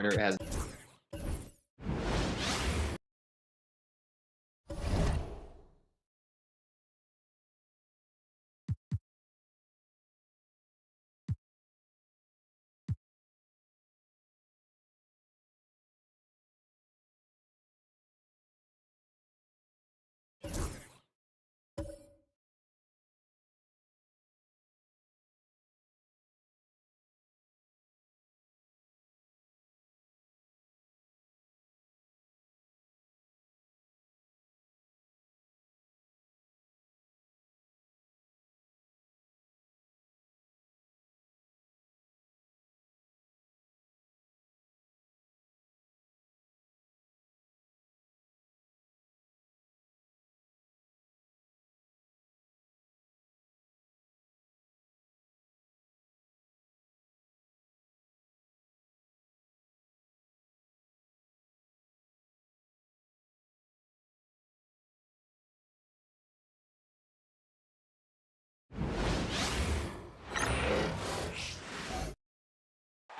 It has.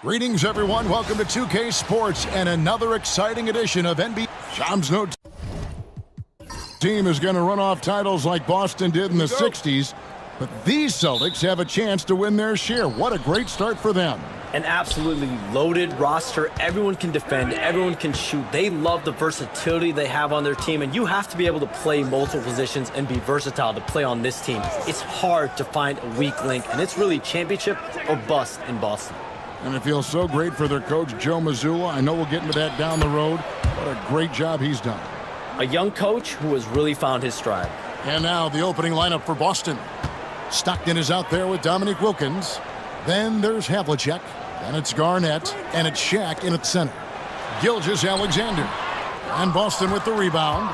Greetings, everyone. Welcome to 2K Sports and another exciting edition of NBA. Shams no team is going to run off titles like Boston did in the 60s, but these Celtics have a chance to win their share. What a great start for them. An absolutely loaded roster. Everyone can defend. Everyone can shoot. They love the versatility they have on their team, and you have to be able to play multiple positions and be versatile to play on this team. It's hard to find a weak link, and it's really championship or bust in Boston. And it feels so great for their coach, Joe Mazzulla. I know we'll get into that down the road. What a great job he's done. A young coach who has really found his stride. And now the opening lineup for Boston. Stockton is out there with Dominique Wilkins. Then there's Havlicek. Then it's Garnett. And it's Shaq in at center. Gilgeous-Alexander. And Boston with the rebound.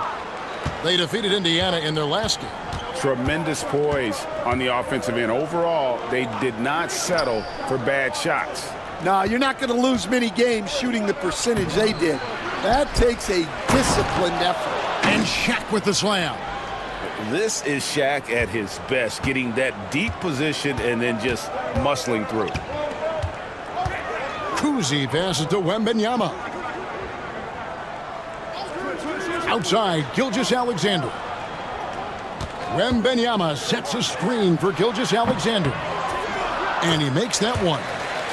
They defeated Indiana in their last game. Tremendous poise on the offensive end. Overall, they did not settle for bad shots. No, you're not going to lose many games shooting the percentage they did. That takes a disciplined effort. And Shaq with the slam. This is Shaq at his best, getting that deep position and then just muscling through. Kuzi passes to Wembanyama. Outside, Gilgeous-Alexander. Wembanyama sets a screen for Gilgeous-Alexander. And he makes that one.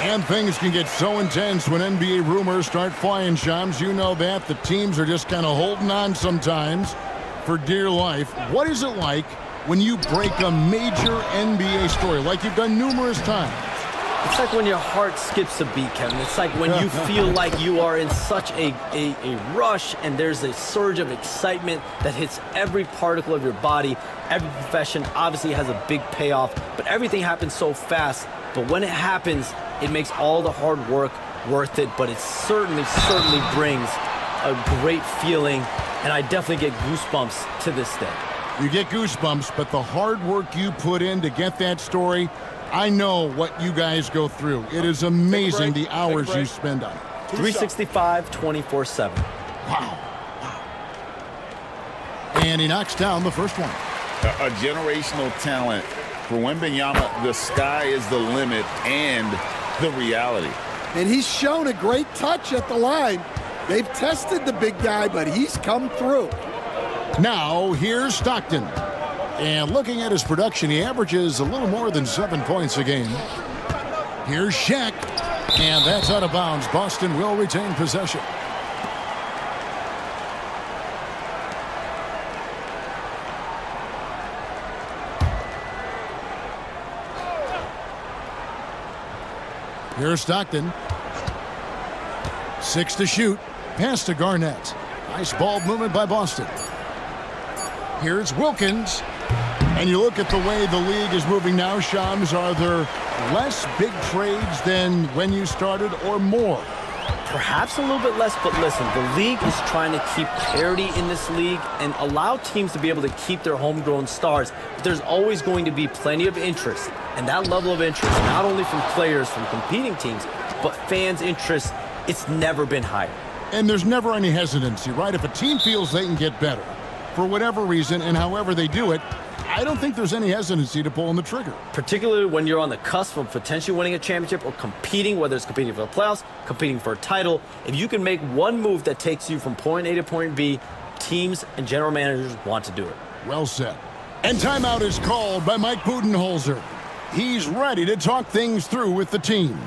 And things can get so intense when NBA rumors start flying, Shams. You know that. The teams are just kind of holding on sometimes for dear life. What is it like when you break a major NBA story, like you've done numerous times? It's like when your heart skips a beat, Kevin. It's like when you feel like you are in such a rush and there's a surge of excitement that hits every particle of your body. Every profession obviously has a big payoff, but everything happens so fast. But when it happens, it makes all the hard work worth it, but it certainly brings a great feeling, and I definitely get goosebumps to this day. You get goosebumps, but the hard work you put in to get that story, I know what you guys go through. It is amazing the hours you spend on it. 365, 24/7. Wow. And he knocks down the first one. A generational talent. For Wembanyama, the sky is the limit and the reality. And he's shown a great touch at the line. They've tested the big guy, but he's come through. Now, here's Stockton. And looking at his production, he averages a little more than 7 points a game. Here's Shaq. And that's out of bounds. Boston will retain possession. Here's Stockton. 6 to shoot. Pass to Garnett. Nice ball movement by Boston. Here's Wilkins. And you look at the way the league is moving now, Shams, are there less big trades than when you started or more? Perhaps a little bit less, but listen, the league is trying to keep parity in this league and allow teams to be able to keep their homegrown stars. But there's always going to be plenty of interest, and that level of interest, not only from players from competing teams, but fans' interest, it's never been higher. And there's never any hesitancy, right? If a team feels they can get better, for whatever reason and however they do it, I don't think there's any hesitancy to pulling the trigger. Particularly when you're on the cusp of potentially winning a championship or competing, whether it's competing for the playoffs, competing for a title. If you can make one move that takes you from point A to point B, teams and general managers want to do it. Well said. And timeout is called by Mike Budenholzer. He's ready to talk things through with the team.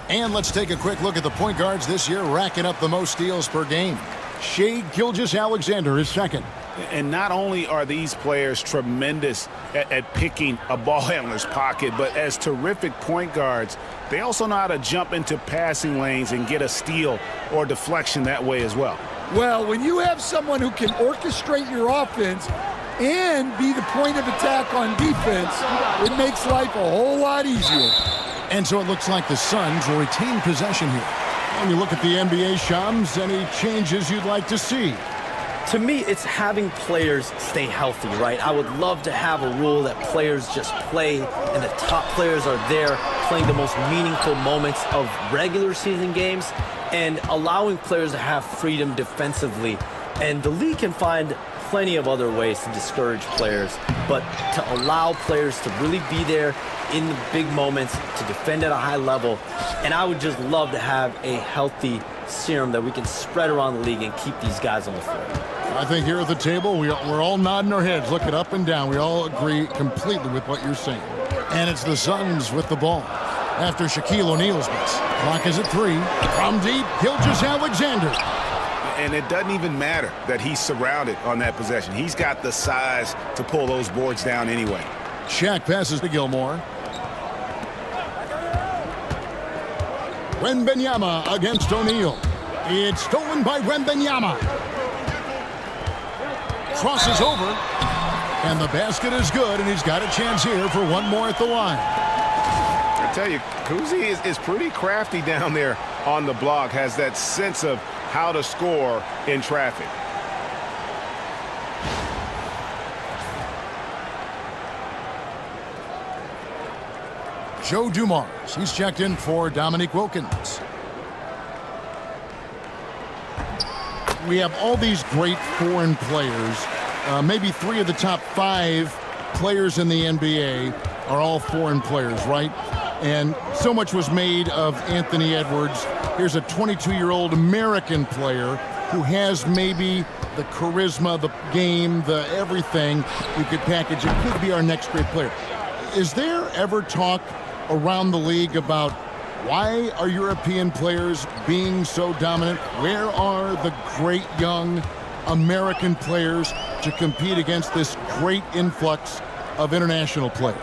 And let's take a quick look at the point guards this year, racking up the most steals per game. Shai Gilgeous-Alexander is second. And not only are these players tremendous at picking a ball handler's pocket, but as terrific point guards, they also know how to jump into passing lanes and get a steal or deflection that way as well. Well, when you have someone who can orchestrate your offense and be the point of attack on defense, it makes life a whole lot easier. And so it looks like the Suns will retain possession here. When you look at the NBA, Shams, any changes you'd like to see? To me, it's having players stay healthy, right? I would love to have a rule that players just play and the top players are there playing the most meaningful moments of regular season games and allowing players to have freedom defensively. And the league can find plenty of other ways to discourage players, but to allow players to really be there in the big moments, to defend at a high level. And I would just love to have a healthy serum that we can spread around the league and keep these guys on the floor. I think here at the table, we're all nodding our heads, looking up and down. We all agree completely with what you're saying. And it's the Suns with the ball after Shaquille O'Neal's miss. Clock is at 3. From deep, Gilgeous-Alexander. And it doesn't even matter that he's surrounded on that possession. He's got the size to pull those boards down anyway. Shaq passes to Gilmore. Wembanyama against O'Neal. It's stolen by Wembanyama. Crosses over, and the basket is good, and he's got a chance here for one more at the line. I tell you, Kuzi is pretty crafty down there on the block, has that sense of how to score in traffic. Joe Dumars, he's checked in for Dominique Wilkins. We have all these great foreign players. Maybe 3 of the top 5 players in the NBA are all foreign players, right? And so much was made of Anthony Edwards. Here's a 22-year-old American player who has maybe the charisma, the game, the everything. We could package it. Could be our next great player. Is there ever talk around the league about why are European players being so dominant? Where are the great young American players to compete against this great influx of international players?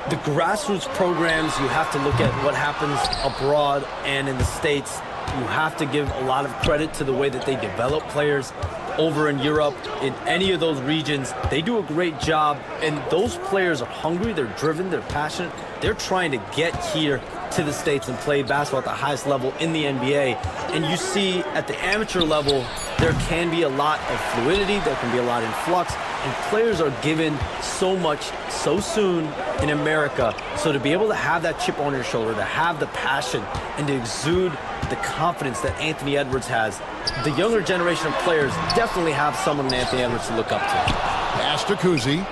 The grassroots programs, you have to look at what happens abroad and in the States. You have to give a lot of credit to the way that they develop players over in Europe. In any of those regions, they do a great job, and those players are hungry, they're driven, they're passionate. They're trying to get here to the States and play basketball at the highest level in the NBA. And you see at the amateur level, there can be a lot of fluidity, there can be a lot of influx, and players are given so much so soon in America. So to be able to have that chip on your shoulder, to have the passion, and to exude the confidence that Anthony Edwards has, the younger generation of players definitely have someone in Anthony Edwards to look up to. Pass to Kuzi.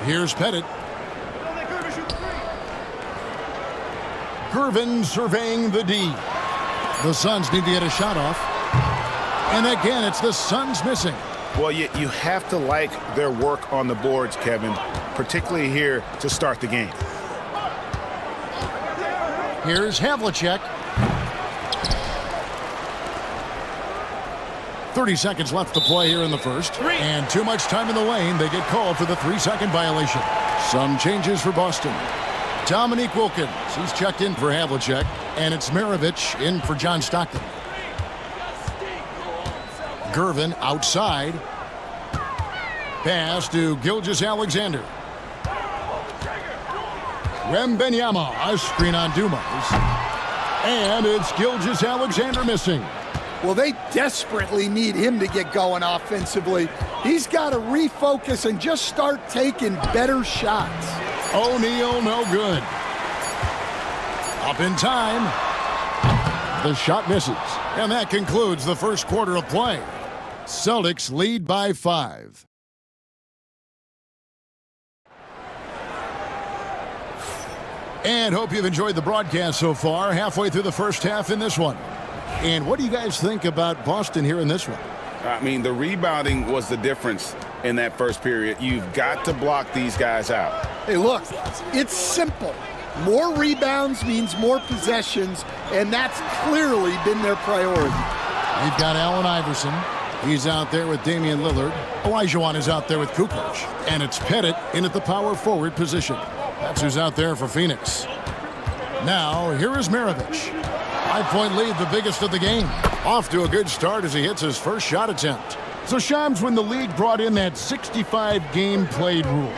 Here's Pettit. Gervin surveying the D. The Suns need to get a shot off. And again, it's the Suns missing. Well, you have to like their work on the boards, Kevin, particularly here to start the game. Here's Havlicek. 30 seconds left to play here in the first. And too much time in the lane. They get called for the 3-second violation. Some changes for Boston. Dominique Wilkins, he's checked in for Havlicek. And it's Maravich in for John Stockton. Gervin outside. Pass to Gilgeous-Alexander. Wembanyama, a screen on Dumars. And it's Gilgeous-Alexander missing. Well, they desperately need him to get going offensively. He's got to refocus and just start taking better shots. O'Neal, no good. Up in time. The shot misses. And that concludes the first quarter of play. Celtics lead by 5. And hope you've enjoyed the broadcast so far. Halfway through the first half in this one. And what do you guys think about Boston here in this one? I mean, the rebounding was the difference in that first period. You've got to block these guys out. Hey, look, it's simple. More rebounds means more possessions, and that's clearly been their priority. You've got Allen Iverson. He's out there with Damian Lillard. Olajuwon is out there with Kukoc. And it's Pettit in at the power forward position. That's who's out there for Phoenix. Now, here is Maravich. 5-point lead, the biggest of the game. Off to a good start as he hits his first shot attempt. So, Shams, when the league brought in that 65-game played rule,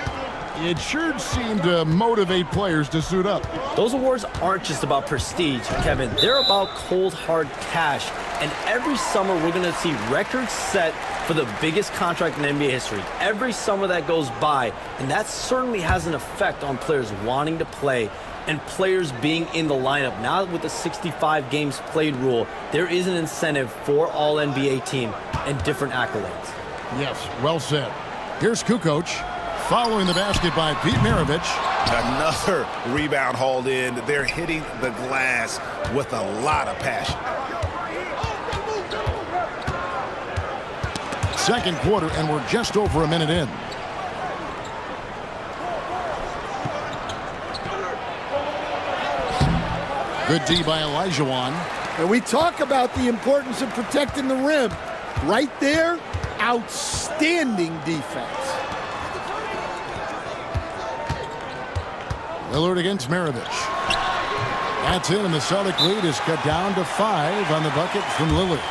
it sure seemed to motivate players to suit up. Those awards aren't just about prestige, Kevin. They're about cold, hard cash. And every summer, we're going to see records set for the biggest contract in NBA history. Every summer that goes by, and that certainly has an effect on players wanting to play and players being in the lineup. Now with the 65 games played rule, there is an incentive for all NBA team and different accolades. Yes, well said. Here's Kukoc following the basket by Pete Maravich. Another rebound hauled in. They're hitting the glass with a lot of passion. Second quarter, and we're just over a minute in. Good D by Olajuwon. And we talk about the importance of protecting the rim. Right there, outstanding defense. Lillard against Maravich. That's it, and the Celtic lead is cut down to 5 on the bucket from Lillard.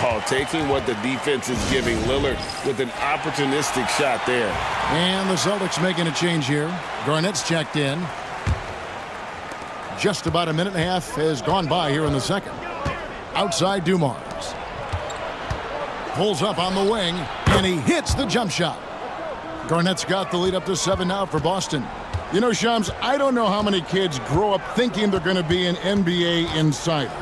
Oh, taking what the defense is giving Lillard with an opportunistic shot there. And the Celtics making a change here. Garnett's checked in. Just about a minute and a half has gone by here in the second. Outside Dumars. Pulls up on the wing, and he hits the jump shot. Garnett's got the lead up to 7 now for Boston. You know, Shams, I don't know how many kids grow up thinking they're going to be an NBA insider.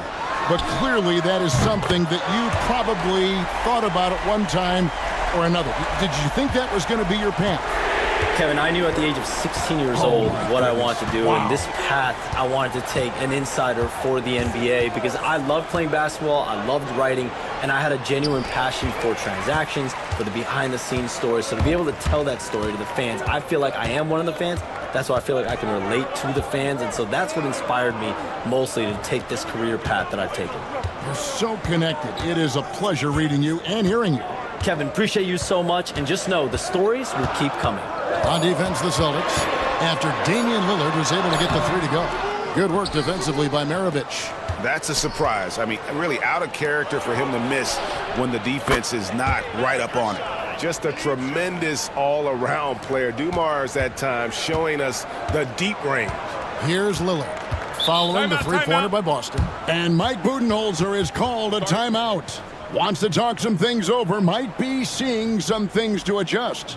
But clearly that is something that you probably thought about at one time or another. Did you think that was going to be your path? Kevin, I knew at the age of 16 years old what I wanted to do, and this path I wanted to take an insider for the NBA because I loved playing basketball, I loved writing, and I had a genuine passion for transactions, for the behind-the-scenes stories. So to be able to tell that story to the fans, I feel like I am one of the fans. That's why I feel like I can relate to the fans, and so that's what inspired me mostly to take this career path that I've taken. You're so connected. It is a pleasure reading you and hearing you. Kevin, appreciate you so much, and just know the stories will keep coming. On defense, the Celtics, after Damian Lillard was able to get the 3 to go. Good work defensively by Maravich. That's a surprise. I mean, really out of character for him to miss when the defense is not right up on it. Just a tremendous all-around player. Dumars that time showing us the deep range. Here's Lillard following the three-pointer by Boston. And Mike Budenholzer is called a timeout. Wants to talk some things over. Might be seeing some things to adjust.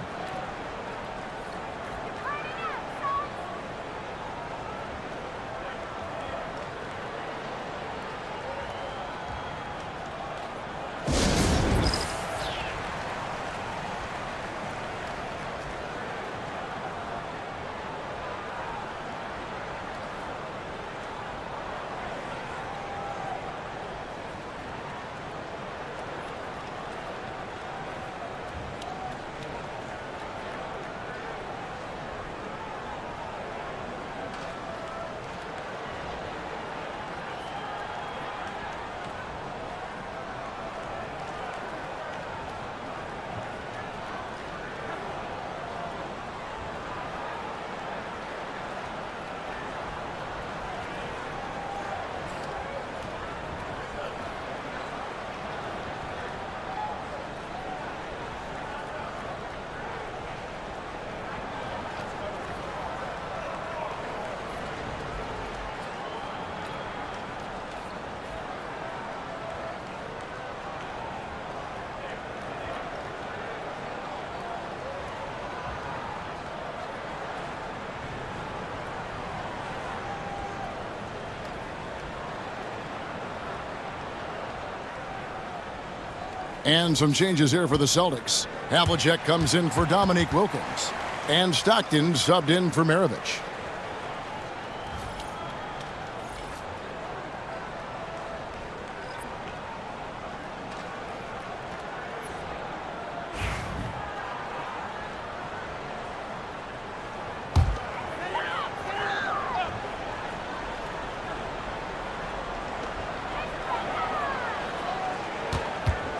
And some changes here for the Celtics. Havlicek comes in for Dominique Wilkins. And Stockton subbed in for Maravich.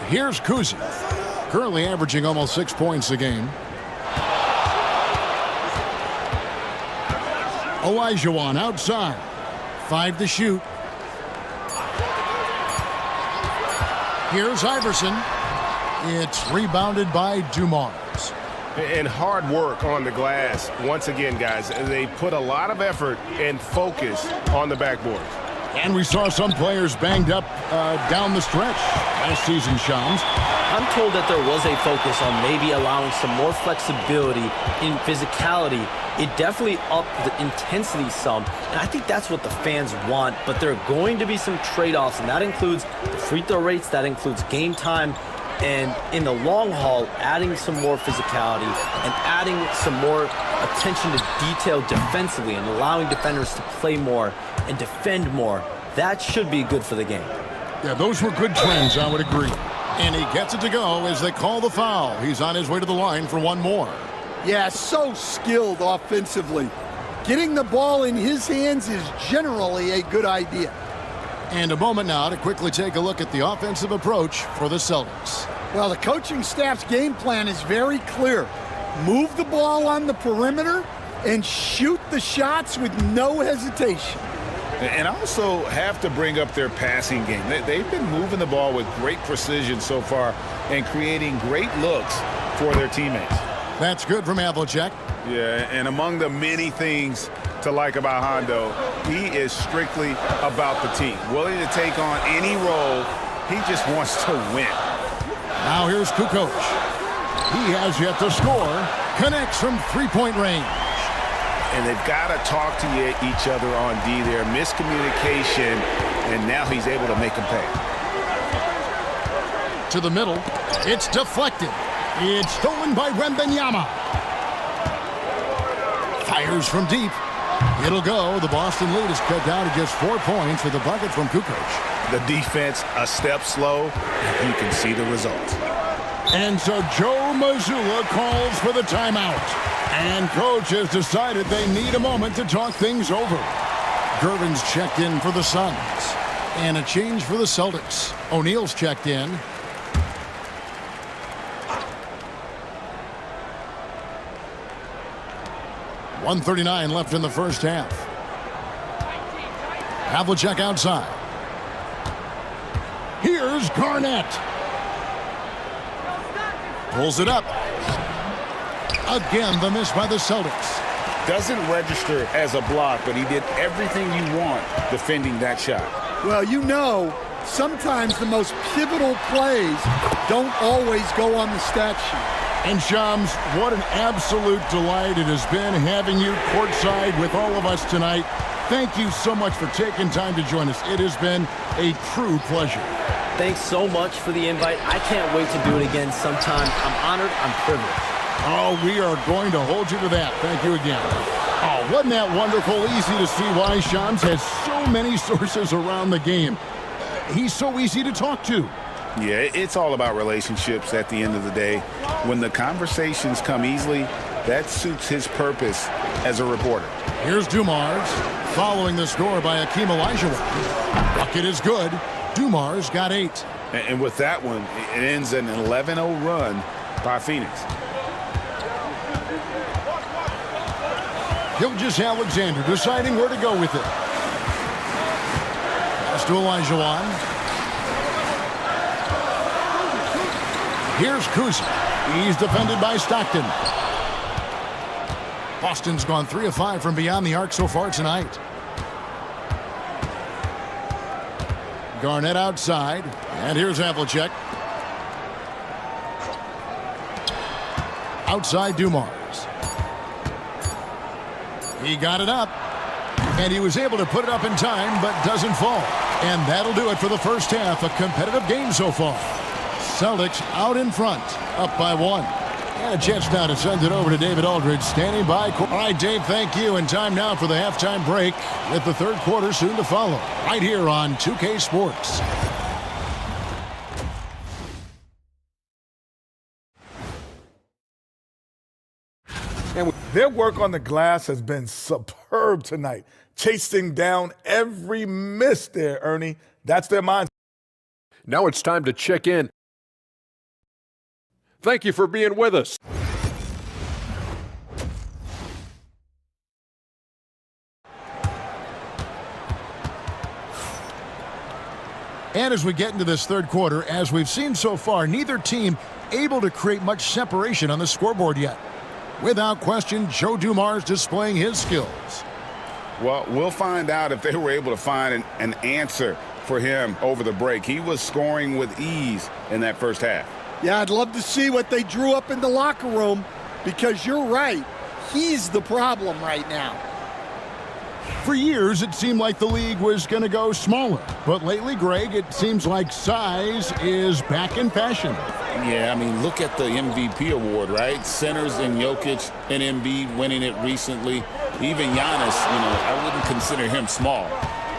Here's Kuzi, currently averaging almost 6 points a game. Olajuwon outside. 5 to shoot. Here's Iverson. It's rebounded by Dumars. And hard work on the glass. Once again, guys, they put a lot of effort and focus on the backboard. And we saw some players banged up down the stretch last season, Shams. I'm told that there was a focus on maybe allowing some more flexibility in physicality. It definitely upped the intensity some, and I think that's what the fans want, but there are going to be some trade-offs, and that includes the free throw rates, that includes game time, and in the long haul, adding some more physicality and adding some more attention to detail defensively and allowing defenders to play more and defend more. That should be good for the game. Yeah, those were good trends, I would agree. And he gets it to go as they call the foul. He's on his way to the line for one more. Yeah, so skilled offensively. Getting the ball in his hands is generally a good idea. And a moment now to quickly take a look at the offensive approach for the Celtics. Well, the coaching staff's game plan is very clear. Move the ball on the perimeter and shoot the shots with no hesitation. And also have to bring up their passing game. They've been moving the ball with great precision so far and creating great looks for their teammates. That's good from Havlicek. Yeah, and among the many things to like about Hondo, he is strictly about the team. Willing to take on any role. He just wants to win. Now here's Kukoc. He has yet to score. Connects from three-point range. And they've got to talk to each other on D there. Miscommunication, and now he's able to make them pay. To the middle. It's deflected. It's stolen by Wembanyama. Fires from deep. It'll go. The Boston lead is cut down to just 4 points with a bucket from Kukoc. The defense a step slow. You can see the result. And so Joe Mazzulla calls for the timeout. And coach has decided they need a moment to talk things over. Gervin's checked in for the Suns. And a change for the Celtics. O'Neal's checked in. .139 left in the first half. Havlicek outside. Here's Garnett. Pulls it up. Again, the miss by the Celtics. Doesn't register as a block, but he did everything you want defending that shot. Well, you know, sometimes the most pivotal plays don't always go on the stat sheet. And Shams, what an absolute delight it has been having you courtside with all of us tonight. Thank you so much for taking time to join us. It has been a true pleasure. Thanks so much for the invite. I can't wait to do it again sometime. I'm honored. I'm privileged. Oh, we are going to hold you to that. Thank you again. Oh, wasn't that wonderful? Easy to see why Shams has so many sources around the game. He's so easy to talk to. Yeah, it's all about relationships at the end of the day. When the conversations come easily, that suits his purpose as a reporter. Here's Dumars, following the score by Akeem Olajuwon. Bucket is good. Dumars got 8. And with that one, it ends an 11-0 run by Phoenix. Gilgeous-Alexander deciding where to go with it. Pass to Olajuwon. Here's Kuzi. He's defended by Stockton. Boston's gone 3 of 5 from beyond the arc so far tonight. Garnett outside. And here's Havlicek. Outside Dumars. He got it up. And he was able to put it up in time, but doesn't fall. And that'll do it for the first half. A competitive game so far. Celtics out in front, up by 1. And a chance now to send it over to David Aldridge, standing by. All right, Dave, thank you. And time now for the halftime break, with the third quarter soon to follow, right here on 2K Sports. And their work on the glass has been superb tonight, chasing down every miss there, Ernie. That's their mindset. Now it's time to check in. Thank you for being with us. And as we get into this third quarter, as we've seen so far, neither team able to create much separation on the scoreboard yet. Without question, Joe Dumars displaying his skills. Well, we'll find out if they were able to find an answer for him over the break. He was scoring with ease in that first half. Yeah, I'd love to see what they drew up in the locker room, because you're right. He's the problem right now. For years, it seemed like the league was going to go smaller. But lately, Greg, it seems like size is back in fashion. Yeah, I mean, look at the MVP award, right? Centers and Jokic and Embiid winning it recently. Even Giannis, I wouldn't consider him small.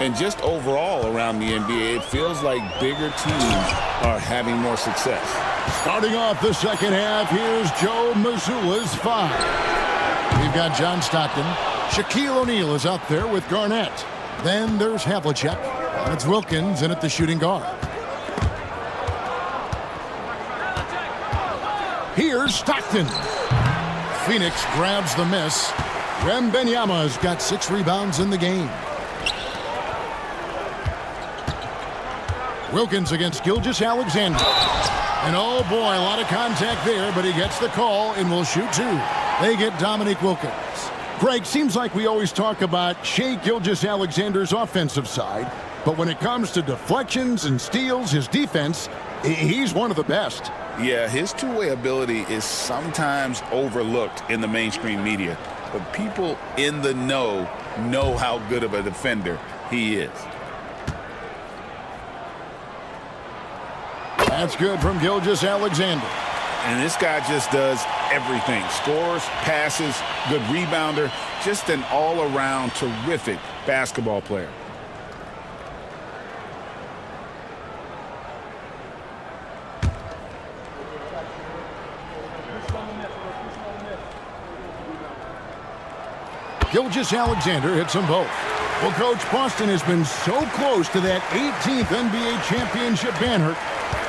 And just overall around the NBA, it feels like bigger teams are having more success. Starting off the second half, here's Joe Mazzulla's 5. We've got John Stockton. Shaquille O'Neal is out there with Garnett. Then there's Havlicek. And it's Wilkins in at the shooting guard. Here's Stockton. Phoenix grabs the miss. Wembanyama's got 6 rebounds in the game. Wilkins against Gilgeous-Alexander. And oh boy, a lot of contact there, but he gets the call and will shoot 2. They get Dominique Wilkins. Greg, seems like we always talk about Shai Gilgeous-Alexander's offensive side, but when it comes to deflections and steals, his defense, he's one of the best. Yeah, his two-way ability is sometimes overlooked in the mainstream media, but people in the know how good of a defender he is. That's good from Gilgeous-Alexander. And this guy just does everything. Scores, passes, good rebounder, just an all-around terrific basketball player. Gilgeous-Alexander hits them both. Well, Coach, Boston has been so close to that 18th NBA championship banner,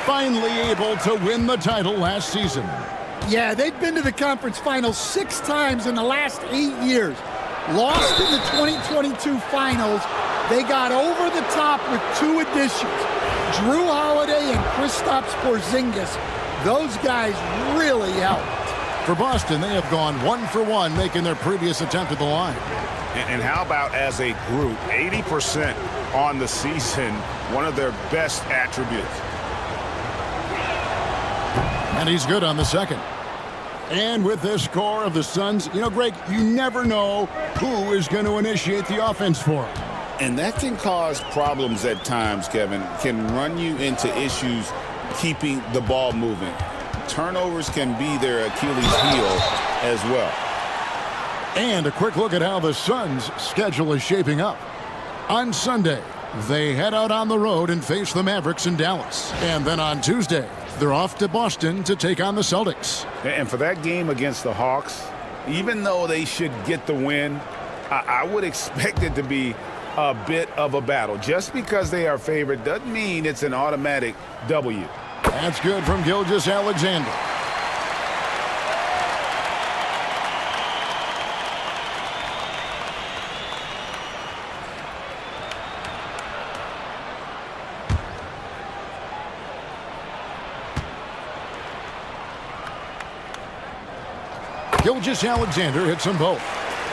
finally able to win the title last season. Yeah, they've been to the conference finals 6 times in the last 8 years. Lost in the 2022 finals. They got over the top with 2 additions. Drew Holiday and Kristaps Porzingis. Those guys really helped. For Boston, they have gone 1 for 1, making their previous attempt at the line. And how about as a group, 80% on the season, one of their best attributes. And he's good on the second. And with this score of the Suns, Greg, you never know who is going to initiate the offense for him. And that can cause problems at times, Kevin. Can run you into issues keeping the ball moving. Turnovers can be their Achilles heel as well. And a quick look at how the Suns' schedule is shaping up. On Sunday, they head out on the road and face the Mavericks in Dallas. And then on Tuesday, they're off to Boston to take on the Celtics. And for that game against the Hawks, even though they should get the win, I would expect it to be a bit of a battle. Just because they are favored doesn't mean it's an automatic W. That's good from Gilgeous-Alexander. Gilgeous-Alexander hits them both.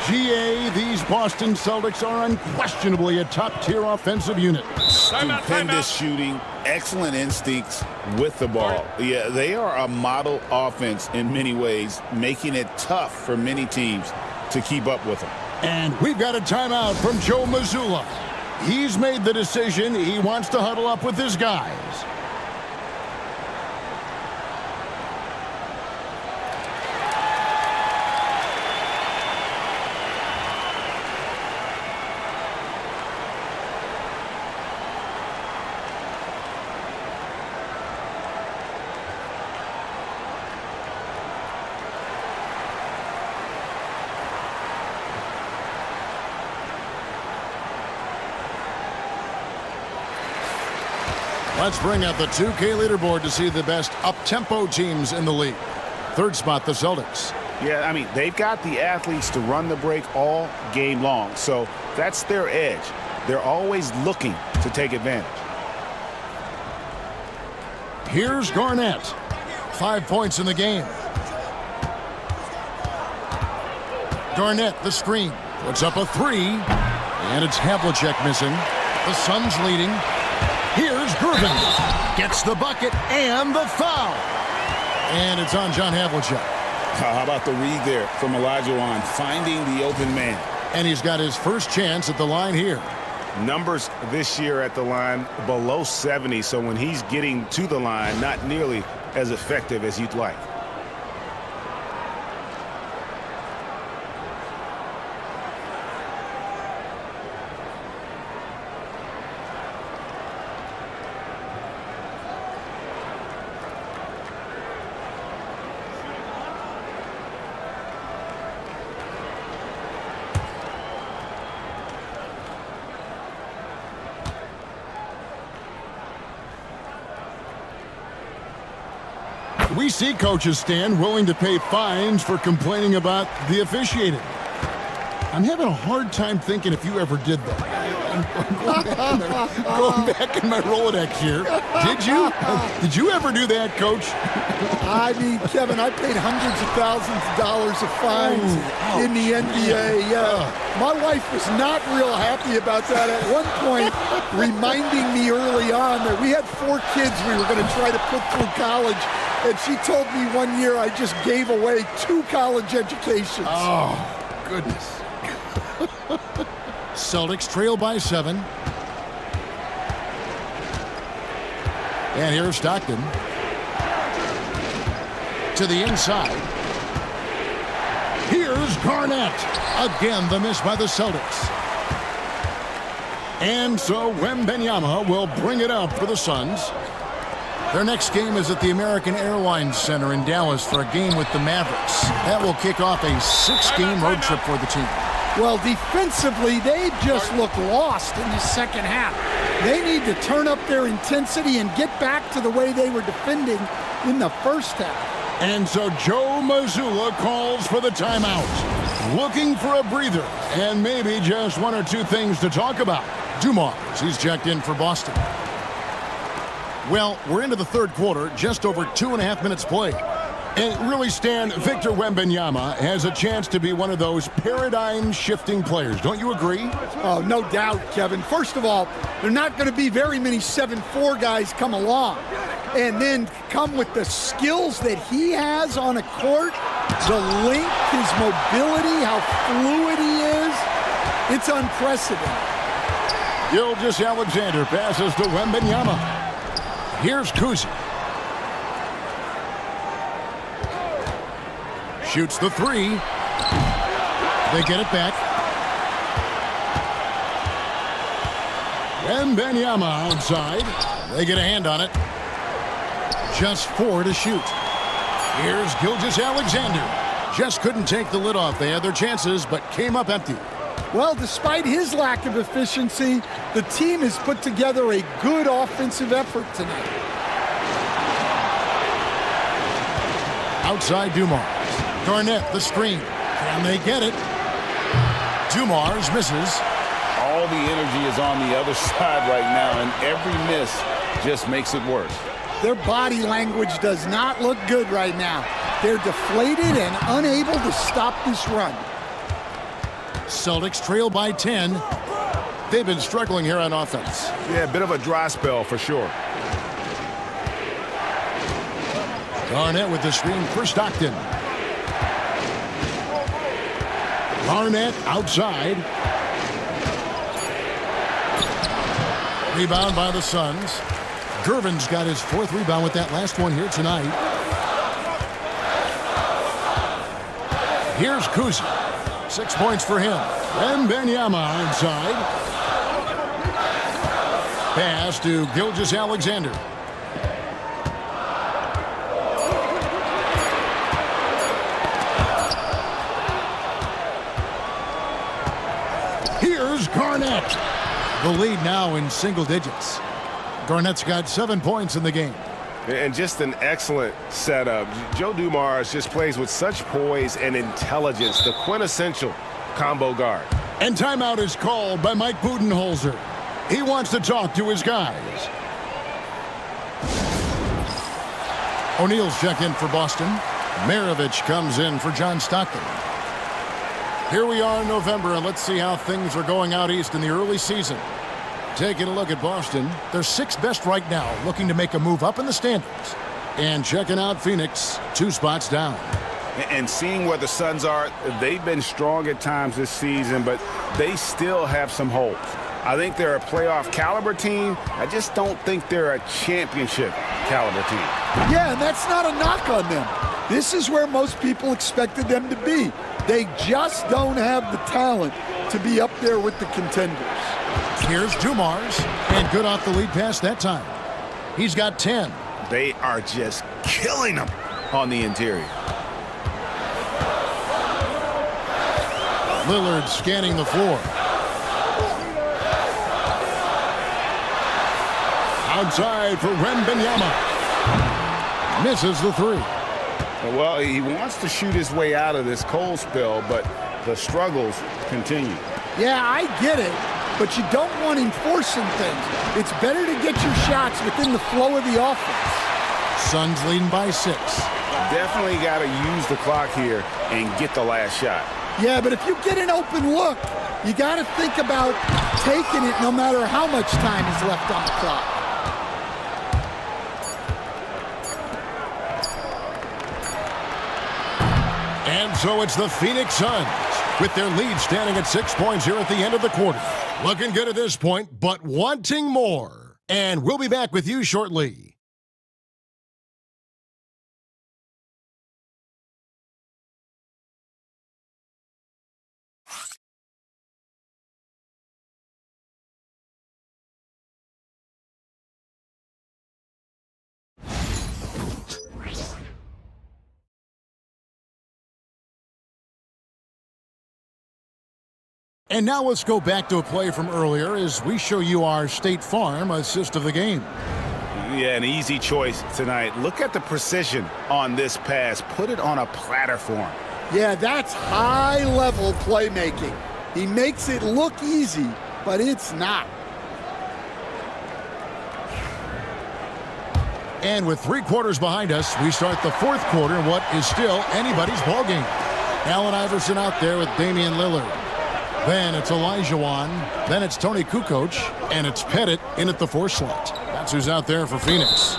GA, these Boston Celtics are unquestionably a top-tier offensive unit. Stupendous shooting, excellent instincts with the ball. Yeah, they are a model offense in many ways, making it tough for many teams to keep up with them. And we've got a timeout from Joe Mazzulla. He's made the decision he wants to huddle up with his guys. Let's bring up the 2K leaderboard to see the best up-tempo teams in the league. Third spot, the Celtics. Yeah, I mean, they've got the athletes to run the break all game long, so that's their edge. They're always looking to take advantage. Here's Garnett. 5 points in the game. Garnett, the screen. Puts up a three. And it's Havlicek missing. The Suns leading. Here's Gervin. Gets the bucket and the foul. And it's on John Havlicek. How about the read there from Olajuwon, finding the open man. And he's got his first chance at the line here. Numbers this year at the line below 70, so when he's getting to the line, not nearly as effective as you'd like. We see coaches stand willing to pay fines for complaining about the officiating. I'm having a hard time thinking if you ever did that. Going back in my Rolodex here. Did you? Did you ever do that, Coach? I mean, Kevin, I paid hundreds of thousands of dollars of fines in the NBA. My wife was not real happy about that at one point, reminding me early on that we had 4 kids we were going to try to put through college. And she told me one year I just gave away 2 college educations. Oh, goodness. Celtics trail by 7. And here's Stockton. To the inside. Here's Garnett. Again, the miss by the Celtics. And so Wembanyama will bring it up for the Suns. Their next game is at the American Airlines Center in Dallas for a game with the Mavericks. That will kick off a 6-game road trip for the team. Well, defensively, they just look lost in the second half. They need to turn up their intensity and get back to the way they were defending in the first half. And so Joe Mazzulla calls for the timeout. Looking for a breather and maybe just 1 or 2 things to talk about. Dumars, he's checked in for Boston. Well, we're into the third quarter, just over 2.5 minutes played. And really, Stan, Victor Wembanyama has a chance to be one of those paradigm-shifting players. Don't you agree? Oh, no doubt, Kevin. First of all, there are not going to be very many 7'4" guys come along. And then come with the skills that he has on a court, the length, his mobility, how fluid he is. It's unprecedented. Gilgeous-Alexander passes to Wembanyama. Here's Kuzi. Shoots the 3. They get it back. Wembanyama outside. They get a hand on it. Just 4 to shoot. Here's Gilgeous-Alexander. Just couldn't take the lid off. They had their chances, but came up empty. Well, despite his lack of efficiency, the team has put together a good offensive effort tonight. Outside Dumars. Garnett, the screen. Can they get it? Dumars misses. All the energy is on the other side right now, and every miss just makes it worse. Their body language does not look good right now. They're deflated and unable to stop this run. Celtics trail by 10. They've been struggling here on offense. Yeah, a bit of a dry spell for sure. Garnett with the screen for Stockton. Garnett outside. Rebound by the Suns. Gervin's got his 4th rebound with that last one here tonight. Here's Kuzi. 6 points for him. Wembanyama outside. Pass to Gilgeous-Alexander. Here's Garnett. The lead now in single digits. Garnett's got 7 points in the game. And just an excellent setup. Joe Dumars just plays with such poise and intelligence, the quintessential combo guard. And timeout is called by Mike Budenholzer. He wants to talk to his guys. O'Neal's check in for Boston. Maravich comes in for John Stockton. Here we are in November, and let's see how things are going out east in the early season. Taking a look at Boston, they're 6th best right now, looking to make a move up in the standings. And checking out Phoenix, 2 spots down. And seeing where the Suns are, they've been strong at times this season, but they still have some holes. I think they're a playoff caliber team. I just don't think they're a championship caliber team. Yeah, and that's not a knock on them. This is where most people expected them to be. They just don't have the talent to be up there with the contenders. Here's Dumars, and good off the lead pass that time. He's got 10. They are just killing them on the interior. Lillard scanning the floor. Outside for Wembanyama. Misses the 3. Well, he wants to shoot his way out of this cold spell, but the struggles continue. Yeah, I get it, but you don't want him forcing things. It's better to get your shots within the flow of the offense. Suns leading by 6. Definitely got to use the clock here and get the last shot. Yeah, but if you get an open look, you got to think about taking it no matter how much time is left on the clock. And so it's the Phoenix Suns with their lead standing at 6 points here at the end of the quarter. Looking good at this point, but wanting more. And we'll be back with you shortly. And now let's go back to a play from earlier as we show you our State Farm assist of the game. Yeah, an easy choice tonight. Look at the precision on this pass. Put it on a platter for him. Yeah, that's high-level playmaking. He makes it look easy, but it's not. And with 3 quarters behind us, we start the 4th quarter in what is still anybody's ballgame. Allen Iverson out there with Damian Lillard. Then it's Olajuwon. Then it's Tony Kukoc. And it's Pettit in at the 4 slot. That's who's out there for Phoenix.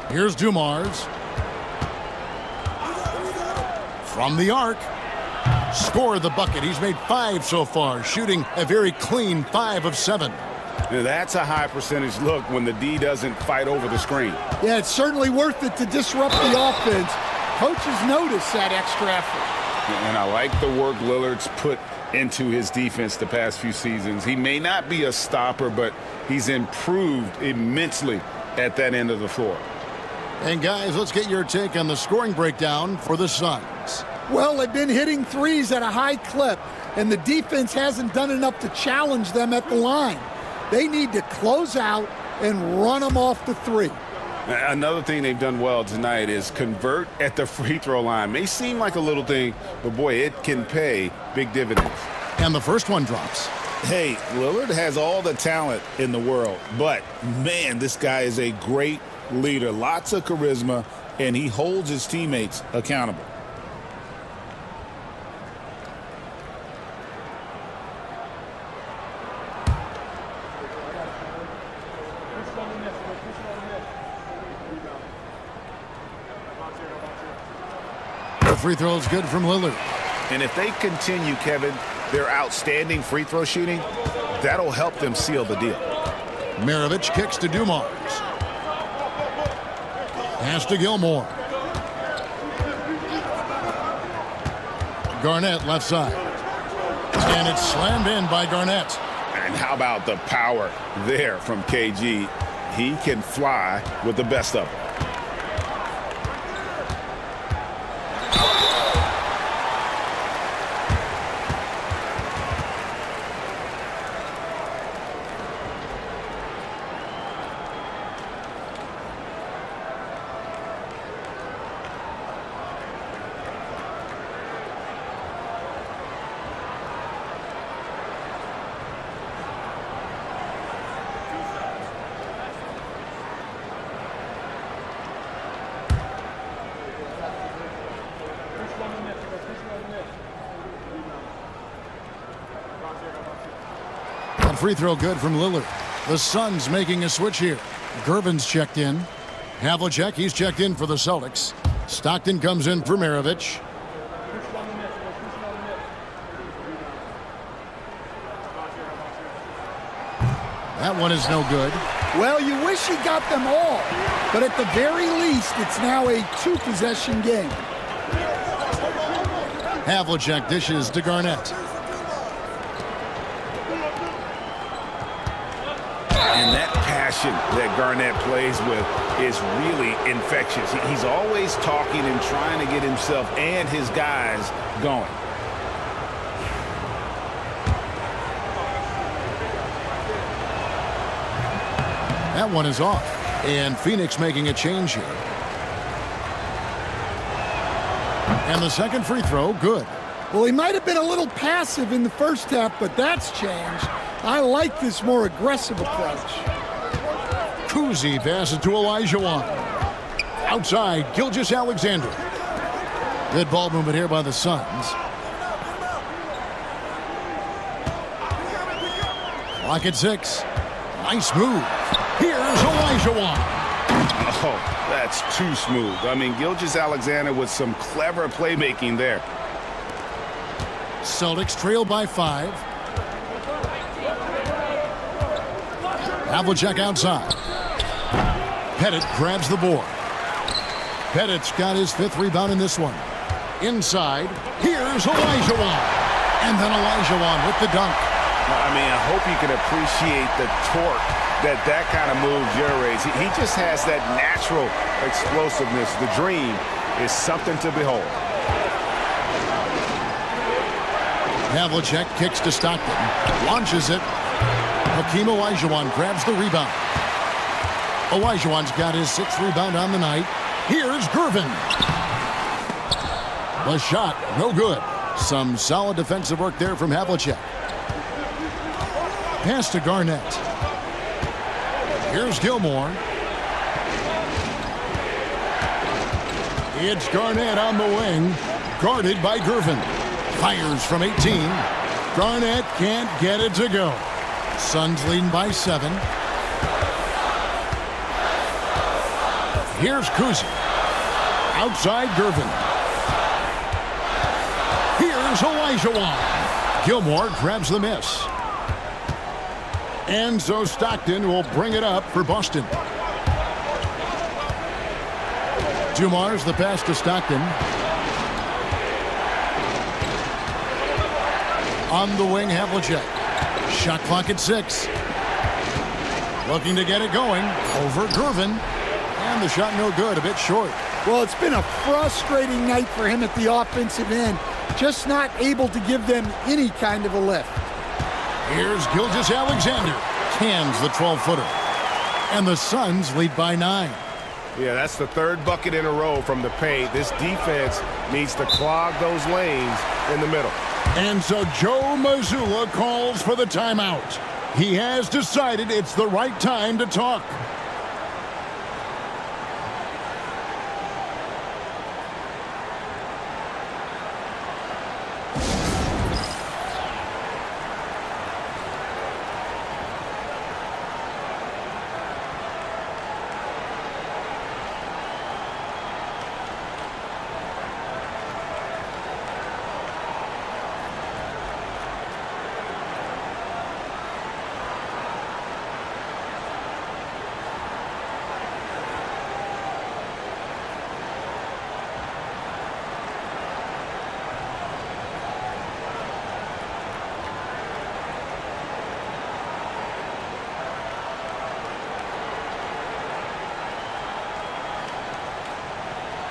Here's Dumars. From the arc. Scored the bucket. He's made 5 so far, shooting a very clean 5 of 7. Now, that's a high percentage look when the D doesn't fight over the screen. Yeah, it's certainly worth it to disrupt the offense. Coaches notice that extra effort. And I like the work Lillard's put into his defense the past few seasons. He may not be a stopper, but he's improved immensely at that end of the floor. And guys, let's get your take on the scoring breakdown for the Suns. Well, they've been hitting threes at a high clip, and the defense hasn't done enough to challenge them at the line. They need to close out and run them off the 3. Another thing they've done well tonight is convert at the free throw line. May seem like a little thing, but boy, it can pay big dividends. And the first one drops. Hey, Lillard has all the talent in the world, but man, this guy is a great leader. Lots of charisma, and he holds his teammates accountable. The free throw is good from Lillard. And if they continue, Kevin, their outstanding free throw shooting, that'll help them seal the deal. Maravich kicks to Dumars. Pass to Gilmore. Garnett left side. And it's slammed in by Garnett. And how about the power there from KG? He can fly with the best of them. Free throw good from Lillard. The Suns making a switch here. Gervin's checked in. Havlicek, he's checked in for the Celtics. Stockton comes in for Maravich. That one is no good. Well, you wish he got them all, but at the very least, it's now a two-possession game. Havlicek dishes to Garnett. And that passion that Garnett plays with is really infectious. He's always talking and trying to get himself and his guys going. That one is off. And Phoenix making a change here. And the second free throw, good. Well, he might have been a little passive in the first half, but that's changed. I like this more aggressive approach. Kuzi passes to Olajuwon. Outside, Gilgeous-Alexander. Good ball movement here by the Suns. Clock at 6. Nice move. Here's Olajuwon. Oh, that's too smooth. I mean, Gilgeous-Alexander with some clever playmaking there. Celtics trail by 5. Havlicek outside. Pettit grabs the board. Pettit's got his 5th rebound in this one. Inside, here's Olajuwon. And then Olajuwon with the dunk. I mean, I hope you can appreciate the torque that kind of move generates. He just has that natural explosiveness. The dream is something to behold. Havlicek kicks to Stockton. Launches it. Hakeem Olajuwon grabs the rebound. Olajuwon's got his 6th rebound on the night. Here's Gervin. The shot, no good. Some solid defensive work there from Havlicek. Pass to Garnett. Here's Gilmore. It's Garnett on the wing. Guarded by Gervin. Fires from 18. Garnett can't get it to go. Suns leading by 7. Here's Kuzi. Outside Gervin. Here's Olajuwon. Gilmore grabs the miss. And so Stockton will bring it up for Boston. Dumars the pass to Stockton. On the wing, Havlicek. Shot clock at 6. Looking to get it going. Over Gervin. And the shot no good, a bit short. Well, it's been a frustrating night for him at the offensive end. Just not able to give them any kind of a lift. Here's Gilgeous-Alexander. Cans the 12-footer. And the Suns lead by 9. Yeah, that's the 3rd bucket in a row from the paint. This defense needs to clog those lanes in the middle. And so Joe Mazzulla calls for the timeout. He has decided it's the right time to talk.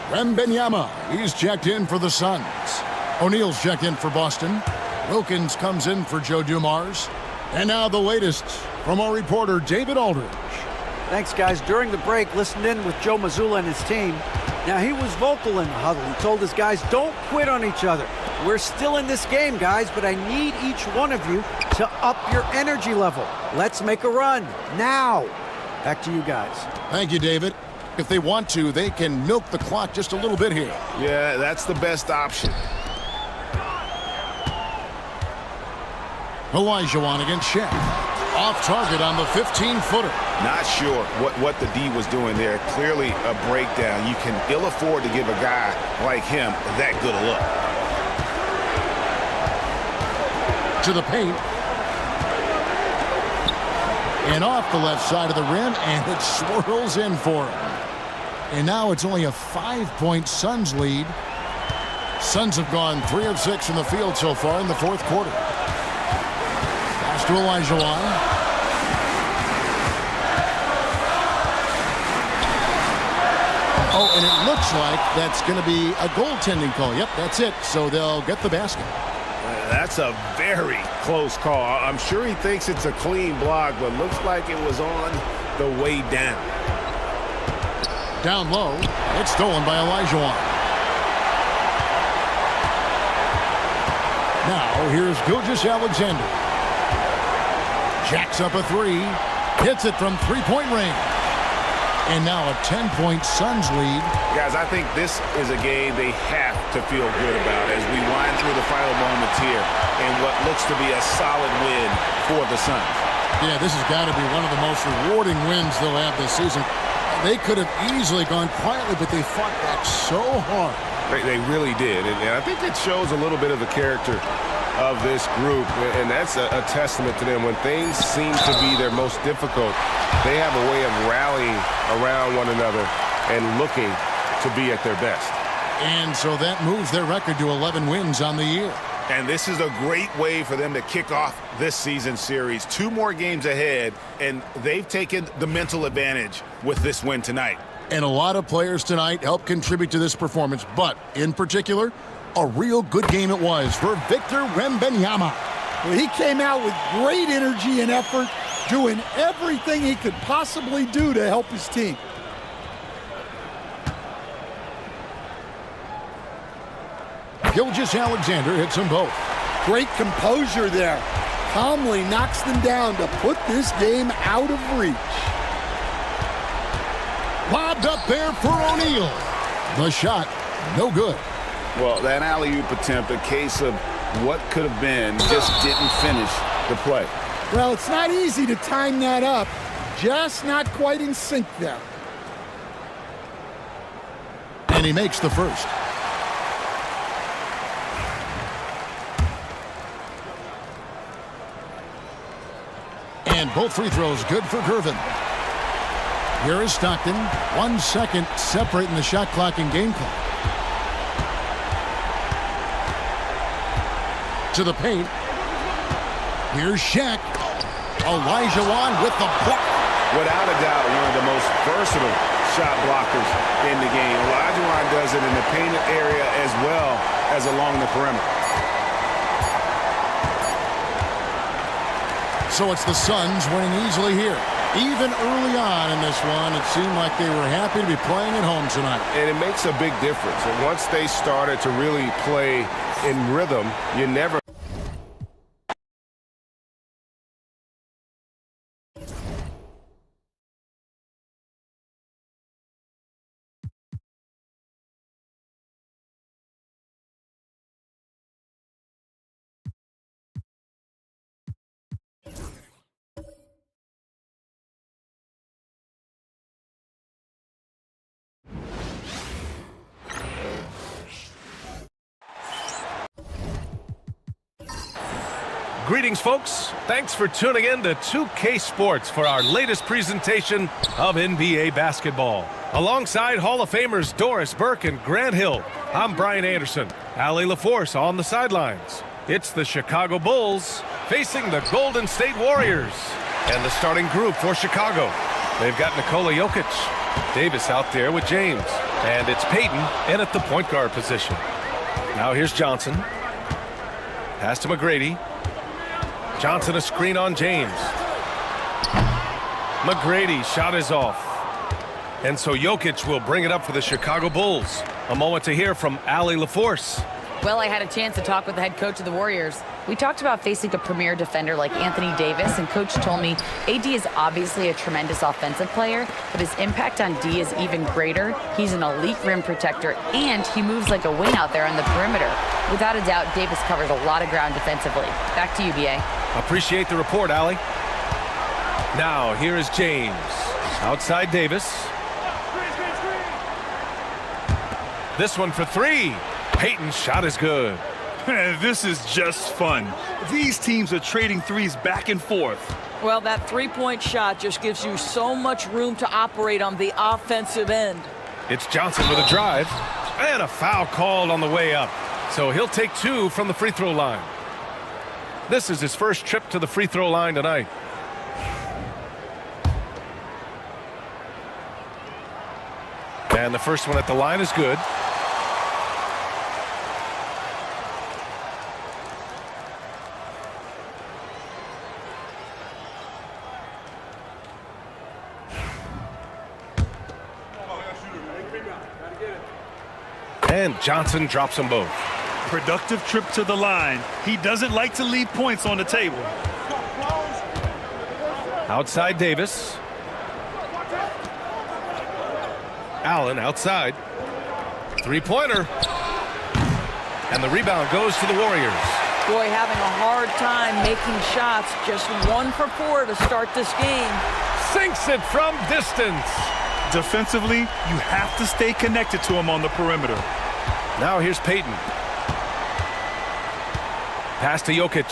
Wembanyama, he's checked in for the Suns. O'Neal's checked in for Boston. Wilkins comes in for Joe Dumars. And now the latest from our reporter, David Aldridge. Thanks, guys. During the break, listened in with Joe Mazzulla and his team. Now, he was vocal in the huddle. He told his guys, don't quit on each other. We're still in this game, guys, but I need each one of you to up your energy level. Let's make a run now. Back to you guys. Thank you, David. If they want to, they can milk the clock just a little bit here. Yeah, that's the best option. Olajuwon against Shaq. Off target on the 15-footer. Not sure what the D was doing there. Clearly a breakdown. You can ill afford to give a guy like him that good a look. To the paint. And off the left side of the rim, and it swirls in for him. And now it's only a 5-point Suns lead. Suns have gone 3 of 6 from the field so far in the fourth quarter. Pass to Olajuwon. Oh, and it looks like that's going to be a goaltending call. Yep, that's it. So they'll get the basket. That's a very close call. I'm sure he thinks it's a clean block, but looks like it was on the way down. Down low. It's stolen by Olajuwon. Now, here's Gilgeous-Alexander. Jacks up a three. Hits it from three-point range. And now a 10-point Suns lead. Guys, I think this is a game they have to feel good about as we wind through the final moments here in what looks to be a solid win for the Suns. Yeah, this has got to be one of the most rewarding wins they'll have this season. They could have easily gone quietly, but they fought back so hard. They really did, and I think it shows a little bit of the character of this group, and that's a testament to them. When things seem to be their most difficult, they have a way of rallying around one another and looking to be at their best. And so that moves their record to 11 wins on the year. And this is a great way for them to kick off this season series. 2 more games ahead, and they've taken the mental advantage with this win tonight. And a lot of players tonight helped contribute to this performance, but in particular, a real good game it was for Victor Wembanyama. Well, he came out with great energy and effort, doing everything he could possibly do to help his team. Gilgeous-Alexander hits them both. Great composure there. Calmly knocks them down to put this game out of reach. Lobbed up there for O'Neal. The shot, no good. Well, that alley-oop attempt, a case of what could have been, just didn't finish the play. Well, it's not easy to time that up. Just not quite in sync there. And he makes the first. And both free throws good for Gervin. Here is Stockton. 1 second separating the shot clock and game clock. To the paint. Here's Shaq. Olajuwon with the block. Without a doubt, one of the most versatile shot blockers in the game. Olajuwon does it in the painted area as well as along the perimeter. So it's the Suns winning easily here. Even early on in this one, it seemed like they were happy to be playing at home tonight. And it makes a big difference. And once they started to really play in rhythm, you never... Greetings, folks. Thanks for tuning in to 2K Sports for our latest presentation of NBA basketball. Alongside Hall of Famers Doris Burke and Grant Hill, I'm Brian Anderson. Allie LaForce on the sidelines. It's the Chicago Bulls facing the Golden State Warriors. And the starting group for Chicago. They've got Nikola Jokic. Davis out there with James. And it's Payton in at the point guard position. Now here's Johnson. Pass to McGrady. Johnson a screen on James. McGrady shot is off. And so Jokic will bring it up for the Chicago Bulls. A moment to hear from Allie LaForce. Well, I had a chance to talk with the head coach of the Warriors. We talked about facing a premier defender like Anthony Davis, and Coach told me AD is obviously a tremendous offensive player, but his impact on D is even greater. He's an elite rim protector, and he moves like a wing out there on the perimeter. Without a doubt, Davis covers a lot of ground defensively. Back to you, B.A. Appreciate the report, Allie. Now, here is James. Outside Davis. This one for three. Payton's shot is good. This is just fun. These teams are trading threes back and forth. Well, that three-point shot just gives you so much room to operate on the offensive end. It's Johnson with a drive. And a foul called on the way up. So he'll take two from the free throw line. This is his first trip to the free throw line tonight. And the first one at the line is good. And Johnson drops them both. Productive trip to the line. He doesn't like to leave points on the table. Outside Davis. Allen outside. Three-pointer. And the rebound goes to the Warriors. Boy, having a hard time making shots. Just 1 for 4 to start this game. Sinks it from distance. Defensively, you have to stay connected to him on the perimeter. Now here's Payton. Pass to Jokic.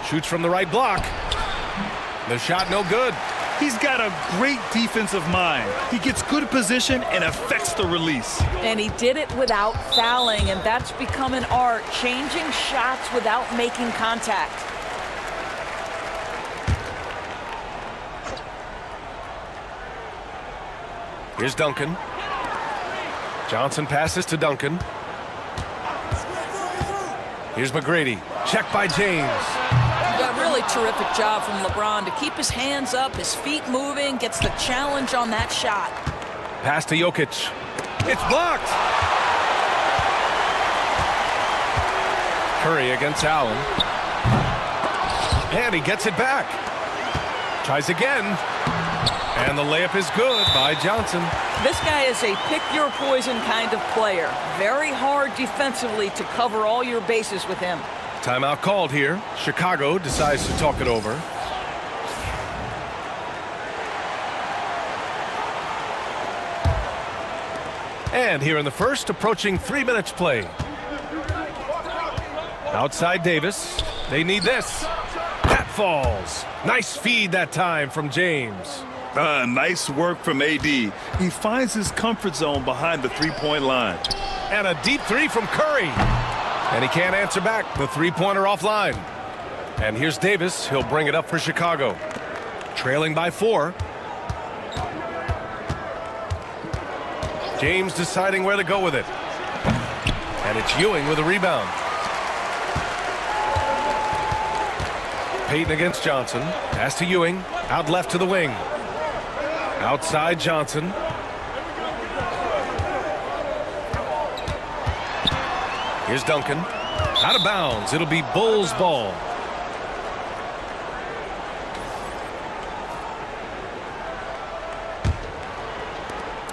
Shoots from the right block. The shot no good. He's got a great defensive mind. He gets good position and affects the release. And he did it without fouling, and that's become an art, changing shots without making contact. Here's Duncan. Johnson passes to Duncan. Here's McGrady. Check by James. A really terrific job from LeBron to keep his hands up, his feet moving, gets the challenge on that shot. Pass to Jokic. It's blocked. Curry against Allen. And he gets it back. Tries again. And the layup is good by Johnson. This guy is a pick-your-poison kind of player. Very hard defensively to cover all your bases with him. Timeout called here. Chicago decides to talk it over. And here in the first, approaching 3 minutes play. Outside Davis. They need this. That falls. Nice feed that time from James. Nice work from AD. He finds his comfort zone behind the three-point line. And a deep three from Curry. And he can't answer back. The three-pointer offline. And here's Davis. He'll bring it up for Chicago. Trailing by 4. James deciding where to go with it. And it's Ewing with a rebound. Payton against Johnson. Pass to Ewing. Out left to the wing. Outside Johnson. Here's Duncan. Out of bounds. It'll be Bulls ball.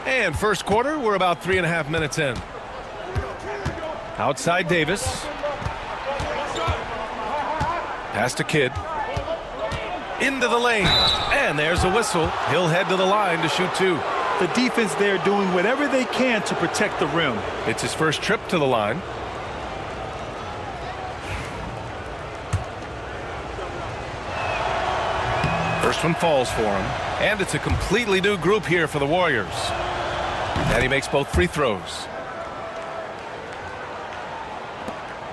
And first quarter, we're about 3.5 minutes in. Outside Davis. Pass to Kidd. Into the lane. And there's a whistle. He'll head to the line to shoot 2. The defense there doing whatever they can to protect the rim. It's his first trip to the line. First one falls for him. And it's a completely new group here for the Warriors. And he makes both free throws.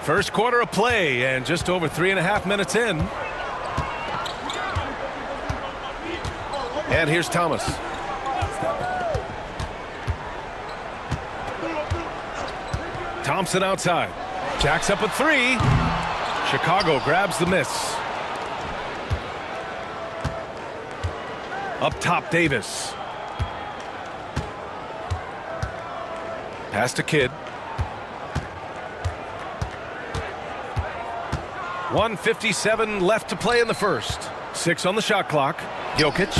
First quarter of play and just over 3.5 minutes in. And here's Thomas. Thompson outside. Jacks up a three. Chicago grabs the miss. Up top, Davis. Pass to Kidd. 1:57 left to play in the first. 6 on the shot clock. Jokic.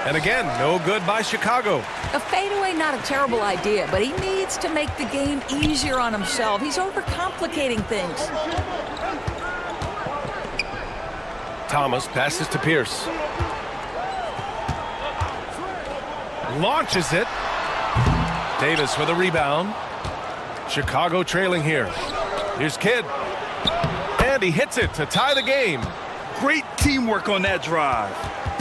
And again, no good by Chicago. A fadeaway, not a terrible idea, but he needs to make the game easier on himself. He's overcomplicating things. Thomas passes to Pierce. Launches it. Davis with a rebound. Chicago trailing here. Here's Kidd. And he hits it to tie the game. Great teamwork on that drive,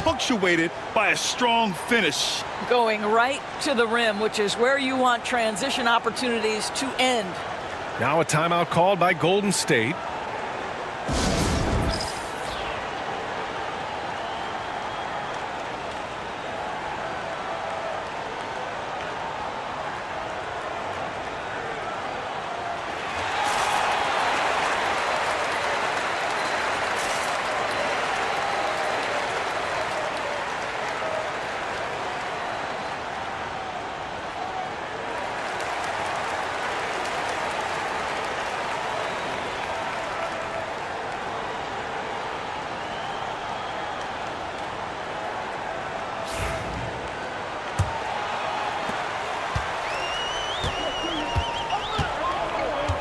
punctuated by a strong finish. Going right to the rim, which is where you want transition opportunities to end. Now a timeout called by Golden State.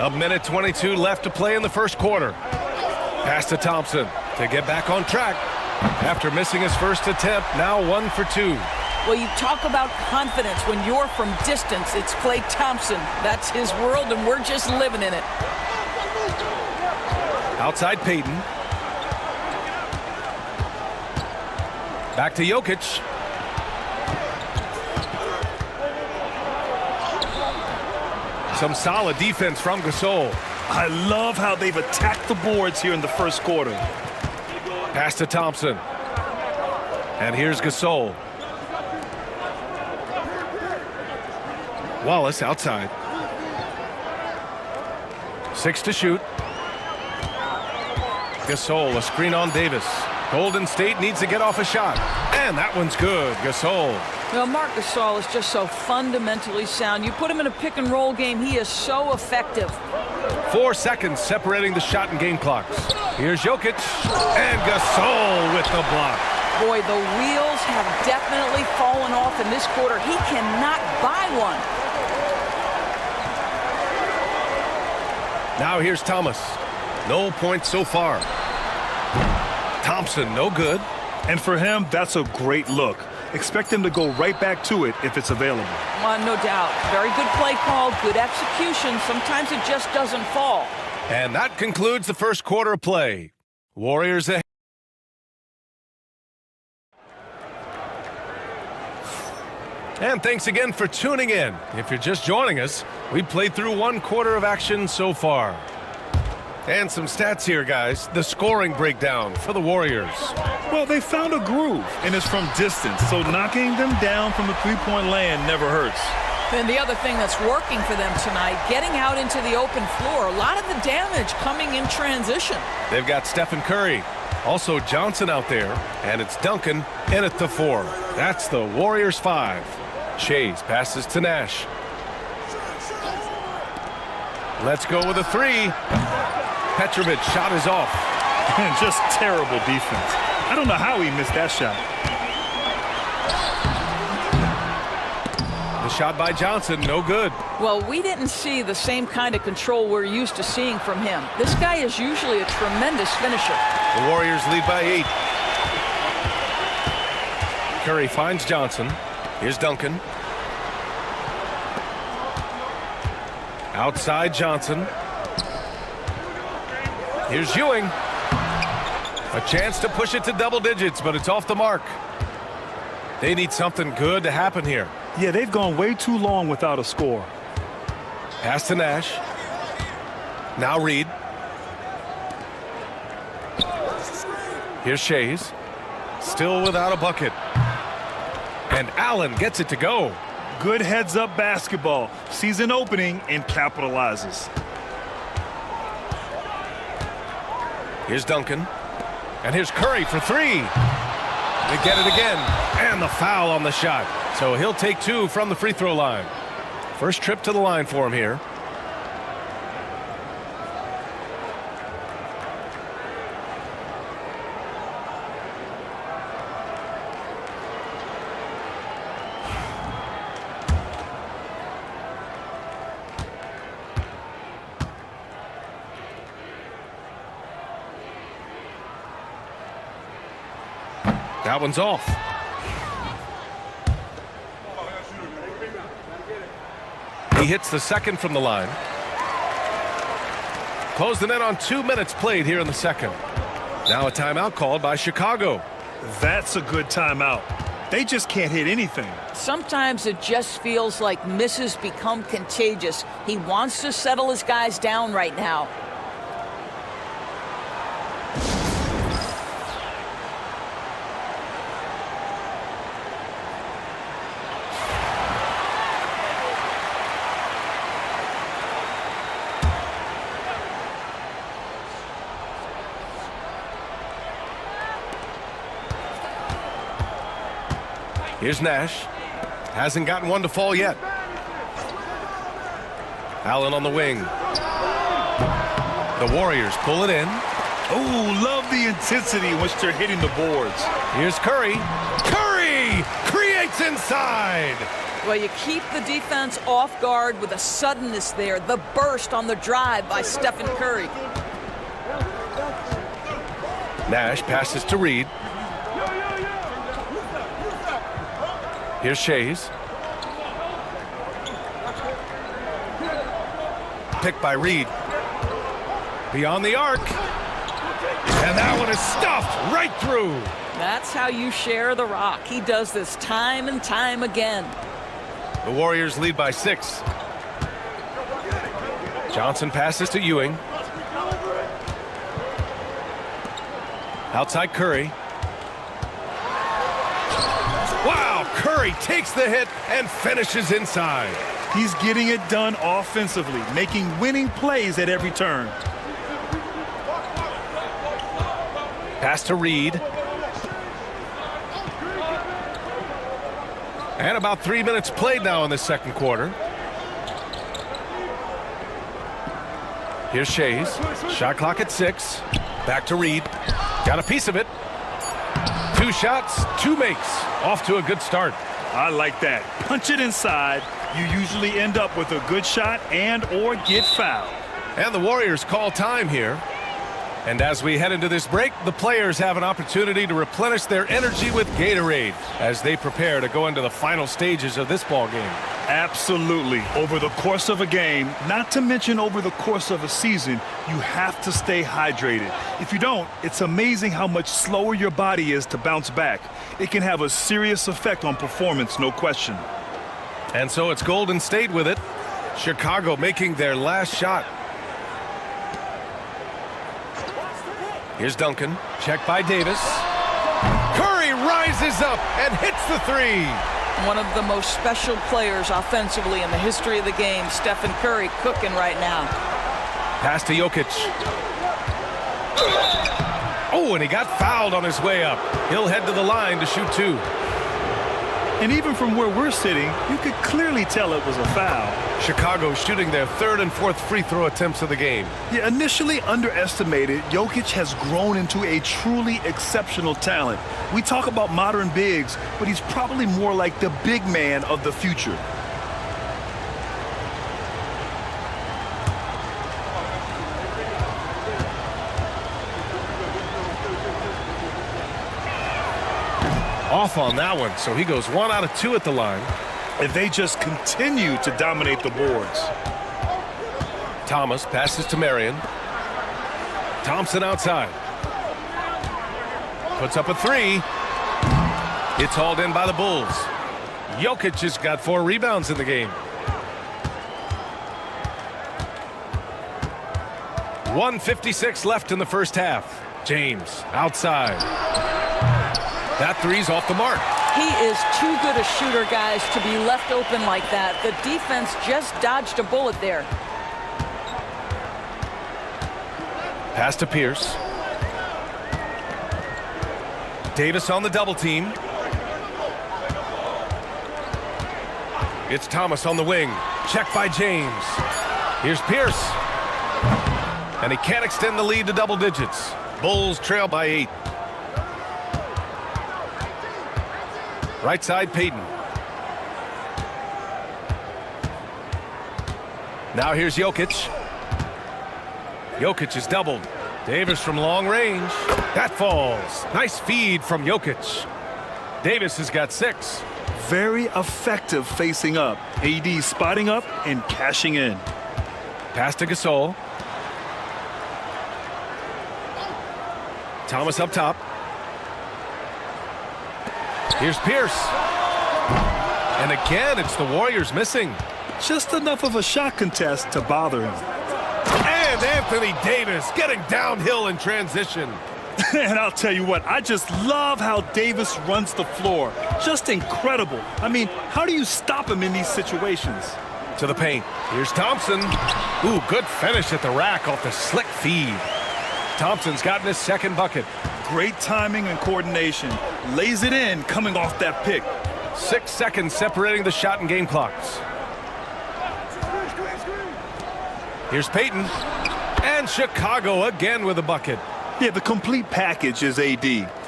A minute 22 left to play in the first quarter. Pass to Thompson to get back on track. After missing his first attempt, now 1 for 2. Well, you talk about confidence when you're from distance. It's Klay Thompson. That's his world, and we're just living in it. Outside Payton. Back to Jokic. Some solid defense from Gasol. I love how they've attacked the boards here in the first quarter. Pass to Thompson. And here's Gasol. Wallace outside. 6 to shoot. Gasol, a screen on Davis. Golden State needs to get off a shot. And that one's good. Gasol. Well, Marc Gasol is just so fundamentally sound. You put him in a pick-and-roll game, he is so effective. 4 seconds separating the shot and game clocks. Here's Jokic. And Gasol with the block. Boy, the wheels have definitely fallen off in this quarter. He cannot buy one. Now here's Thomas. No points so far. Thompson, no good. And for him, that's a great look. Expect him to go right back to it if it's available. No doubt. Very good play call, good execution. Sometimes it just doesn't fall. And that concludes the first quarter of play. Warriors ahead. And thanks again for tuning in. If you're just joining us, we played through 1 quarter of action so far. And some stats here, guys. The scoring breakdown for the Warriors. Well, they found a groove, and it's from distance, so knocking them down from the three-point land never hurts. And the other thing that's working for them tonight, getting out into the open floor. A lot of the damage coming in transition. They've got Stephen Curry. Also Johnson out there. And it's Duncan in at the 4. That's the Warriors 5. Shays passes to Nash. Let's go with a 3. Petrovic shot is off. Just terrible defense. I don't know how he missed that shot. The shot by Johnson, no good. Well, we didn't see the same kind of control we're used to seeing from him. This guy is usually a tremendous finisher. The Warriors lead by 8. Curry finds Johnson. Here's Duncan. Outside Johnson. Here's Ewing. A chance to push it to double digits, but it's off the mark. They need something good to happen here. Yeah, they've gone way too long without a score. Pass to Nash. Now Reed. Here's Shays. Still without a bucket. And Allen gets it to go. Good heads-up basketball. Sees an opening and capitalizes. Here's Duncan. And here's Curry for three. They get it again. And the foul on the shot. So he'll take two from the free throw line. First trip to the line for him here. That one's off. He hits the second from the line. Close the net on 2 minutes played here in the second. Now a timeout called by Chicago. That's a good timeout. They just can't hit anything. Sometimes it just feels like misses become contagious. He wants to settle his guys down right now. Here's Nash. Hasn't gotten one to fall yet. Allen on the wing. The Warriors pull it in. Oh, love the intensity in which they're hitting the boards. Here's Curry. Curry creates inside. Well, you keep the defense off guard with a suddenness there. The burst on the drive by Stephen Curry. Nash passes to Reed. Here's Shays. Picked by Reed. Beyond the arc. And that one is stuffed right through. That's how you share the rock. He does this time and time again. The Warriors lead by 6. Johnson passes to Ewing. Outside Curry. Wow, Curry takes the hit and finishes inside. He's getting it done offensively, making winning plays at every turn. Pass to Reed. And about 3 minutes played now in the second quarter. Here's Shays. Shot clock at 6. Back to Reed. Got a piece of it. 2 shots, 2 makes. Off to a good start. I like that. Punch it inside. You usually end up with a good shot and or get fouled. And the Warriors call time here. And as we head into this break, the players have an opportunity to replenish their energy with Gatorade as they prepare to go into the final stages of this ball game. Absolutely. Over the course of a game, not to mention over the course of a season, you have to stay hydrated. If you don't, it's amazing how much slower your body is to bounce back. It can have a serious effect on performance, no question. And so it's Golden State with it. Chicago making their last shot. Here's Duncan. Checked by Davis. Curry rises up and hits the 3. One of the most special players offensively in the history of the game, Stephen Curry, cooking right now. Pass to Jokic. Oh, and he got fouled on his way up. He'll head to the line to shoot 2. And even from where we're sitting, you could clearly tell it was a foul. Chicago shooting their 3rd and 4th free throw attempts of the game. Yeah, initially underestimated, Jokic has grown into a truly exceptional talent. We talk about modern bigs, but he's probably more like the big man of the future. Off on that one, so he goes 1 out of 2 at the line. And they just continue to dominate the boards. Thomas passes to Marion. Thompson outside. Puts up a 3. It's hauled in by the Bulls. Jokic has got 4 rebounds in the game. 1:56 left in the first half. James outside. That 3's off the mark. He is too good a shooter, guys, to be left open like that. The defense just dodged a bullet there. Pass to Pierce. Davis on the double team. It's Thomas on the wing. Check by James. Here's Pierce. And he can't extend the lead to double digits. Bulls trail by 8. Right side, Payton. Now here's Jokic. Jokic is doubled. Davis from long range. That falls. Nice feed from Jokic. Davis has got 6. Very effective facing up. AD spotting up and cashing in. Pass to Gasol. Thomas up top. Here's Pierce. And again, it's the Warriors missing. Just enough of a shot contest to bother him. And Anthony Davis getting downhill in transition. And I'll tell you what, I just love how Davis runs the floor. Just incredible. I mean, how do you stop him in these situations? To the paint. Here's Thompson. Ooh, good finish at the rack off the slick feed. Thompson's gotten his second bucket. Great timing and coordination. Lays it in coming off that pick. 6 seconds separating the shot and game clocks. Here's Payton. And Chicago again with a bucket. Yeah, the complete package is AD.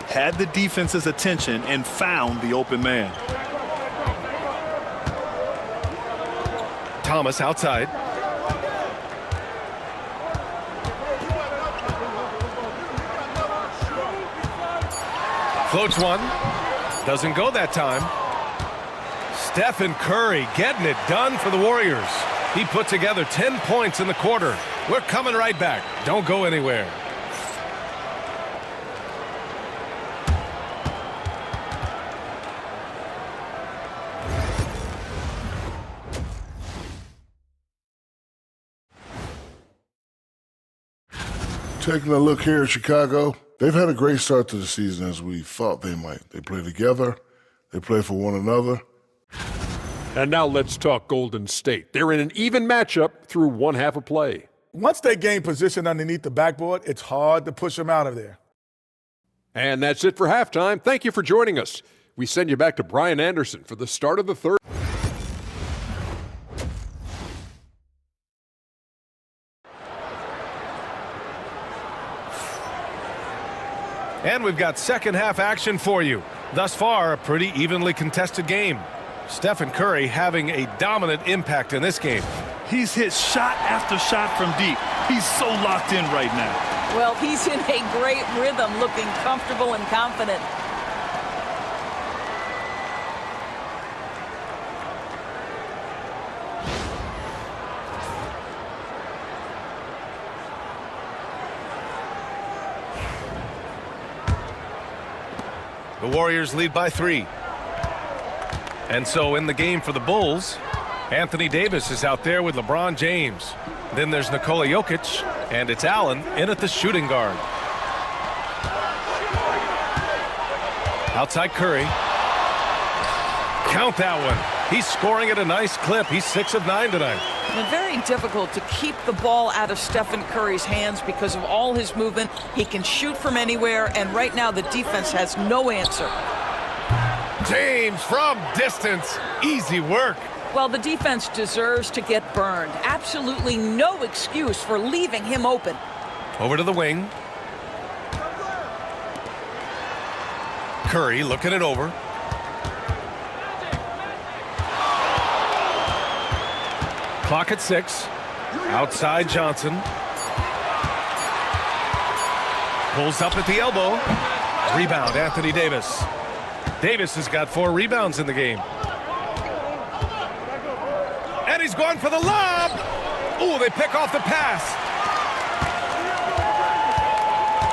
Had the defense's attention and found the open man. Thomas outside. Floats one. Doesn't go that time. Stephen Curry getting it done for the Warriors. He put together 10 points in the quarter. We're coming right back. Don't go anywhere. Taking a look here at Chicago, they've had a great start to the season as we thought they might. They play together, they play for one another. And now let's talk Golden State. They're in an even matchup through one half of play. Once they gain position underneath the backboard, it's hard to push them out of there. And that's it for halftime. Thank you for joining us. We send you back to Brian Anderson for the start of the third. And we've got second half action for you. Thus far, a pretty evenly contested game. Stephen Curry having a dominant impact in this game. He's hit shot after shot from deep. He's so locked in right now. Well, he's in a great rhythm, looking comfortable and confident. The Warriors lead by 3. And so in the game for the Bulls, Anthony Davis is out there with LeBron James. Then there's Nikola Jokic, and it's Allen in at the shooting guard. Outside Curry. Count that one. He's scoring at a nice clip. He's 6 of 9 tonight. And very difficult to keep the ball out of Stephen Curry's hands because of all his movement. He can shoot from anywhere, and right now the defense has no answer. James from distance. Easy work. Well, the defense deserves to get burned. Absolutely no excuse for leaving him open. Over to the wing. Curry looking it over. Clock at 6. Outside Johnson. Pulls up at the elbow. Rebound, Anthony Davis. Davis has got 4 rebounds in the game. And he's going for the lob. Ooh, they pick off the pass.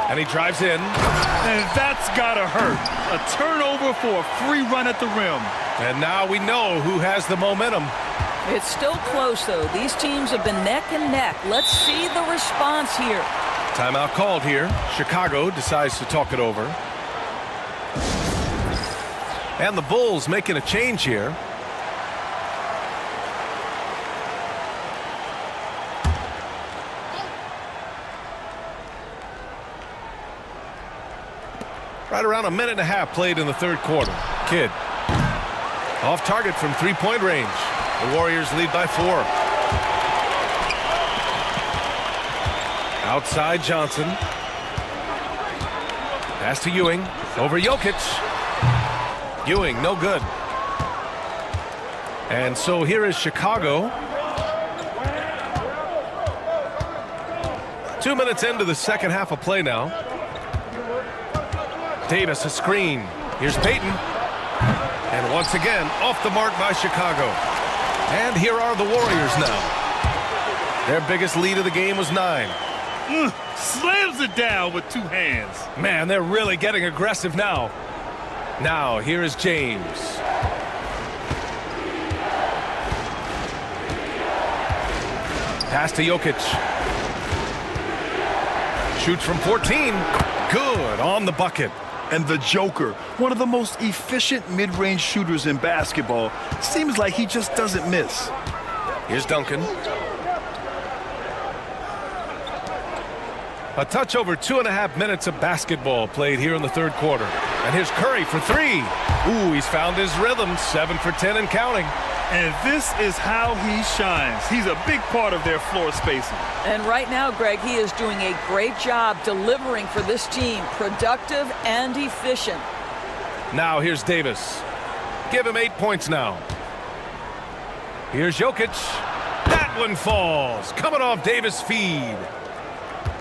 And he drives in. And that's gotta hurt. A turnover for a free run at the rim. And now we know who has the momentum. It's still close, though. These teams have been neck and neck. Let's see the response here. Timeout called here. Chicago decides to talk it over. And the Bulls making a change here. Right around a minute and a half played in the third quarter. Kidd off target from three-point range. The Warriors lead by 4. Outside Johnson. Pass to Ewing. Over Jokic. Ewing, no good. And so here is Chicago. 2 minutes into the second half of play now. Davis a screen. Here's Payton. And once again, off the mark by Chicago. And here are the Warriors now. Their biggest lead of the game was 9. Slams it down with 2 hands. Man, they're really getting aggressive now. Now, here is James. Pass to Jokic. Shoots from 14. Good on the bucket. And the Joker, one of the most efficient mid-range shooters in basketball, seems like he just doesn't miss. Here's Duncan. A touch over 2.5 minutes of basketball played here in the third quarter. And here's Curry for 3. Ooh, he's found his rhythm. 7 for 10 and counting. And this is how he shines. He's a big part of their floor spacing. And right now, Greg, he is doing a great job delivering for this team. Productive and efficient. Now here's Davis. Give him 8 points now. Here's Jokic. That one falls. Coming off Davis' feed.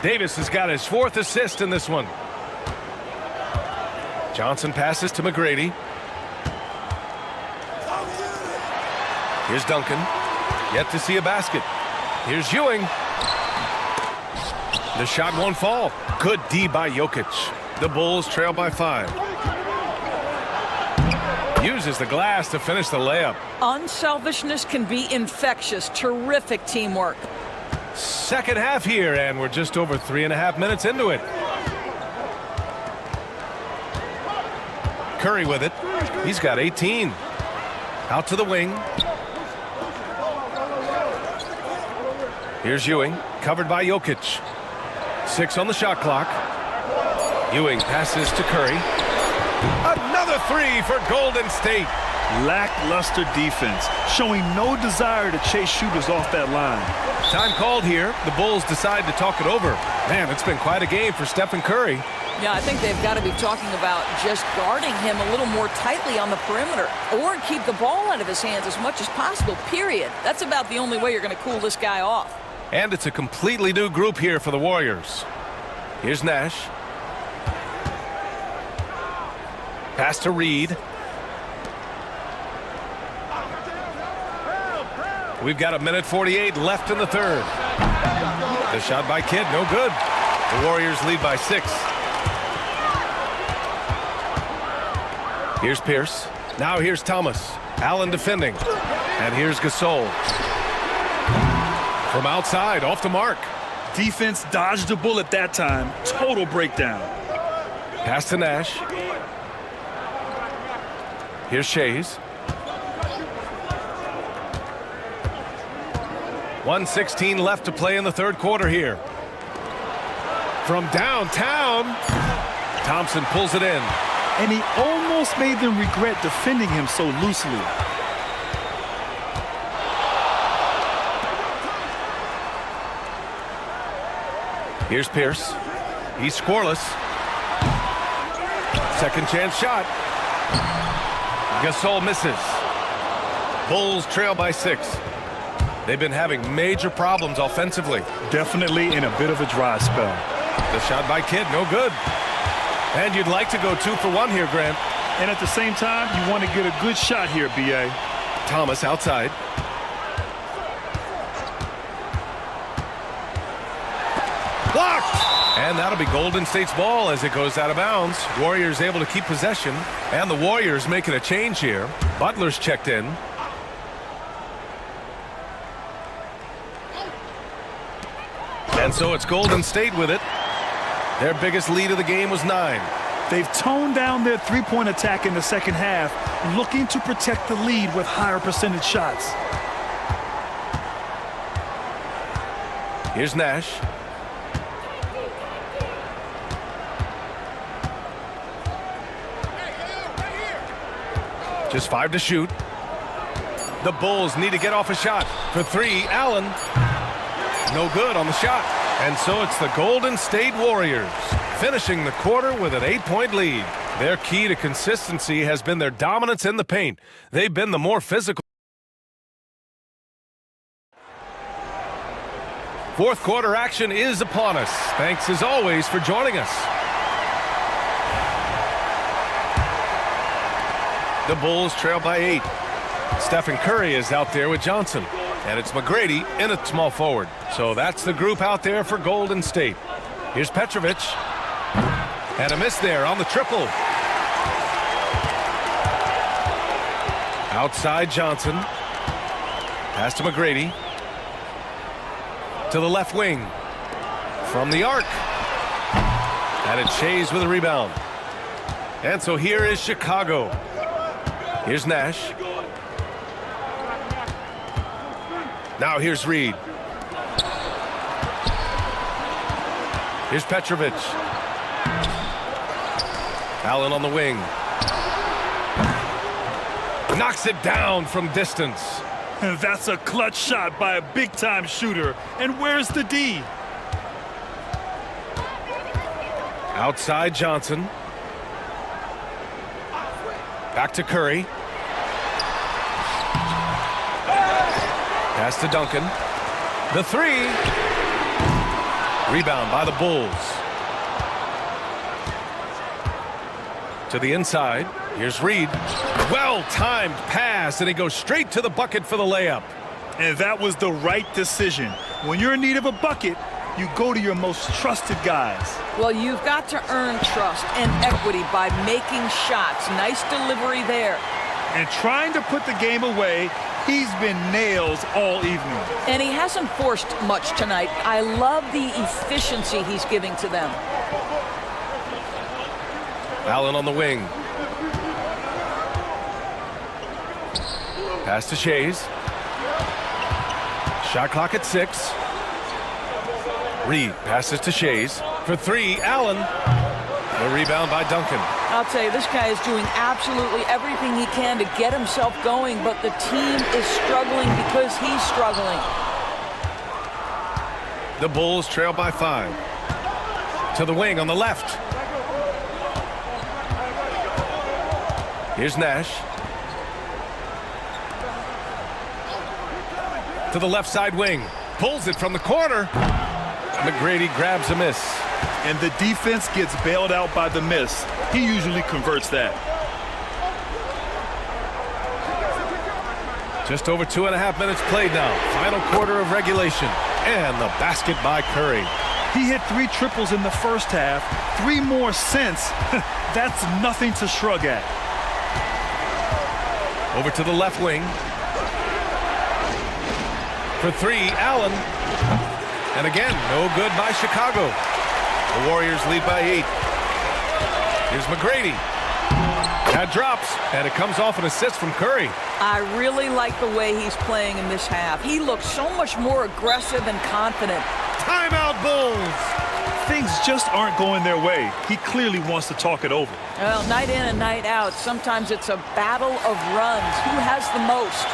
Davis has got his 4th assist in this one. Johnson passes to McGrady. Here's Duncan. Yet to see a basket. Here's Ewing. The shot won't fall. Good D by Jokic. The Bulls trail by 5. Uses the glass to finish the layup. Unselfishness can be infectious. Terrific teamwork. Second half here, and we're just over 3.5 minutes into it. Curry with it. He's got 18. Out to the wing. Here's Ewing, covered by Jokic. 6 on the shot clock. Ewing passes to Curry. Another 3 for Golden State. Lackluster defense, showing no desire to chase shooters off that line. Time called here. The Bulls decide to talk it over. Man, it's been quite a game for Stephen Curry. Yeah, I think they've got to be talking about just guarding him a little more tightly on the perimeter or keep the ball out of his hands as much as possible, period. That's about the only way you're going to cool this guy off. And it's a completely new group here for the Warriors. Here's Nash. Pass to Reed. We've got 1:48 left in the third. The shot by Kidd, no good. The Warriors lead by 6. Here's Pierce. Now here's Thomas. Allen defending. And here's Gasol. From outside, off the mark. Defense dodged the bullet that time. Total breakdown. Pass to Nash. Here's Shays. 1:16 left to play in the third quarter here. From downtown, Thompson pulls it in. And he almost made them regret defending him so loosely. Here's Pierce. He's scoreless. Second chance shot. Gasol misses. Bulls trail by 6. They've been having major problems offensively. Definitely in a bit of a dry spell. The shot by Kidd, no good. And you'd like to go 2 for 1 here, Grant. And at the same time, you want to get a good shot here, B.A. Thomas outside. Blocked! And that'll be Golden State's ball as it goes out of bounds. Warriors able to keep possession. And the Warriors making a change here. Butler's checked in. And so it's Golden State with it. Their biggest lead of the game was 9. They've toned down their three-point attack in the second half, looking to protect the lead with higher percentage shots. Here's Nash. Just 5 to shoot. The Bulls need to get off a shot. For 3, Allen. No good on the shot. And so it's the Golden State Warriors finishing the quarter with an 8-point lead. Their key to consistency has been their dominance in the paint. They've been the more physical. Fourth quarter action is upon us. Thanks as always for joining us. The Bulls trail by 8. Stephen Curry is out there with Johnson. And it's McGrady in at small forward. So that's the group out there for Golden State. Here's Petrovic. And a miss there on the triple. Outside Johnson. Pass to McGrady. To the left wing. From the arc. And it's Shays with a rebound. And so here is Chicago. Here's Nash. Now here's Reed. Here's Petrovic. Allen on the wing. Knocks it down from distance. That's a clutch shot by a big-time shooter. And where's the D? Outside Johnson. Back to Curry. Pass to Duncan. The 3. Rebound by the Bulls. To the inside. Here's Reed. Well-timed pass, and he goes straight to the bucket for the layup. And that was the right decision. When you're in need of a bucket, you go to your most trusted guys. Well, you've got to earn trust and equity by making shots. Nice delivery there. And trying to put the game away, he's been nails all evening. And he hasn't forced much tonight. I love the efficiency he's giving to them. Allen on the wing. Pass to Shays. Shot clock at 6. Reed passes to Shays. For 3, Allen. The rebound by Duncan. I'll tell you, this guy is doing absolutely everything he can to get himself going, but the team is struggling because he's struggling. The Bulls trail by 5. To the wing on the left. Here's Nash. To the left side wing. Pulls it from the corner. McGrady grabs a miss. And the defense gets bailed out by the miss. He usually converts that. Just over 2.5 minutes played now. Final quarter of regulation. And the basket by Curry. He hit 3 triples in the first half. 3 more since. That's nothing to shrug at. Over to the left wing. For 3, Allen. And again, no good by Chicago. The Warriors lead by 8. Here's McGrady. That drops, and it comes off an assist from Curry. I really like the way he's playing in this half. He looks so much more aggressive and confident. Timeout, Bulls! Things just aren't going their way. He clearly wants to talk it over. Well, night in and night out, sometimes it's a battle of runs. Who has the most?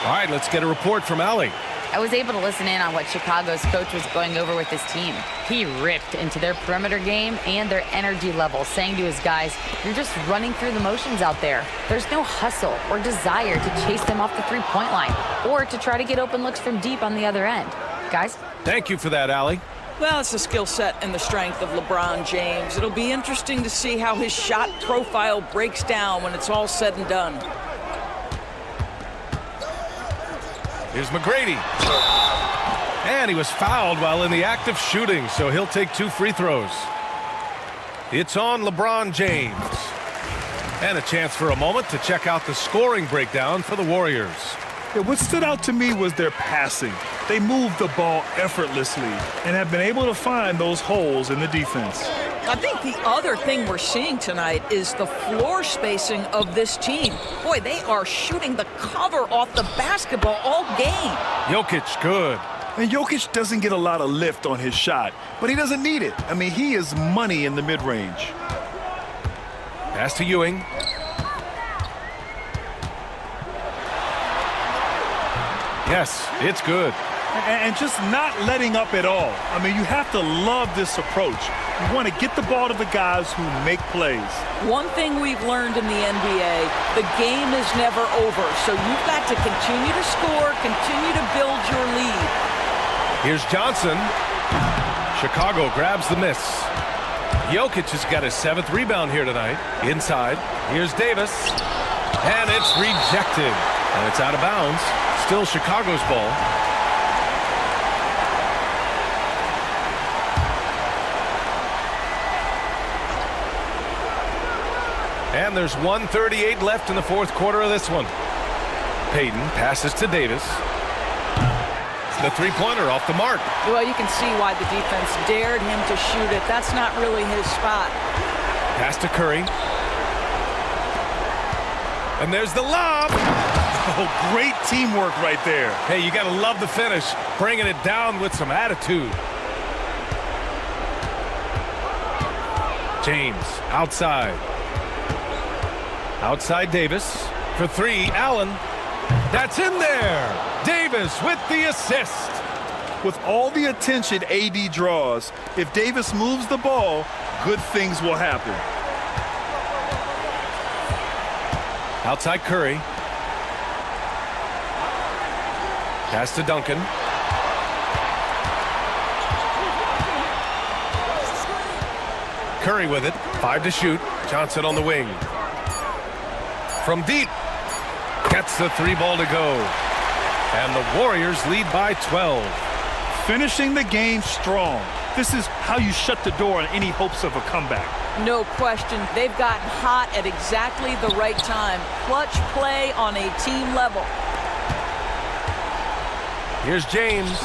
All right, let's get a report from Allie. I was able to listen in on what Chicago's coach was going over with his team. He ripped into their perimeter game and their energy level, saying to his guys, you're just running through the motions out there. There's no hustle or desire to chase them off the three-point line or to try to get open looks from deep on the other end. Guys? Thank you for that, Allie. Well, it's the skill set and the strength of LeBron James. It'll be interesting to see how his shot profile breaks down when it's all said and done. Here's McGrady. And he was fouled while in the act of shooting, so he'll take 2 free throws. It's on LeBron James. And a chance for a moment to check out the scoring breakdown for the Warriors. Yeah, what stood out to me was their passing. They moved the ball effortlessly and have been able to find those holes in the defense. I think the other thing we're seeing tonight is the floor spacing of this team. Boy, they are shooting the cover off the basketball all game. Jokic, good. And Jokic doesn't get a lot of lift on his shot, but he doesn't need it. I mean, he is money in the mid-range. Pass to Ewing. Yes, it's good. And just not letting up at all. I mean, you have to love this approach. You want to get the ball to the guys who make plays. One thing we've learned in the NBA, the game is never over. So you've got to continue to score, continue to build your lead. Here's Johnson. Chicago grabs the miss. Jokic has got his 7th rebound here tonight. Inside. Here's Davis. And it's rejected. And it's out of bounds. Still Chicago's ball. And there's 1:38 left in the 4th quarter of this one. Payton passes to Davis. The three-pointer off the mark. Well, you can see why the defense dared him to shoot it. That's not really his spot. Pass to Curry. And there's the lob. Oh, great teamwork right there. Hey, you got to love the finish. Bringing it down with some attitude. James outside. Outside Davis for 3. Allen. That's in there. Davis with the assist. With all the attention AD draws, if Davis moves the ball, good things will happen. Outside Curry. Pass to Duncan. Curry with it. 5 to shoot. Johnson on the wing. From deep. Gets the 3-ball to go. And the Warriors lead by 12. Finishing the game strong. This is how you shut the door on any hopes of a comeback. No question. They've gotten hot at exactly the right time. Clutch play on a team level. Here's James.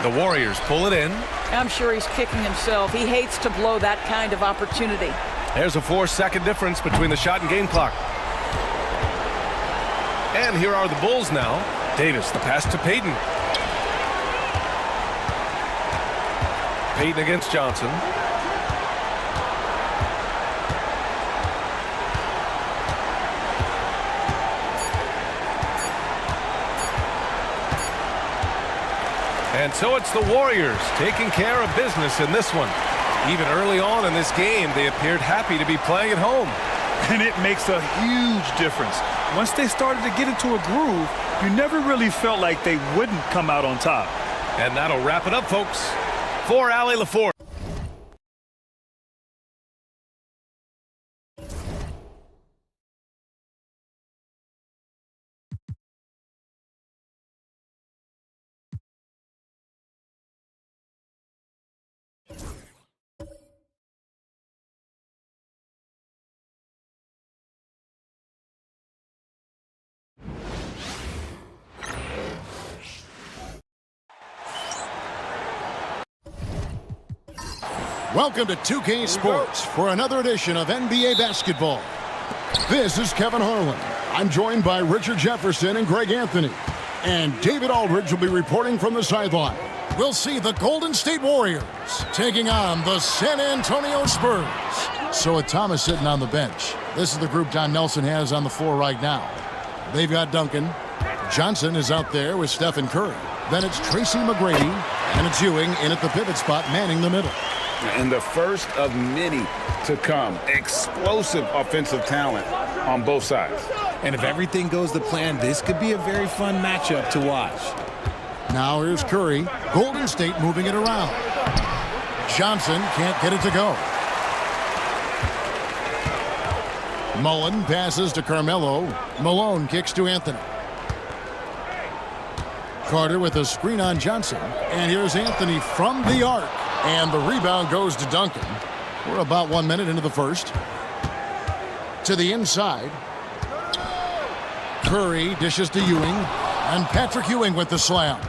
The Warriors pull it in. I'm sure he's kicking himself. He hates to blow that kind of opportunity. There's a 4-second difference between the shot and game clock. And here are the Bulls now. Davis, the pass to Payton. Payton against Johnson. And so it's the Warriors taking care of business in this one. Even early on in this game, they appeared happy to be playing at home. And it makes a huge difference. Once they started to get into a groove, you never really felt like they wouldn't come out on top. And that'll wrap it up, folks. For Allie LaForce. Welcome to 2K Sports for another edition of NBA basketball. This is Kevin Harlan. I'm joined by Richard Jefferson and Greg Anthony. And David Aldridge will be reporting from the sideline. We'll see the Golden State Warriors taking on the San Antonio Spurs. So with Thomas sitting on the bench, this is the group Don Nelson has on the floor right now. They've got Duncan. Johnson is out there with Stephen Curry. Then it's Tracy McGrady, and it's Ewing in at the pivot spot, manning the middle. And the first of many to come. Explosive offensive talent on both sides. And if everything goes to plan, this could be a very fun matchup to watch. Now here's Curry. Golden State moving it around. Johnson can't get it to go. Mullen passes to Carmelo. Malone kicks to Anthony. Carter with a screen on Johnson. And here's Anthony from the arc. And the rebound goes to Duncan. We're about 1 minute into the first. To the inside. Curry dishes to Ewing. And Patrick Ewing with the slam.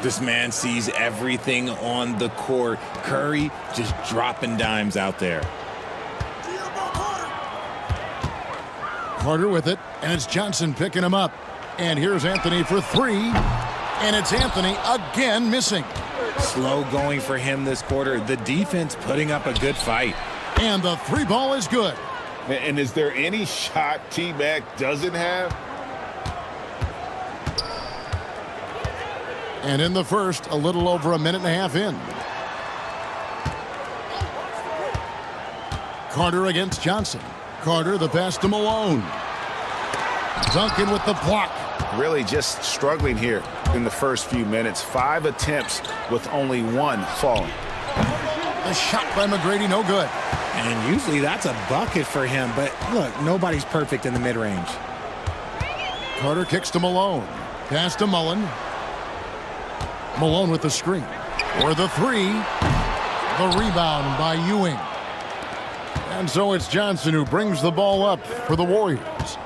This man sees everything on the court. Curry just dropping dimes out there. Carter with it, and it's Johnson picking him up. And here's Anthony for three, and it's Anthony again missing. Slow going for him this quarter. The defense putting up a good fight. And the three ball is good. And is there any shot T-Mac doesn't have? And in the first, a little over a minute and a half in. Carter against Johnson. Carter, the pass to Malone. Duncan with the block. Really just struggling here in the first few minutes. 5 attempts with only 1 falling. The shot by McGrady, no good. And usually that's a bucket for him, but look, nobody's perfect in the mid-range. Carter kicks to Malone. Pass to Mullen. Malone with the screen. For the three. The rebound by Ewing. And so it's Johnson who brings the ball up for the Warriors.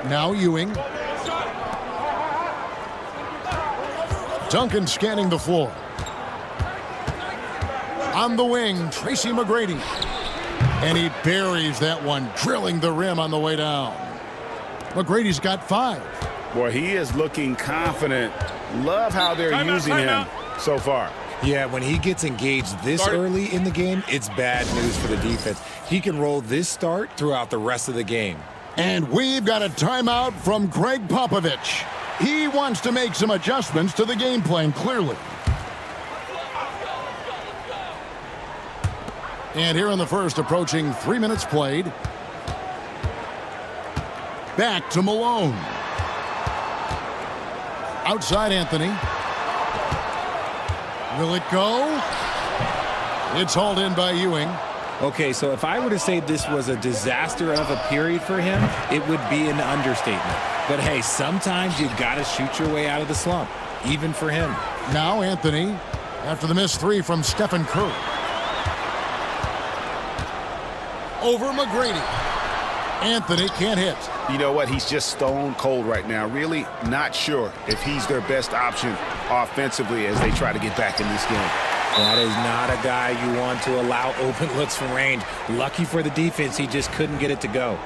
Now Ewing. Duncan scanning the floor. On the wing, Tracy McGrady. And he buries that one, drilling the rim on the way down. McGrady's got 5. Boy, he is looking confident. Love how they're using him so far. Yeah, when he gets engaged this early in the game, it's bad news for the defense. He can roll this start throughout the rest of the game. And we've got a timeout from Greg Popovich. He wants to make some adjustments to the game plan, clearly. And here in the first, approaching 3 minutes played. Back to Malone. Outside Anthony. Will it go? It's hauled in by Ewing. Okay, so if I were to say this was a disaster of a period for him, it would be an understatement. But hey, sometimes you got to shoot your way out of the slump, even for him. Now Anthony, after the missed 3 from Stephen Curry. Over McGrady. Anthony can't hit. You know what? He's just stone cold right now. Really not sure if he's their best option offensively as they try to get back in this game. That is not a guy you want to allow open looks from range. Lucky for the defense, he just couldn't get it to go.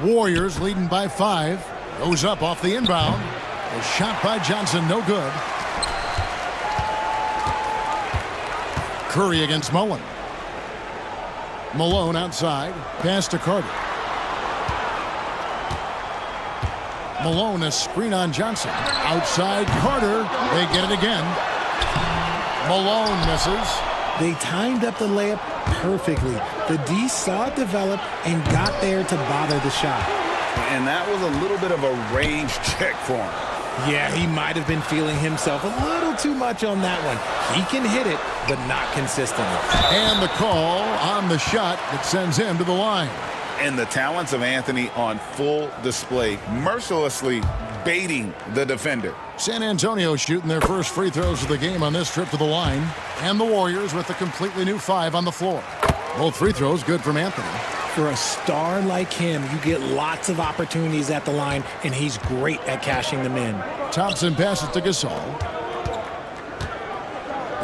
Warriors leading by 5. Goes up off the inbound. A shot by Johnson, no good. Curry against Mullen. Malone outside. Pass to Carter. Malone, a screen on Johnson. Outside Carter. They get it again. Malone misses. They timed up the layup perfectly. The D saw it develop and got there to bother the shot. And that was a little bit of a range check for him. Yeah, he might have been feeling himself a little too much on that one. He can hit it, but not consistently. And the call on the shot that sends him to the line. And the talents of Anthony on full display, mercilessly baiting the defender. San Antonio shooting their first free throws of the game on this trip to the line. And the Warriors with a completely new 5 on the floor. Both free throws good from Anthony. For a star like him, you get lots of opportunities at the line, and he's great at cashing them in. Thompson passes to Gasol.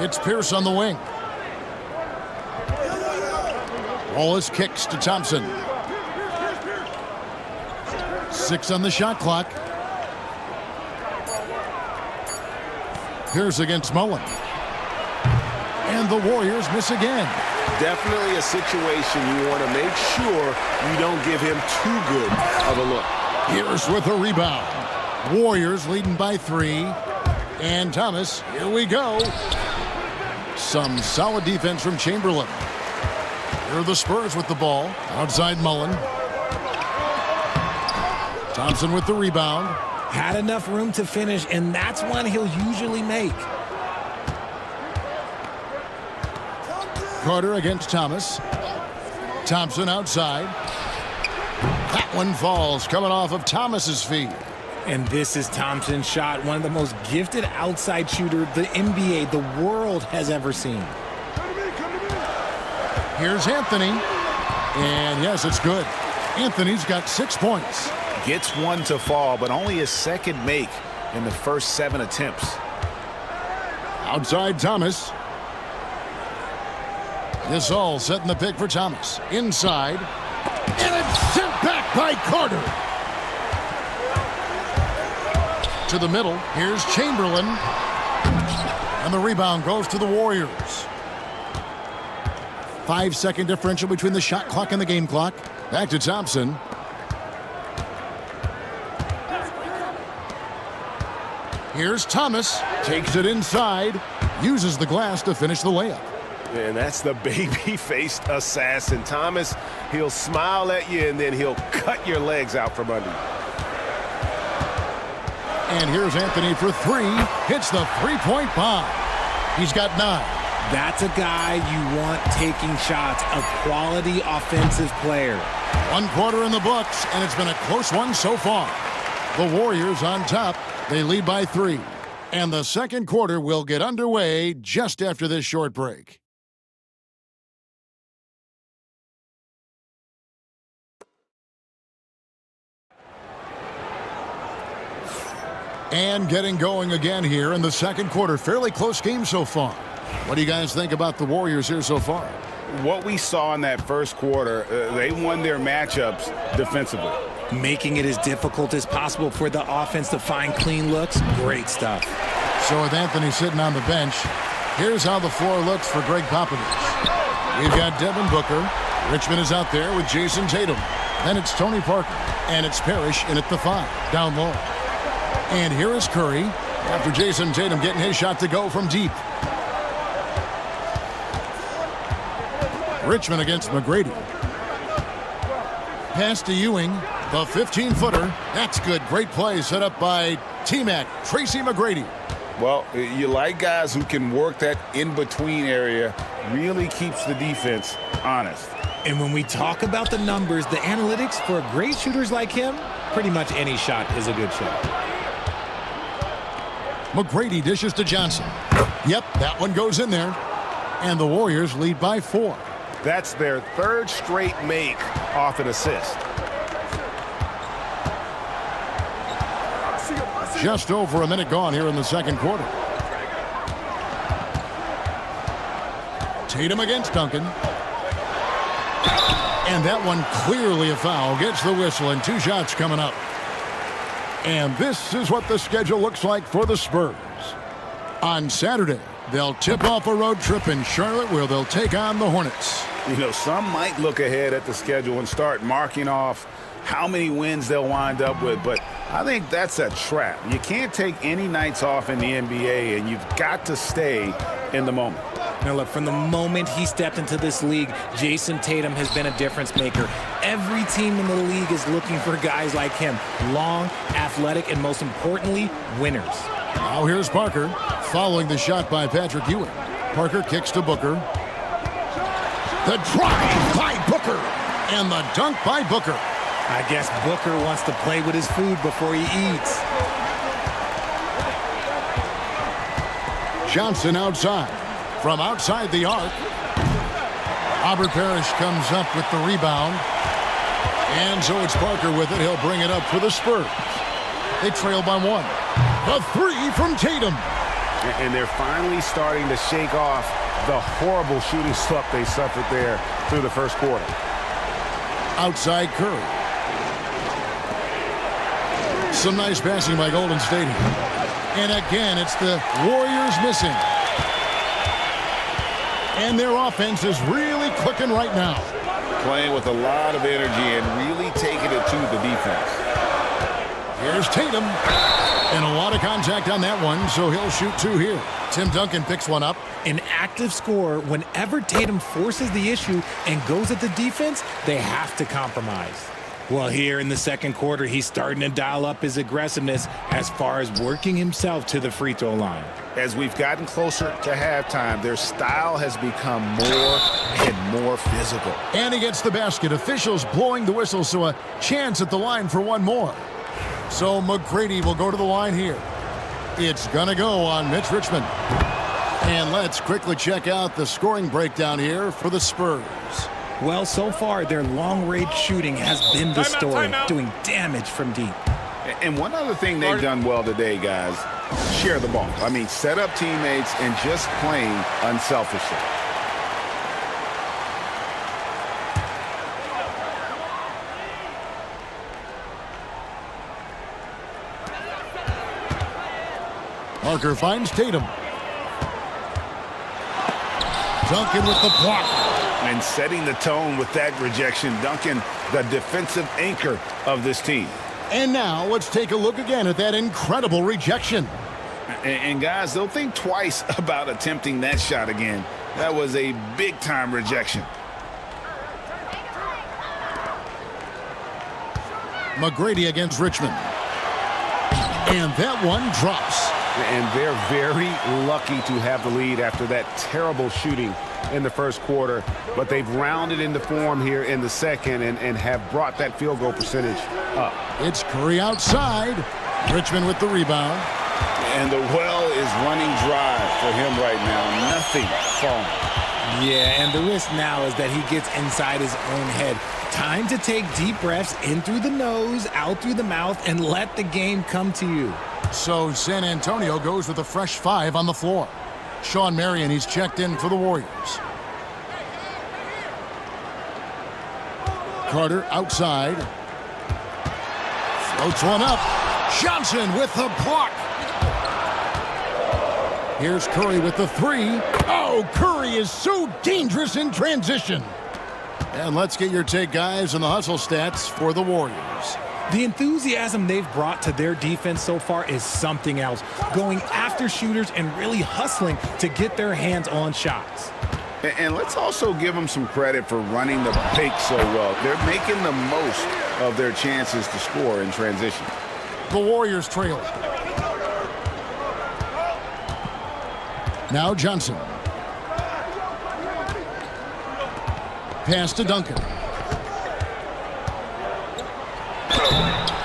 It's Pierce on the wing. Wallace kicks to Thompson. 6 on the shot clock. Pierce against Mullen. And the Warriors miss again. Definitely a situation you want to make sure you don't give him too good of a look. Pierce with a rebound. Warriors leading by 3. And Thomas, here we go. Some solid defense from Chamberlain. Here are the Spurs with the ball. Outside Mullen. Thompson with the rebound. Had enough room to finish, and that's one he'll usually make. Carter against Thomas. Thompson outside. That one falls, coming off of Thomas's feet. And this is Thompson's shot, one of the most gifted outside shooter the NBA, the world has ever seen. Here's Anthony. And yes, it's good. Anthony's got 6 points. Gets one to fall, but only his second make in the first 7 attempts. Outside Thomas. This all setting the pick for Thomas. Inside. And it's sent back by Carter. To the middle. Here's Chamberlain. And the rebound goes to the Warriors. 5-second differential between the shot clock and the game clock. Back to Thompson. Here's Thomas. Takes it inside. Uses the glass to finish the layup. And that's the baby-faced assassin. Thomas, he'll smile at you, and then he'll cut your legs out from under you. And here's Anthony for 3. Hits the three-point bomb. He's got 9. That's a guy you want taking shots, a quality offensive player. 1 quarter in the books, and it's been a close one so far. The Warriors on top. They lead by 3. And the second quarter will get underway just after this short break. And getting going again here in the second quarter. Fairly close game so far. What do you guys think about the Warriors here so far? What we saw in that first quarter, they won their matchups defensively. Making it as difficult as possible for the offense to find clean looks. Great stuff. So with Anthony sitting on the bench, here's how the floor looks for Greg Popovich. We've got Devin Booker. Richmond is out there with Jason Tatum. Then it's Tony Parker. And it's Parrish in at the 5, down low. And here is Curry after Jason Tatum getting his shot to go from deep. Richmond against McGrady. Pass to Ewing. The 15-footer. That's good. Great play set up by T-Mac, Tracy McGrady. Well, you like guys who can work that in-between area. Really keeps the defense honest. And when we talk about the numbers, the analytics for great shooters like him, pretty much any shot is a good shot. McGrady dishes to Johnson. Yep, that one goes in there. And the Warriors lead by 4. That's their 3rd straight make off an assist. Just over a minute gone here in the second quarter. Tatum against Duncan. And that one clearly a foul. Gets the whistle and 2 shots coming up. And this is what the schedule looks like for the Spurs. On Saturday, they'll tip off a road trip in Charlotte where they'll take on the Hornets. You know, some might look ahead at the schedule and start marking off how many wins they'll wind up with, but I think that's a trap. You can't take any nights off in the NBA, and you've got to stay in the moment. Now look, from the moment he stepped into this league, Jason Tatum has been a difference maker. Every team in the league is looking for guys like him. Long, athletic, and most importantly, winners. Now here's Parker, following the shot by Patrick Ewing. Parker kicks to Booker. The drive by Booker. And the dunk by Booker. I guess Booker wants to play with his food before he eats. Johnson outside. From outside the arc. Robert Parrish comes up with the rebound. And so it's Parker with it. He'll bring it up for the Spurs. They trail by 1. The 3 from Tatum. And they're finally starting to shake off the horrible shooting slump they suffered there through the first quarter. Outside Curry. Some nice passing by Golden State. And again, it's the Warriors missing. And their offense is really clicking right now. Playing with a lot of energy and really taking it to the defense. Here's Tatum. And a lot of contact on that one, so he'll shoot 2 here. Tim Duncan picks one up. An active scorer, whenever Tatum forces the issue and goes at the defense, they have to compromise. Well, here in the second quarter, he's starting to dial up his aggressiveness as far as working himself to the free throw line. As we've gotten closer to halftime, their style has become more and more physical. And he gets the basket. Officials blowing the whistle, so a chance at the line for one more. So McGrady will go to the line here. It's going to go on Mitch Richmond. And let's quickly check out the scoring breakdown here for the Spurs. Well, so far, their long-range shooting has been the story, doing damage from deep. And one other thing they've done well today, guys, share the ball. I mean, set up teammates and just playing unselfishly. Parker finds Tatum. Duncan with the block. And setting the tone with that rejection. Duncan, the defensive anchor of this team. And now let's take a look again at that incredible rejection. And guys, they'll think twice about attempting that shot again. That was a big-time rejection. McGrady against Richmond. And that one drops. And they're very lucky to have the lead after that terrible shooting in the first quarter. But they've rounded into form here in the second and have brought that field goal percentage up. It's Curry outside. Richmond with the rebound. And the well is running dry for him right now. Nothing falling. Yeah, and the risk now is that he gets inside his own head. Time to take deep breaths in through the nose, out through the mouth, and let the game come to you. So San Antonio goes with a fresh 5 on the floor. Sean Marion, he's checked in for the Warriors. Carter outside. Floats one up. Johnson with the block. Here's Curry with the 3. Oh, Curry is so dangerous in transition. And let's get your take, guys, on the hustle stats for the Warriors. The enthusiasm they've brought to their defense so far is something else. Going after shooters and really hustling to get their hands on shots. And let's also give them some credit for running the pick so well. They're making the most of their chances to score in transition. The Warriors trail. Now Johnson. Pass to Duncan.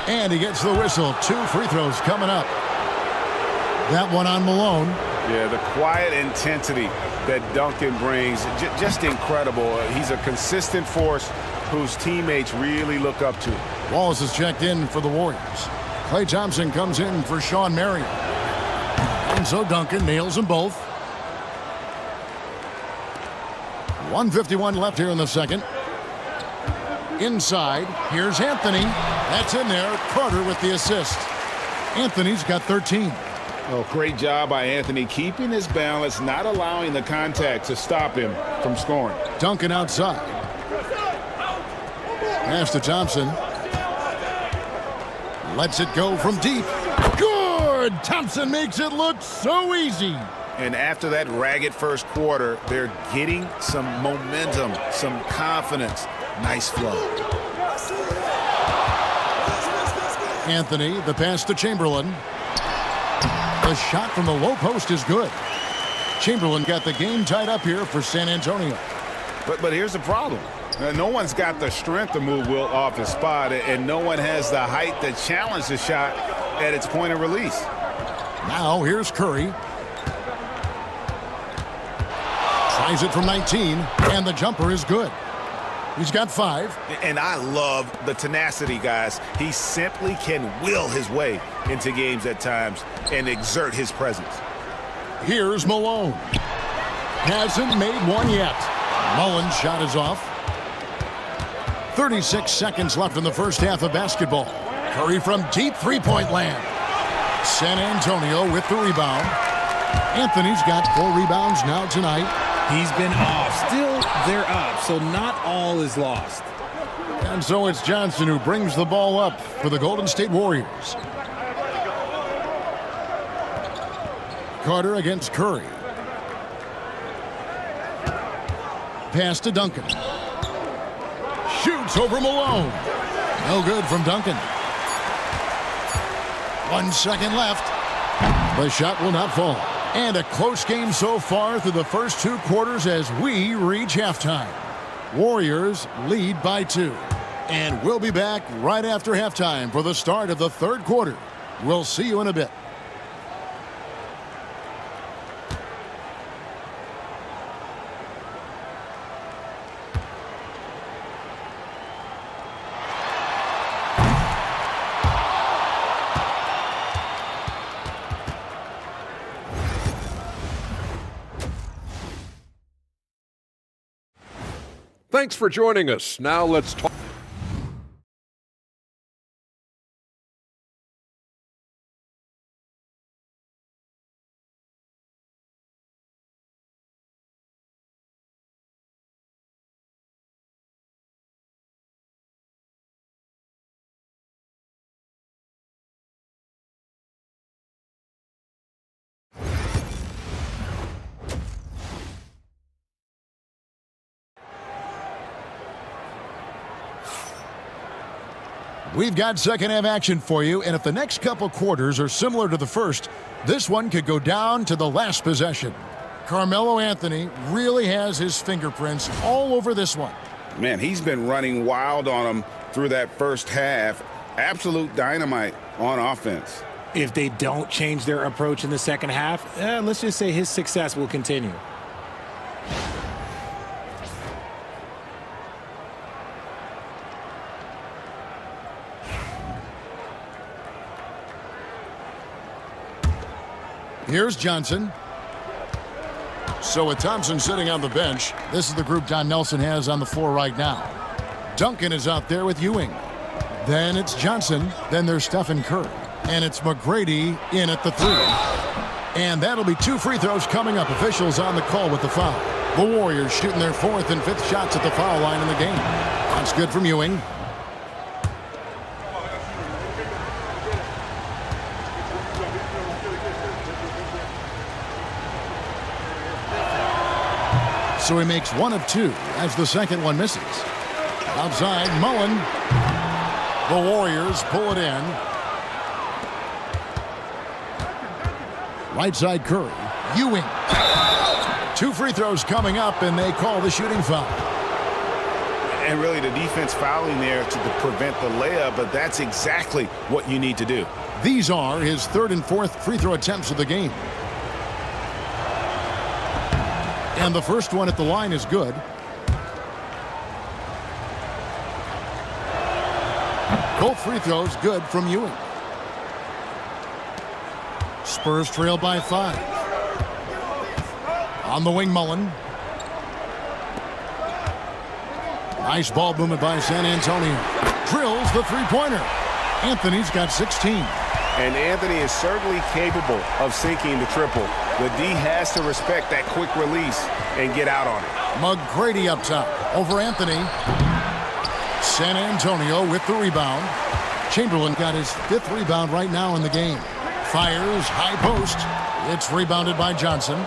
And he gets the whistle. 2 free throws coming up. That one on Malone. Yeah, the quiet intensity that Duncan brings, just incredible. He's a consistent force whose teammates really look up to. Wallace is checked in for the Warriors. Klay Thompson comes in for Sean Marion. And so Duncan nails them both. 1:51 left here in the second. Inside, here's Anthony. That's in there. Carter with the assist. Anthony's got 13. Oh, great job by Anthony keeping his balance, not allowing the contact to stop him from scoring. Duncan outside. Pass to Thompson. Lets it go from deep. Good! Thompson makes it look so easy. And after that ragged first quarter, they're getting some momentum, some confidence. Nice flow. Anthony, the pass to Chamberlain. The shot from the low post is good. Chamberlain got the game tied up here for San Antonio. But here's the problem. No one's got the strength to move Wilt off his spot, and no one has the height to challenge the shot at its point of release. Now here's Curry. Tries it from 19, and the jumper is good. He's got 5. And I love the tenacity, guys. He simply can will his way into games at times and exert his presence. Here's Malone. Hasn't made one yet. Mullen's shot is off. 36 seconds left in the first half of basketball. Curry from deep three-point land. San Antonio with the rebound. Anthony's got 4 rebounds now tonight. He's been off. Still, they're up, so not all is lost. And so it's Johnson who brings the ball up for the Golden State Warriors. Carter against Curry. Pass to Duncan. Shoots over Malone. No good from Duncan. 1 second left. The shot will not fall. And a close game so far through the first 2 quarters as we reach halftime. Warriors lead by 2. And we'll be back right after halftime for the start of the 3rd quarter. We'll see you in a bit. Thanks for joining us. Now let's talk. We've got second half action for you, and if the next couple quarters are similar to the first, this one could go down to the last possession. Carmelo Anthony really has his fingerprints all over this one. Man, he's been running wild on them through that first half. Absolute dynamite on offense. If they don't change their approach in the second half, let's just say his success will continue. Here's Johnson. So with Thompson sitting on the bench, this is the group Don Nelson has on the floor right now. Duncan is out there with Ewing. Then it's Johnson. Then there's Stephen Curry. And it's McGrady in at the 3. And that'll be 2 free throws coming up. Officials on the call with the foul. The Warriors shooting their 4th and 5th shots at the foul line in the game. That's good from Ewing. So he makes 1 of 2 as the second one misses. Outside, Mullen. The Warriors pull it in. Right side, Curry. Ewing. 2 free throws coming up, and they call the shooting foul. And really the defense fouling there to prevent the layup, but that's exactly what you need to do. These are his 3rd and 4th free throw attempts of the game. And the first one at the line is good. Both free throws good from Ewing. Spurs trail by 5. On the wing, Mullen. Nice ball movement by San Antonio. Drills the three-pointer. Anthony's got 16. And Anthony is certainly capable of sinking the triple. The D has to respect that quick release and get out on it. McGrady up top over Anthony. San Antonio with the rebound. Chamberlain got his 5th rebound right now in the game. Fires, high post. It's rebounded by Johnson.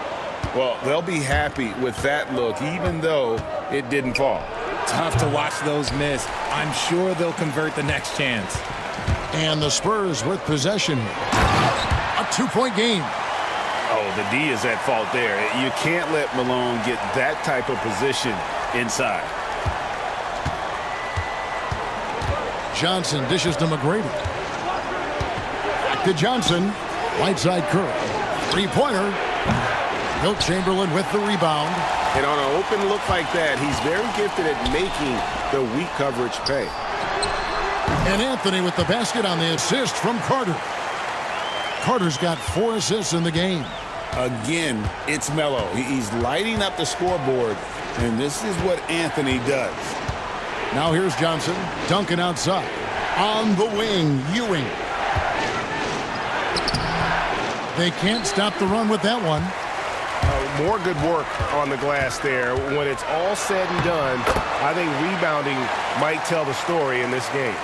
Well, they'll be happy with that look, even though it didn't fall. Tough to watch those miss. I'm sure they'll convert the next chance. And the Spurs with possession. A 2-point game. Oh, the D is at fault there. You can't let Malone get that type of position inside. Johnson dishes to McGrady. Back to Johnson. Right side Curry. 3-pointer. Wilt Chamberlain with the rebound. And on an open look like that, he's very gifted at making the weak coverage pay. And Anthony with the basket on the assist from Carter. Carter's got 4 assists in the game. Again, it's Melo. He's lighting up the scoreboard, and this is what Anthony does. Now here's Johnson. Duncan outside. On the wing, Ewing. They can't stop the run with that one. More good work on the glass there. When it's all said and done, I think rebounding might tell the story in this game.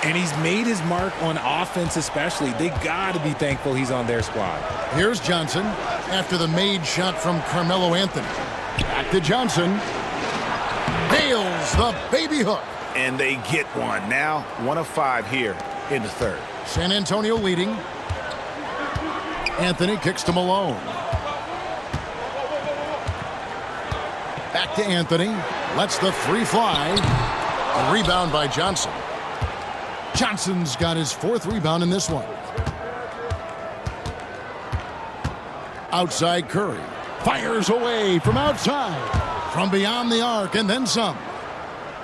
And he's made his mark on offense especially. They got to be thankful he's on their squad. Here's Johnson after the made shot from Carmelo Anthony. Back to Johnson. Nails the baby hook. And they get one. Now 1 of 5 here in the 3rd. San Antonio leading. Anthony kicks to Malone. Back to Anthony. Lets the 3 fly. A rebound by Johnson. Johnson's got his 4th rebound in this one. Outside Curry. Fires away from outside. From beyond the arc and then some.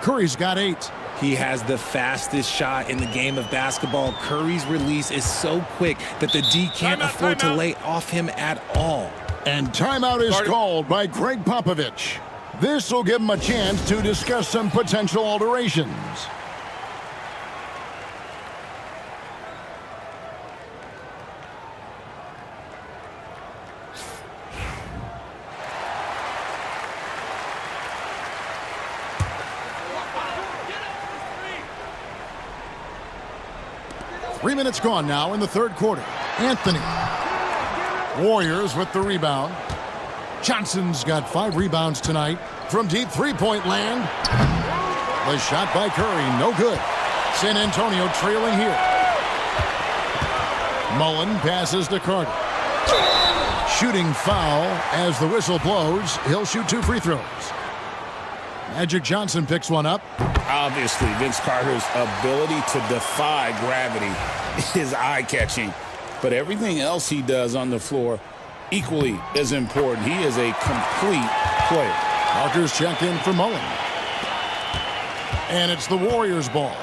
Curry's got 8. He has the fastest shot in the game of basketball. Curry's release is so quick that the D can't afford to lay off him at all. And timeout is called by Greg Popovich. This will give them a chance to discuss some potential alterations. Three minutes gone now in the third quarter. Anthony. Warriors with the rebound. Johnson's got 5 rebounds tonight from deep three-point land. The shot by Curry, no good. San Antonio trailing here. Mullen passes to Carter. Shooting foul as the whistle blows. He'll shoot 2 free throws. Magic Johnson picks one up. Obviously, Vince Carter's ability to defy gravity is eye-catching. But everything else he does on the floor equally as important. He is a complete player. Parker's check in for Mullen. And it's the Warriors' ball.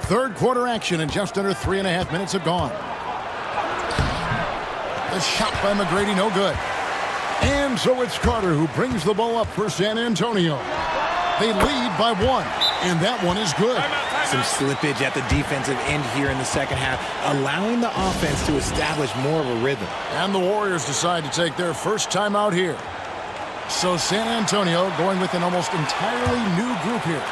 Third quarter action, and just under 3.5 minutes have gone. The shot by McGrady, no good. And so it's Carter who brings the ball up for San Antonio. They lead by 1, and that one is good. Some slippage at the defensive end here in the second half, allowing the offense to establish more of a rhythm. And the Warriors decide to take their first time out here. So San Antonio going with an almost entirely new group here.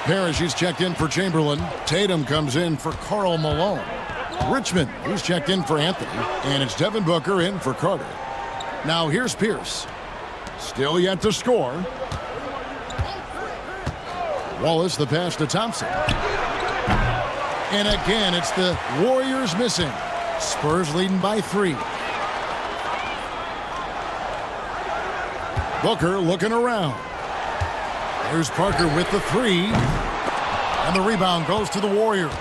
Parrish is checked in for Chamberlain. Tatum comes in for Karl Malone. Richmond, who's checked in for Anthony. And it's Devin Booker in for Carter. Now here's Pierce. Still yet to score. Wallace the pass to Thompson. And again, it's the Warriors missing. Spurs leading by 3. Booker looking around. There's Parker with the 3. And the rebound goes to the Warriors.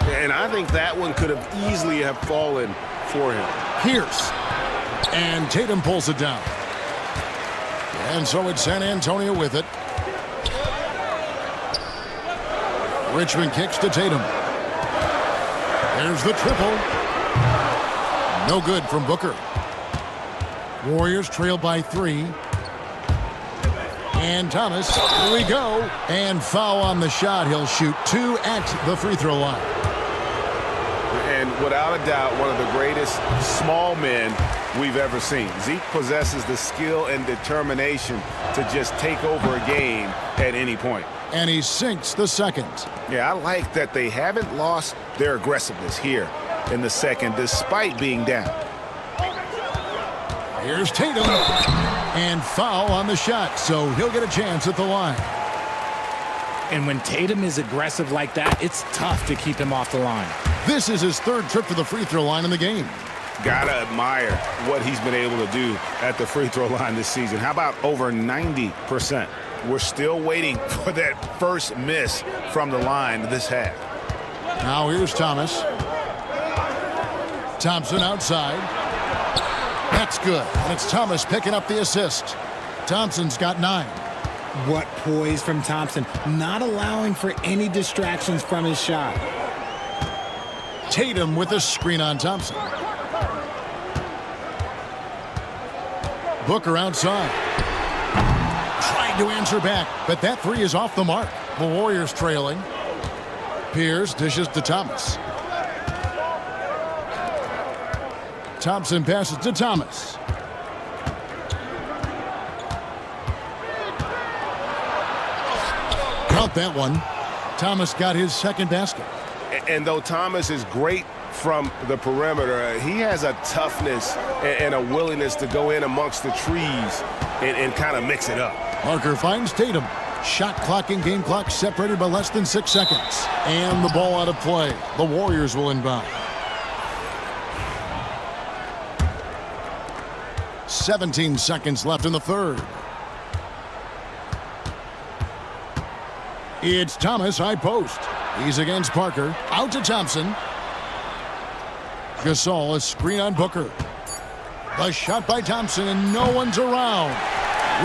And I think that one could have easily have fallen for him. Pierce. And Tatum pulls it down. And so it's San Antonio with it. Richmond kicks to Tatum. There's the triple. No good from Booker. Warriors trail by 3. And Thomas, here we go. And foul on the shot. He'll shoot 2 at the free throw line. And without a doubt, one of the greatest small men we've ever seen. Zeke possesses the skill and determination to just take over a game at any point. And he sinks the second. Yeah, I like that they haven't lost their aggressiveness here in the second, despite being down. Here's Tatum. And foul on the shot, so he'll get a chance at the line. And when Tatum is aggressive like that, it's tough to keep him off the line. This is his 3rd trip to the free throw line in the game. Gotta admire what he's been able to do at the free throw line this season. How about over 90%? We're still waiting for that first miss from the line this half. Now here's Thomas. Thompson outside. That's good. And it's Thomas picking up the assist. Thompson's got 9. What poise from Thompson, not allowing for any distractions from his shot. Tatum with a screen on Thompson. Booker outside. Tried to answer back, but that 3 is off the mark. The Warriors trailing. Pierce dishes to Thomas. Thompson passes to Thomas. Count that one. Thomas got his second basket. And though Thomas is great from the perimeter, he has a toughness and a willingness to go in amongst the trees and kind of mix it up. Parker finds Tatum. Shot clock and game clock separated by less than 6 seconds. And the ball out of play. The Warriors will inbound. 17 seconds left in the third. It's Thomas, high post. He's against Parker. Out to Thompson. Gasol, a screen on Booker. The shot by Thompson, and no one's around.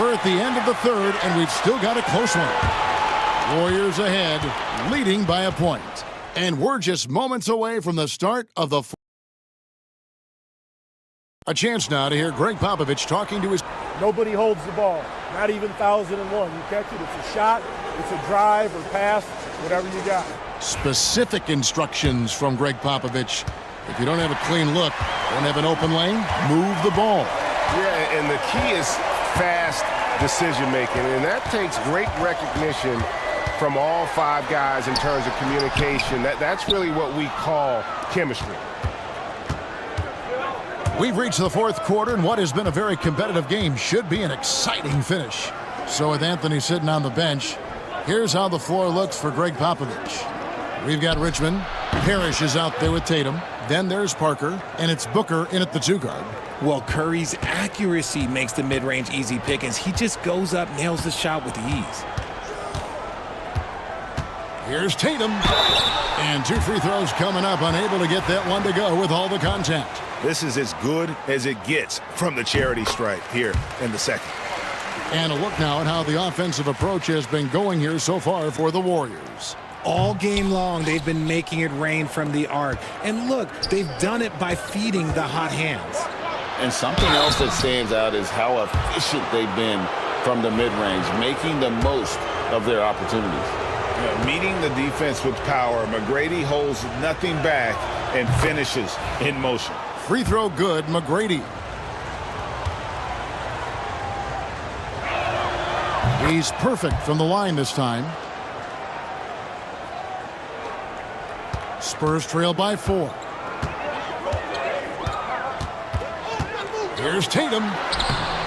We're at the end of the third, and we've still got a close one. Warriors ahead, leading by a point. And we're just moments away from the start of the A chance now to hear Greg Popovich talking to his... Nobody holds the ball, not even 1,001. You catch it, it's a shot, it's a drive or pass, whatever you got. Specific instructions from Greg Popovich. If you don't have a clean look, don't have an open lane, move the ball. Yeah, and the key is fast decision-making, and that takes great recognition from all 5 guys in terms of communication. That's really what we call chemistry. We've reached the 4th quarter, and what has been a very competitive game should be an exciting finish. So with Anthony sitting on the bench, here's how the floor looks for Greg Popovich. We've got Richmond. Parrish is out there with Tatum. Then there's Parker, and it's Booker in at the 2 guard. Well, Curry's accuracy makes the mid-range easy pickings. He just goes up, nails the shot with ease. Here's Tatum. And 2 free throws coming up, unable to get that one to go with all the contact. This is as good as it gets from the charity stripe here in the second. And a look now at how the offensive approach has been going here so far for the Warriors. All game long, they've been making it rain from the arc. And look, they've done it by feeding the hot hands. And something else that stands out is how efficient they've been from the mid-range, making the most of their opportunities. Meeting the defense with power, McGrady holds nothing back and finishes in motion. Free throw good, McGrady. He's perfect from the line this time. Spurs trail by 4. Here's Tatum.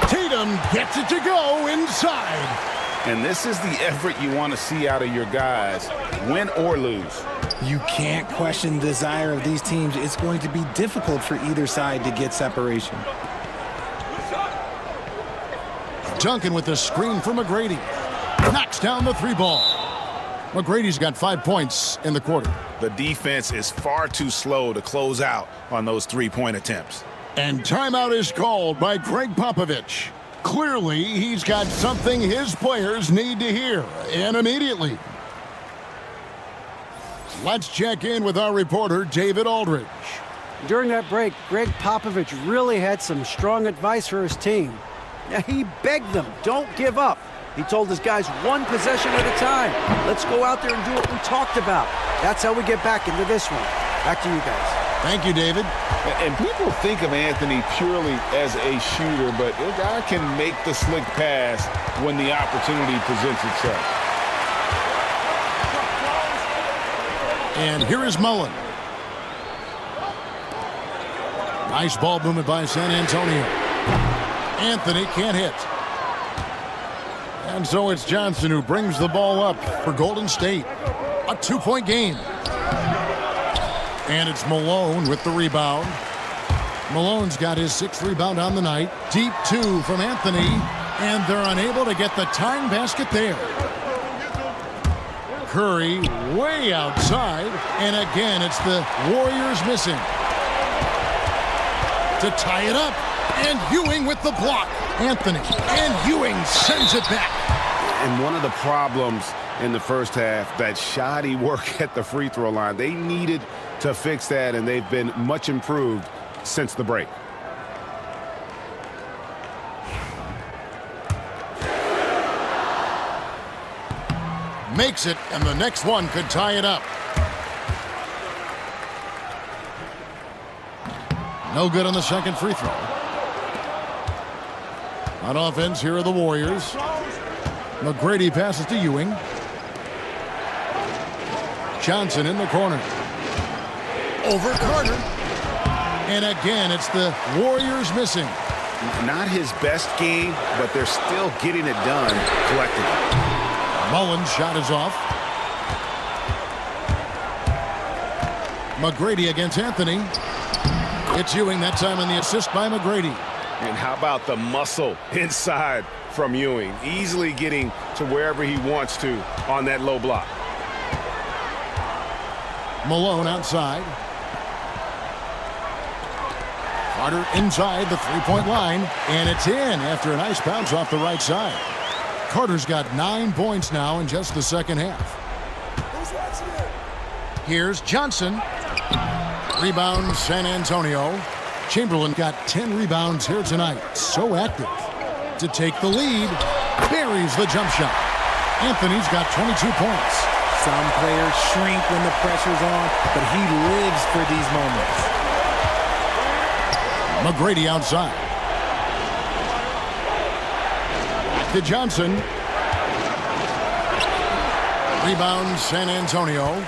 Tatum gets it to go inside. And this is the effort you want to see out of your guys, win or lose. You can't question the desire of these teams. It's going to be difficult for either side to get separation. Duncan with the screen for McGrady. Knocks down the 3 ball. McGrady's got 5 points in the quarter. The defense is far too slow to close out on those 3-point attempts. And timeout is called by Greg Popovich. Clearly, he's got something his players need to hear, and immediately. Let's check in with our reporter, David Aldridge. During that break, Greg Popovich really had some strong advice for his team. Now, he begged them, don't give up. He told his guys 1 possession at a time. Let's go out there and do what we talked about. That's how we get back into this one. Back to you guys. Thank you, David. And people think of Anthony purely as a shooter, but a guy can make the slick pass when the opportunity presents itself. And here is Mullen. Nice ball movement by San Antonio. Anthony can't hit. And so it's Johnson who brings the ball up for Golden State. A 2-point game. And it's Malone with the rebound. Malone's got his 6th rebound on the night. Deep 2 from Anthony. And they're unable to get the tying basket there. Curry way outside. And again, it's the Warriors missing. To tie it up. And Ewing with the block. Anthony. And Ewing sends it back. And one of the problems in the first half, that shoddy work at the free throw line. They needed to fix that, and they've been much improved since the break. Makes it, and the next one could tie it up. No good on the second free throw. On offense, here are the Warriors. McGrady passes to Ewing. Johnson in the corner. Over Carter. And again, it's the Warriors missing. Not his best game, but they're still getting it done collectively. Mullen's shot is off. McGrady against Anthony. It's Ewing that time on the assist by McGrady. And how about the muscle inside from Ewing? Easily getting to wherever he wants to on that low block. Malone outside. Carter inside the 3-point line. And it's in after a nice bounce off the right side. Carter's got 9 points now in just the second half. Here's Johnson. Rebound San Antonio. Chamberlain got 10 rebounds here tonight. So active. To take the lead, buries the jump shot. Anthony's got 22 points. Some players shrink when the pressure's on, but he lives for these moments. McGrady outside. Back to Johnson. Rebounds San Antonio.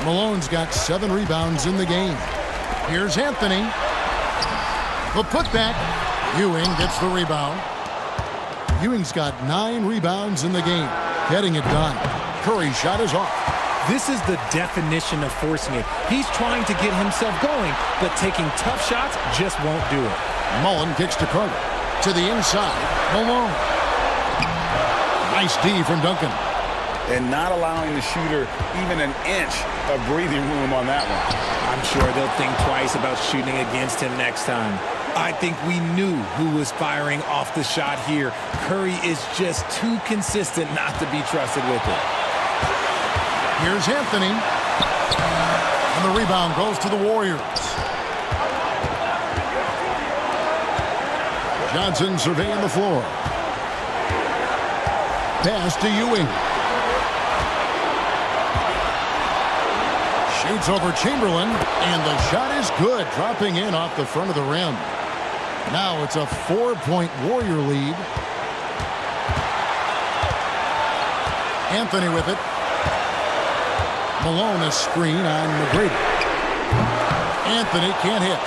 Malone's got 7 rebounds in the game. Here's Anthony. The putback. Ewing gets the rebound. Ewing's got 9 rebounds in the game. Getting it done. Curry's shot is off. This is the definition of forcing it. He's trying to get himself going, but taking tough shots just won't do it. Mullen kicks to Carter. To the inside. Malone. Nice D from Duncan. And not allowing the shooter even an inch of breathing room on that one. I'm sure they'll think twice about shooting against him next time. I think we knew who was firing off the shot here. Curry is just too consistent not to be trusted with it. Here's Anthony. And the rebound goes to the Warriors. Johnson surveying the floor. Pass to Ewing. Shoots over Chamberlain, and the shot is good, dropping in off the front of the rim. Now it's a 4-point Warrior lead. Anthony with it. Malone a screen on McGrady. Anthony can't hit.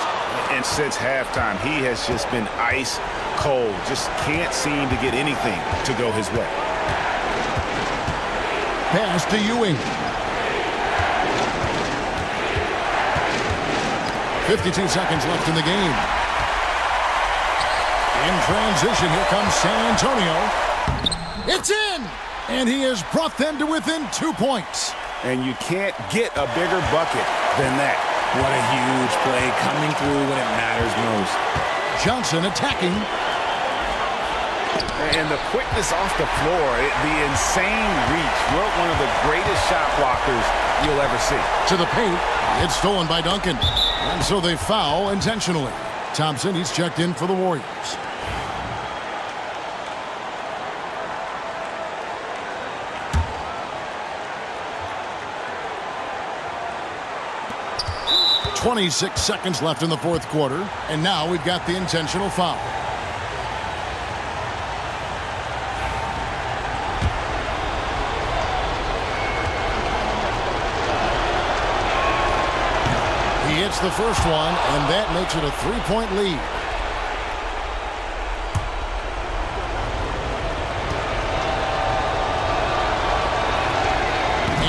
And since halftime, he has just been ice cold. Just can't seem to get anything to go his way. Pass to Ewing. 52 seconds left in the game. In transition, here comes San Antonio. It's in! And he has brought them to within 2 points. And you can't get a bigger bucket than that. What a huge play coming through when it matters most. Johnson attacking. And the quickness off the floor, the insane reach. We're one of the greatest shot blockers you'll ever see. To the paint. It's stolen by Duncan. And so they foul intentionally. Thompson, he's checked in for the Warriors. .26 seconds left in the fourth quarter. And now we've got the intentional foul. He hits the first one, and that makes it a 3-point lead.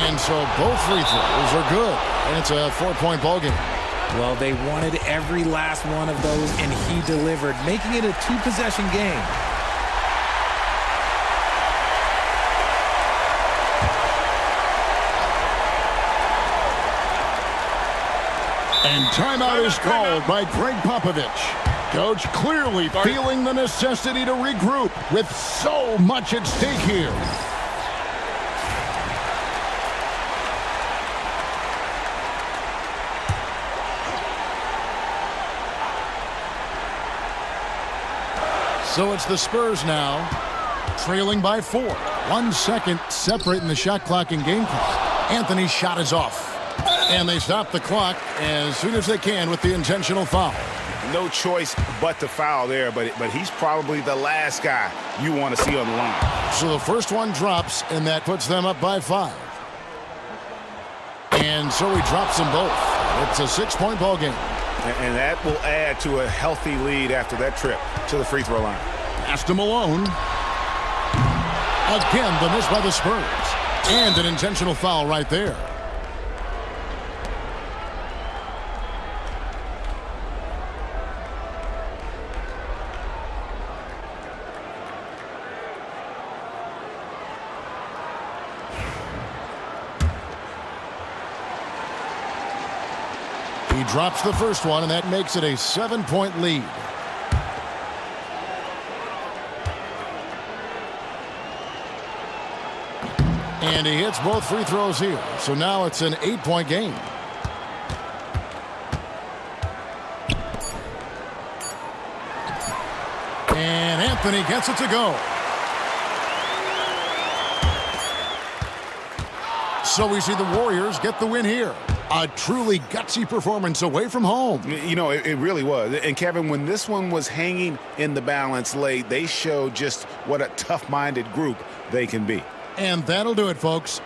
And so both free throws are good, and it's a 4-point ball game. Well, they wanted every last one of those, and he delivered, making it a 2-possession game. And timeout is called by Greg Popovich. Coach clearly feeling the necessity to regroup with so much at stake here. So it's the Spurs now, trailing by 4. 1 second separating the shot clock and game clock. Anthony's shot is off. And they stop the clock as soon as they can with the intentional foul. No choice but to foul there, but he's probably the last guy you want to see on the line. So the first one drops, and that puts them up by 5. And so he drops them both. It's a 6-point ball game. And that will add to a healthy lead after that trip to the free throw line. Pass to Malone. Again, the miss by the Spurs. And an intentional foul right there. He drops the first one, and that makes it a 7-point lead. And he hits both free throws here. So now it's an 8-point game. Anthony gets it to go. So we see the Warriors get the win here. A truly gutsy performance away from home. You know, it really was. And, Kevin, when this one was hanging in the balance late, they showed just what a tough-minded group they can be. And that'll do it, folks.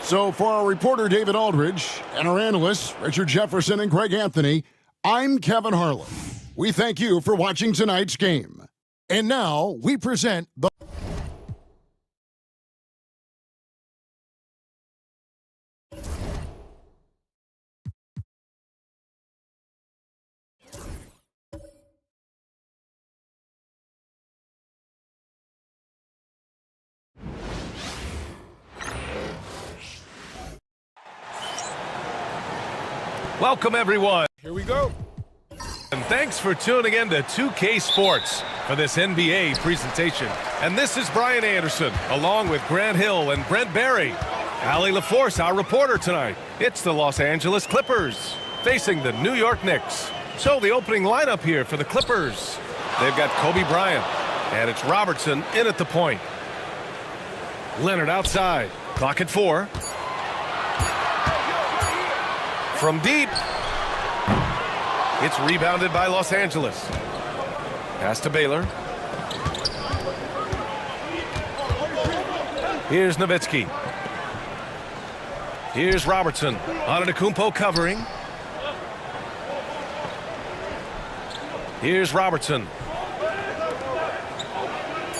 So for our reporter, David Aldridge, and our analysts, Richard Jefferson and Greg Anthony, I'm Kevin Harlan. We thank you for watching tonight's game. And now we present the... Welcome, everyone. Here we go. And thanks for tuning in to 2K Sports for this NBA presentation. And this is Brian Anderson, along with Grant Hill and Brent Barry. Allie LaForce, our reporter tonight. It's the Los Angeles Clippers facing the New York Knicks. So the opening lineup here for the Clippers. They've got Kobe Bryant, and it's Robertson in at the point. Leonard outside. Clock at 4. From deep. It's rebounded by Los Angeles. Pass to Baylor. Here's Nowitzki. Here's Robertson. Antetokounmpo covering. Here's Robertson.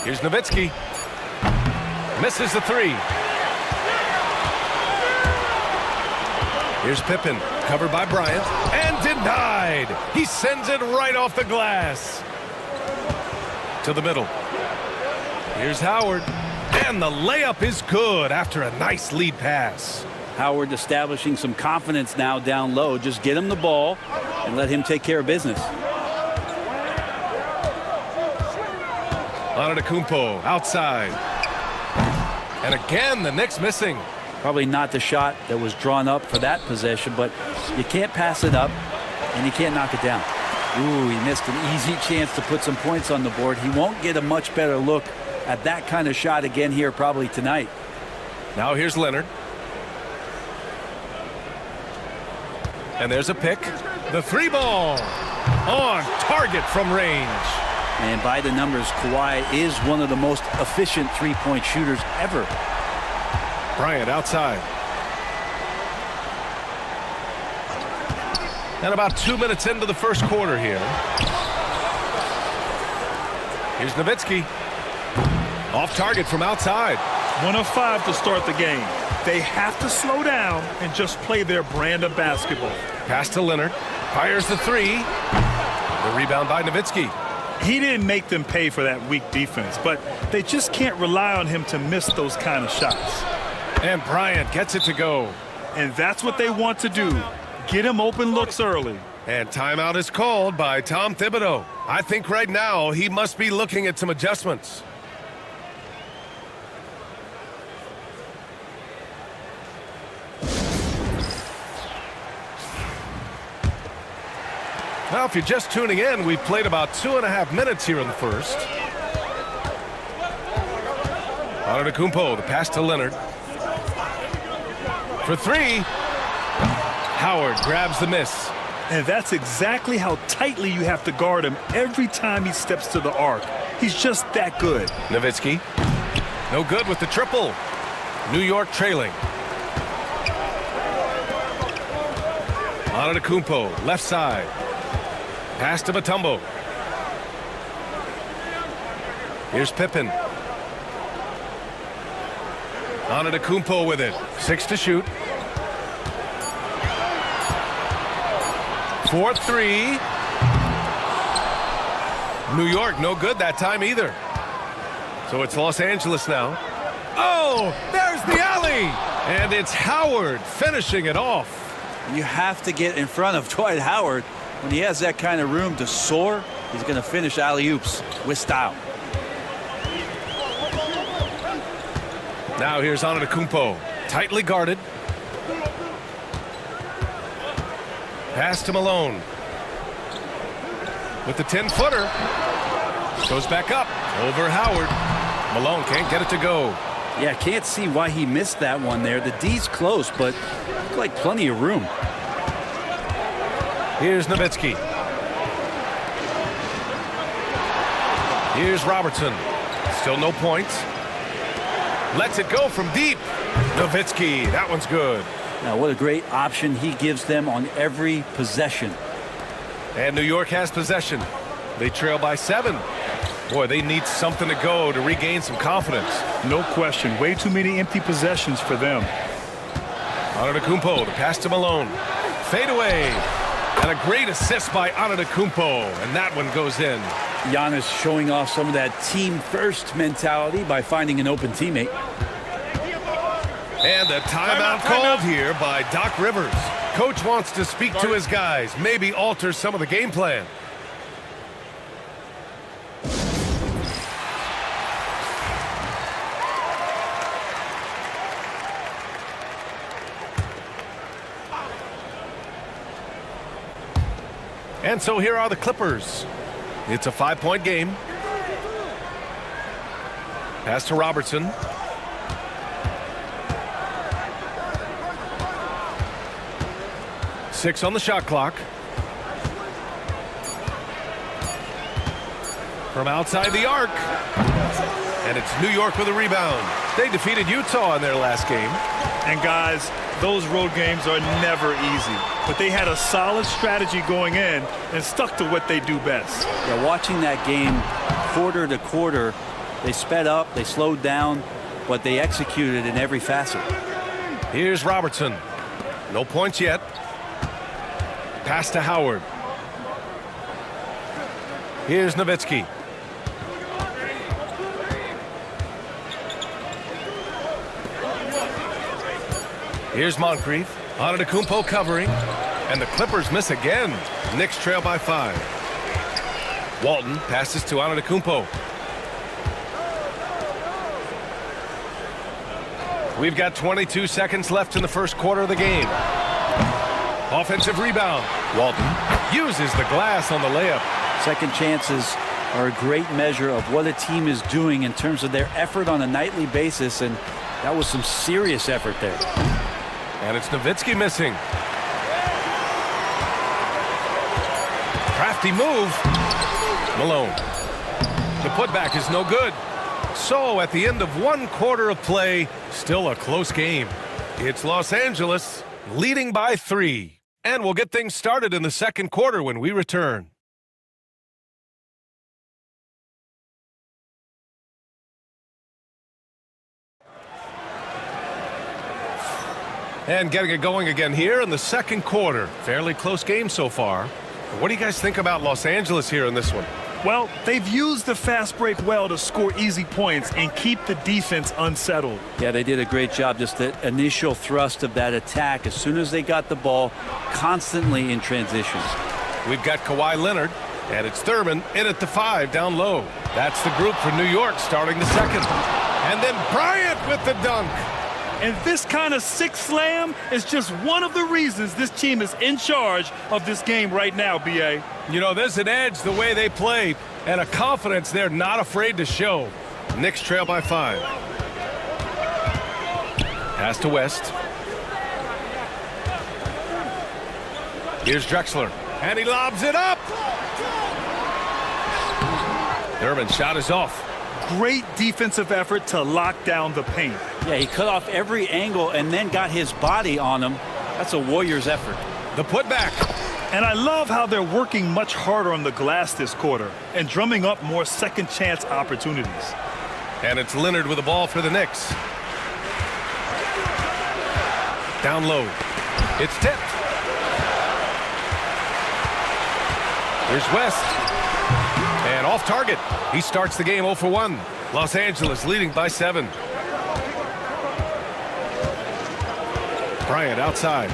Here's Nowitzki. Misses the 3. Here's Pippen, covered by Bryant, and denied. He sends it right off the glass. To the middle. Here's Howard, and the layup is good after a nice lead pass. Howard establishing some confidence now down low. Just get him the ball and let him take care of business. Antetokounmpo outside. And again, the Knicks missing. Probably not the shot that was drawn up for that possession, but you can't pass it up and you can't knock it down. Ooh, he missed an easy chance to put some points on the board. He won't get a much better look at that kind of shot again here probably tonight. Now here's Leonard. And there's a pick. The 3 ball on target from range. And by the numbers, Kawhi is one of the most efficient three-point shooters ever. Bryant outside. And about 2 minutes into the first quarter here. Here's Nowitzki. Off target from outside. 1 of 5 to start the game. They have to slow down and just play their brand of basketball. Pass to Leonard. Fires the 3. The rebound by Nowitzki. He didn't make them pay for that weak defense, but they just can't rely on him to miss those kind of shots. And Bryant gets it to go. And that's what they want to do. Get him open looks early. And timeout is called by Tom Thibodeau. I think right now he must be looking at some adjustments. Now, if you're just tuning in, we've played about 2.5 minutes here in the first. Antetokounmpo, the pass to Leonard. For 3. Howard grabs the miss. And that's exactly how tightly you have to guard him every time he steps to the arc. He's just that good. Nowitzki, no good with the triple. New York trailing. Antetokounmpo, left side. Pass to Mutombo. Here's Pippen. Antetokounmpo with it. 6 to shoot. 4-3. New York, no good that time either. So it's Los Angeles now. Oh, there's the alley! And it's Howard finishing it off. You have to get in front of Dwight Howard. When he has that kind of room to soar, he's going to finish alley-oops with style. Now here's Antetokounmpo, tightly guarded. Pass to Malone. With the 10-footer. Goes back up. Over Howard. Malone can't get it to go. Yeah, can't see why he missed that one there. The D's close, but looked like plenty of room. Here's Nowitzki. Here's Robertson. Still no points. Lets it go from deep. Nowitzki, that one's good. Now, what a great option he gives them on every possession. And New York has possession. They trail by 7. Boy, they need something to go to regain some confidence. No question. Way too many empty possessions for them. Antetokounmpo, the pass to Malone. Fade away. And a great assist by Antetokounmpo. And that one goes in. Giannis showing off some of that team-first mentality by finding an open teammate. And a timeout called here by Doc Rivers. Coach wants to speak to his guys, maybe alter some of the game plan. And so here are the Clippers. It's a 5-point game. Pass to Robertson. Six on the shot clock. From outside the arc. And it's New York with a rebound. They defeated Utah in their last game. And guys, those road games are never easy. But they had a solid strategy going in and stuck to what they do best. Yeah, watching that game quarter to quarter, they sped up, they slowed down, but they executed in every facet. Here's Robertson. No points yet. Pass to Howard. Here's Nowitzki. Here's Moncrief. Antetokounmpo covering. And the Clippers miss again. Knicks trail by 5. Walton passes to Antetokounmpo. We've got 22 seconds left in the first quarter of the game. Offensive rebound. Walton uses the glass on the layup. Second chances are a great measure of what a team is doing in terms of their effort on a nightly basis, and that was some serious effort there. And it's Nowitzki missing. Crafty move. Malone. The putback is no good. So at the end of one quarter of play, still a close game. It's Los Angeles leading by 3. And we'll get things started in the second quarter when we return. And getting it going again here in the second quarter. Fairly close game so far. What do you guys think about Los Angeles here in this one? Well, they've used the fast break well to score easy points and keep the defense unsettled. Yeah, they did a great job. Just the initial thrust of that attack as soon as they got the ball, constantly in transition. We've got Kawhi Leonard, and it's Thurman in at the 5 down low. That's the group for New York starting the second. And then Bryant with the dunk. And this kind of six slam is just one of the reasons this team is in charge of this game right now, B.A. You know, there's an edge the way they play and a confidence they're not afraid to show. Knicks trail by 5. Pass to West. Here's Drexler. And he lobs it up. Thurman's shot is off. Great defensive effort to lock down the paint. Yeah, he cut off every angle and then got his body on him. That's a Warriors effort. The putback. And I love how they're working much harder on the glass this quarter and drumming up more second chance opportunities. And it's Leonard with the ball for the Knicks. Down low. It's tipped. Here's West. And off target. He starts the game 0 for 1. Los Angeles leading by 7. Bryant outside.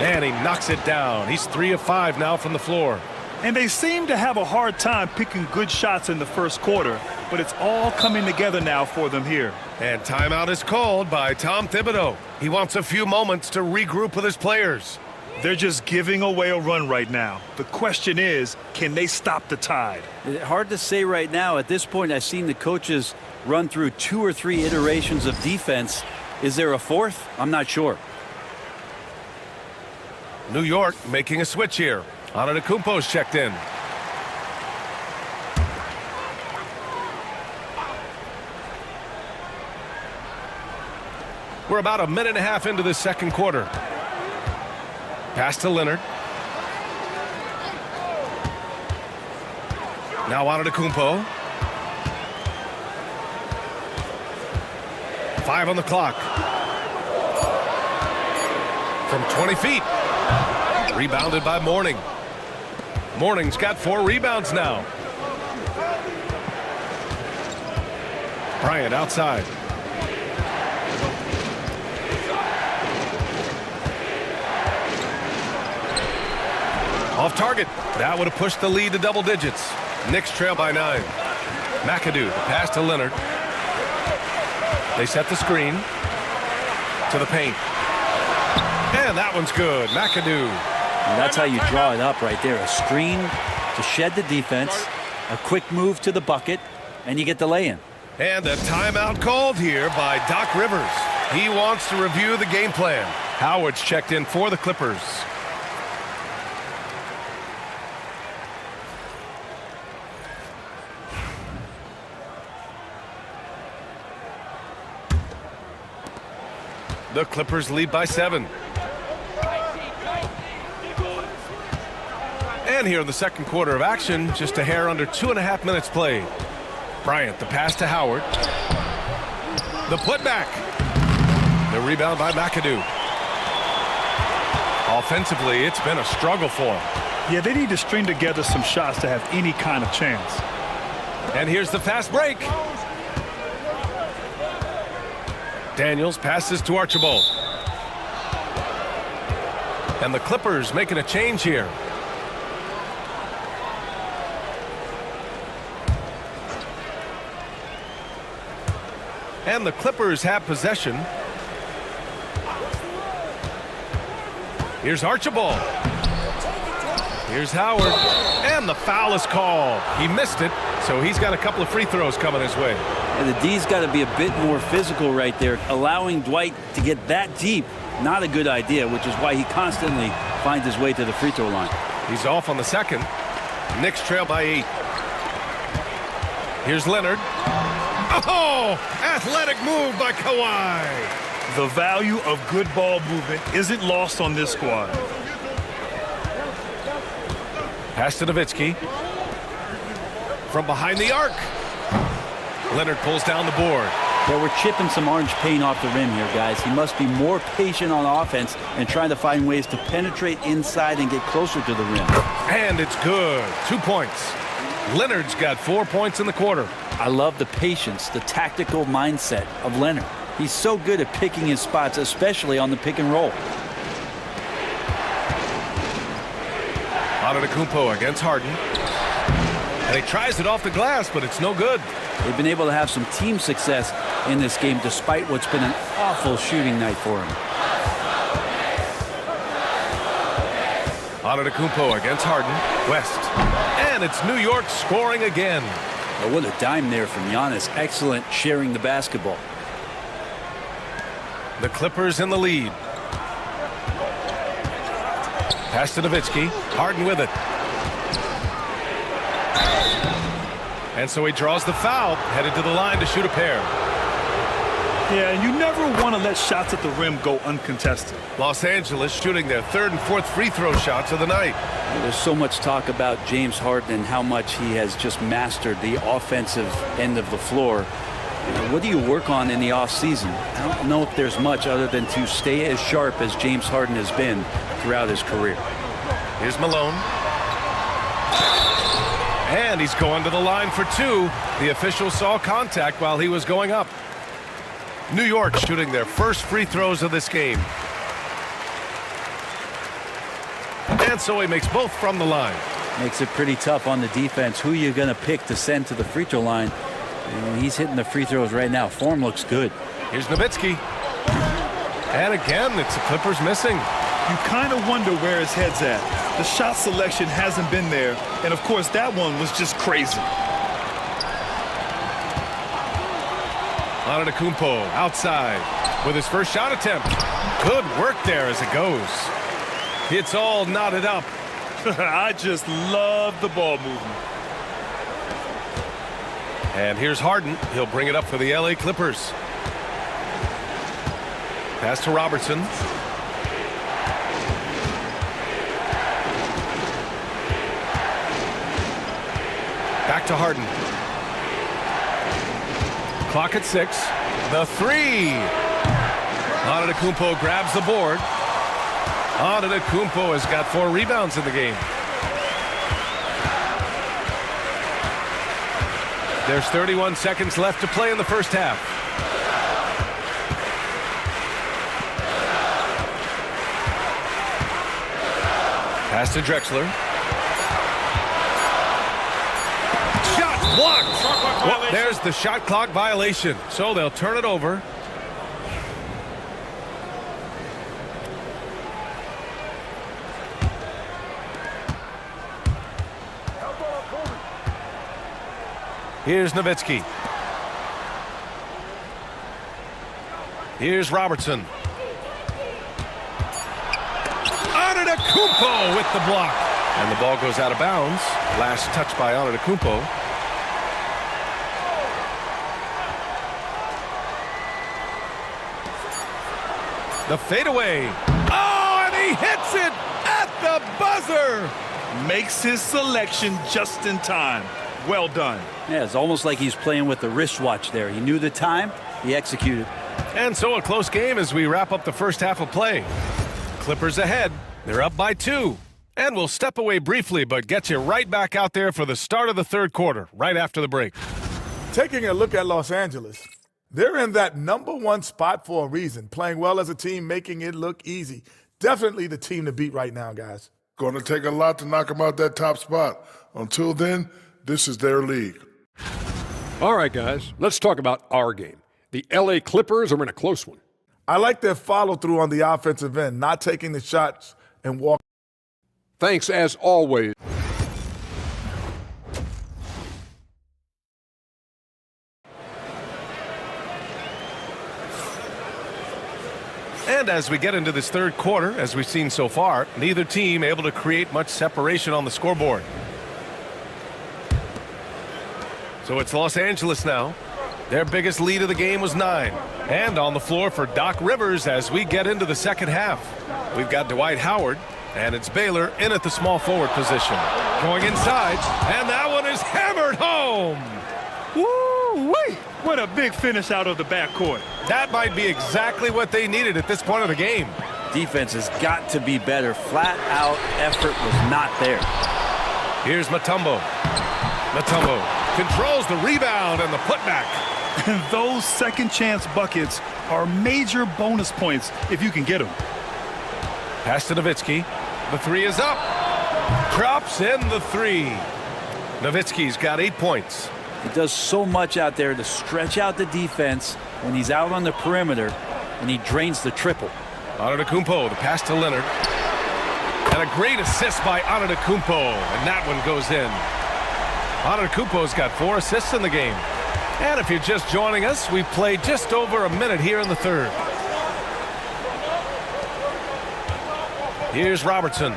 And he knocks it down. He's 3 of 5 now from the floor. And they seem to have a hard time picking good shots in the first quarter, but it's all coming together now for them here. And timeout is called by Tom Thibodeau. He wants a few moments to regroup with his players. They're just giving away a run right now. The question is, can they stop the tide? Hard to say right now. At this point, I've seen the coaches run through 2 or 3 iterations of defense. Is there a fourth? I'm not sure. New York making a switch here. Antetokounmpo's checked in. We're about a minute and a half into the second quarter. Pass to Leonard. Now Antetokounmpo. 5 on the clock. From 20 feet. Rebounded by Mourning. Mourning's got 4 rebounds now. Bryant outside. Off target. That would have pushed the lead to double digits. Knicks trail by 9. McAdoo, the pass to Leonard. They set the screen to the paint. And that one's good. McAdoo. And that's how you draw it up right there. A screen to shed the defense, a quick move to the bucket, and you get the lay-in. And a timeout called here by Doc Rivers. He wants to review the game plan. Howard's checked in for the Clippers. The Clippers lead by 7. And here in the second quarter of action, just a hair under 2.5 minutes played. Bryant, the pass to Howard. The putback. The rebound by McAdoo. Offensively, it's been a struggle for him. Yeah, they need to string together some shots to have any kind of chance. And here's the fast break. Daniels passes to Archibald. And the Clippers making a change here. And the Clippers have possession. Here's Archibald. Here's Howard. And the foul is called. He missed it, so he's got a couple of free throws coming his way. And the D's got to be a bit more physical right there. Allowing Dwight to get that deep, not a good idea, which is why he constantly finds his way to the free throw line. He's off on the second. Knicks trail by 8. Here's Leonard. Oh, athletic move by Kawhi. The value of good ball movement isn't lost on this squad. Pass to Nowitzki. From behind the arc. Leonard pulls down the board. Yeah, we're chipping some orange paint off the rim here, guys. He must be more patient on offense and trying to find ways to penetrate inside and get closer to the rim. And it's good. 2 points. Leonard's got 4 points in the quarter. I love the patience, the tactical mindset of Leonard. He's so good at picking his spots, especially on the pick and roll. Antetokounmpo against Harden. And he tries it off the glass, but it's no good. They've been able to have some team success in this game despite what's been an awful shooting night for him. Antetokounmpo against Harden. West. And it's New York scoring again. Oh, what a dime there from Giannis. Excellent sharing the basketball. The Clippers in the lead. Pass to Nowitzki. Harden with it. And so he draws the foul, headed to the line to shoot a pair. Yeah, and you never want to let shots at the rim go uncontested. Los Angeles shooting their 3rd and 4th free throw shots of the night. There's so much talk about James Harden and how much he has just mastered the offensive end of the floor. What do you work on in the offseason? I don't know if there's much other than to stay as sharp as James Harden has been throughout his career. Here's Malone. And he's going to the line for 2. The official saw contact while he was going up. New York shooting their first free throws of this game. And so he makes both from the line. Makes it pretty tough on the defense. Who you're going to pick to send to the free throw line. And he's hitting the free throws right now. Form looks good. Here's Nowitzki. And again, it's the Clippers missing. you kind of wonder where his head's at. The shot selection hasn't been there, and of course that one was just crazy. Antetokounmpo outside with his first shot attempt. Good work there as it goes. It's all knotted up. I just love the ball movement. And here's Harden. He'll bring it up for the LA Clippers. Pass to Robertson. Back to Harden. Clock at 6. The three. Antetokounmpo grabs the board. Antetokounmpo has got 4 rebounds in the game. There's 31 seconds left to play in the first half. Pass to Drexler. Shot blocked. Well, there's the shot clock violation. So they'll turn it over. Here's Nowitzki. Here's Robertson. Antetokounmpo with the block. And the ball goes out of bounds. Last touch by Antetokounmpo. The fadeaway. Oh, and he hits it at the buzzer. Makes his selection just in time. Well done. Yeah, it's almost like he's playing with the wristwatch there. He knew the time, he executed. And so a close game as we wrap up the first half of play. Clippers ahead. They're up by 2. And we'll step away briefly, but get you right back out there for the start of the third quarter, right after the break. Taking a look at Los Angeles, they're in that #1 spot for a reason, playing well as a team, making it look easy. Definitely the team to beat right now, guys. Going to take a lot to knock them out that top spot. Until then, this is their league. All right, guys, let's talk about our game. The LA Clippers are in a close one. I like their follow-through on the offensive end, not taking the shots and walking. Thanks, as always. And as we get into this third quarter, as we've seen so far, neither team able to create much separation on the scoreboard. So it's Los Angeles now. Their biggest lead of the game was 9. And on the floor for Doc Rivers as we get into the second half. We've got Dwight Howard, and it's Baylor in at the small forward position. Going inside, and that one is hammered home. Woo-wee! What a big finish out of the backcourt. That might be exactly what they needed at this point of the game. Defense has got to be better. Flat out effort was not there. Here's Mutombo. Mutombo controls the rebound and the putback. Those second chance buckets are major bonus points if you can get them. Pass to Nowitzki. The three is up. Drops in the three. Nowitzki's got 8 points. He does so much out there to stretch out the defense when he's out on the perimeter, and he drains the triple. Antetokounmpo, the pass to Leonard. And a great assist by Antetokounmpo, and that one goes in. Antetokounmpo's got 4 assists in the game. And if you're just joining us, we've played just over a minute here in the third. Here's Robertson.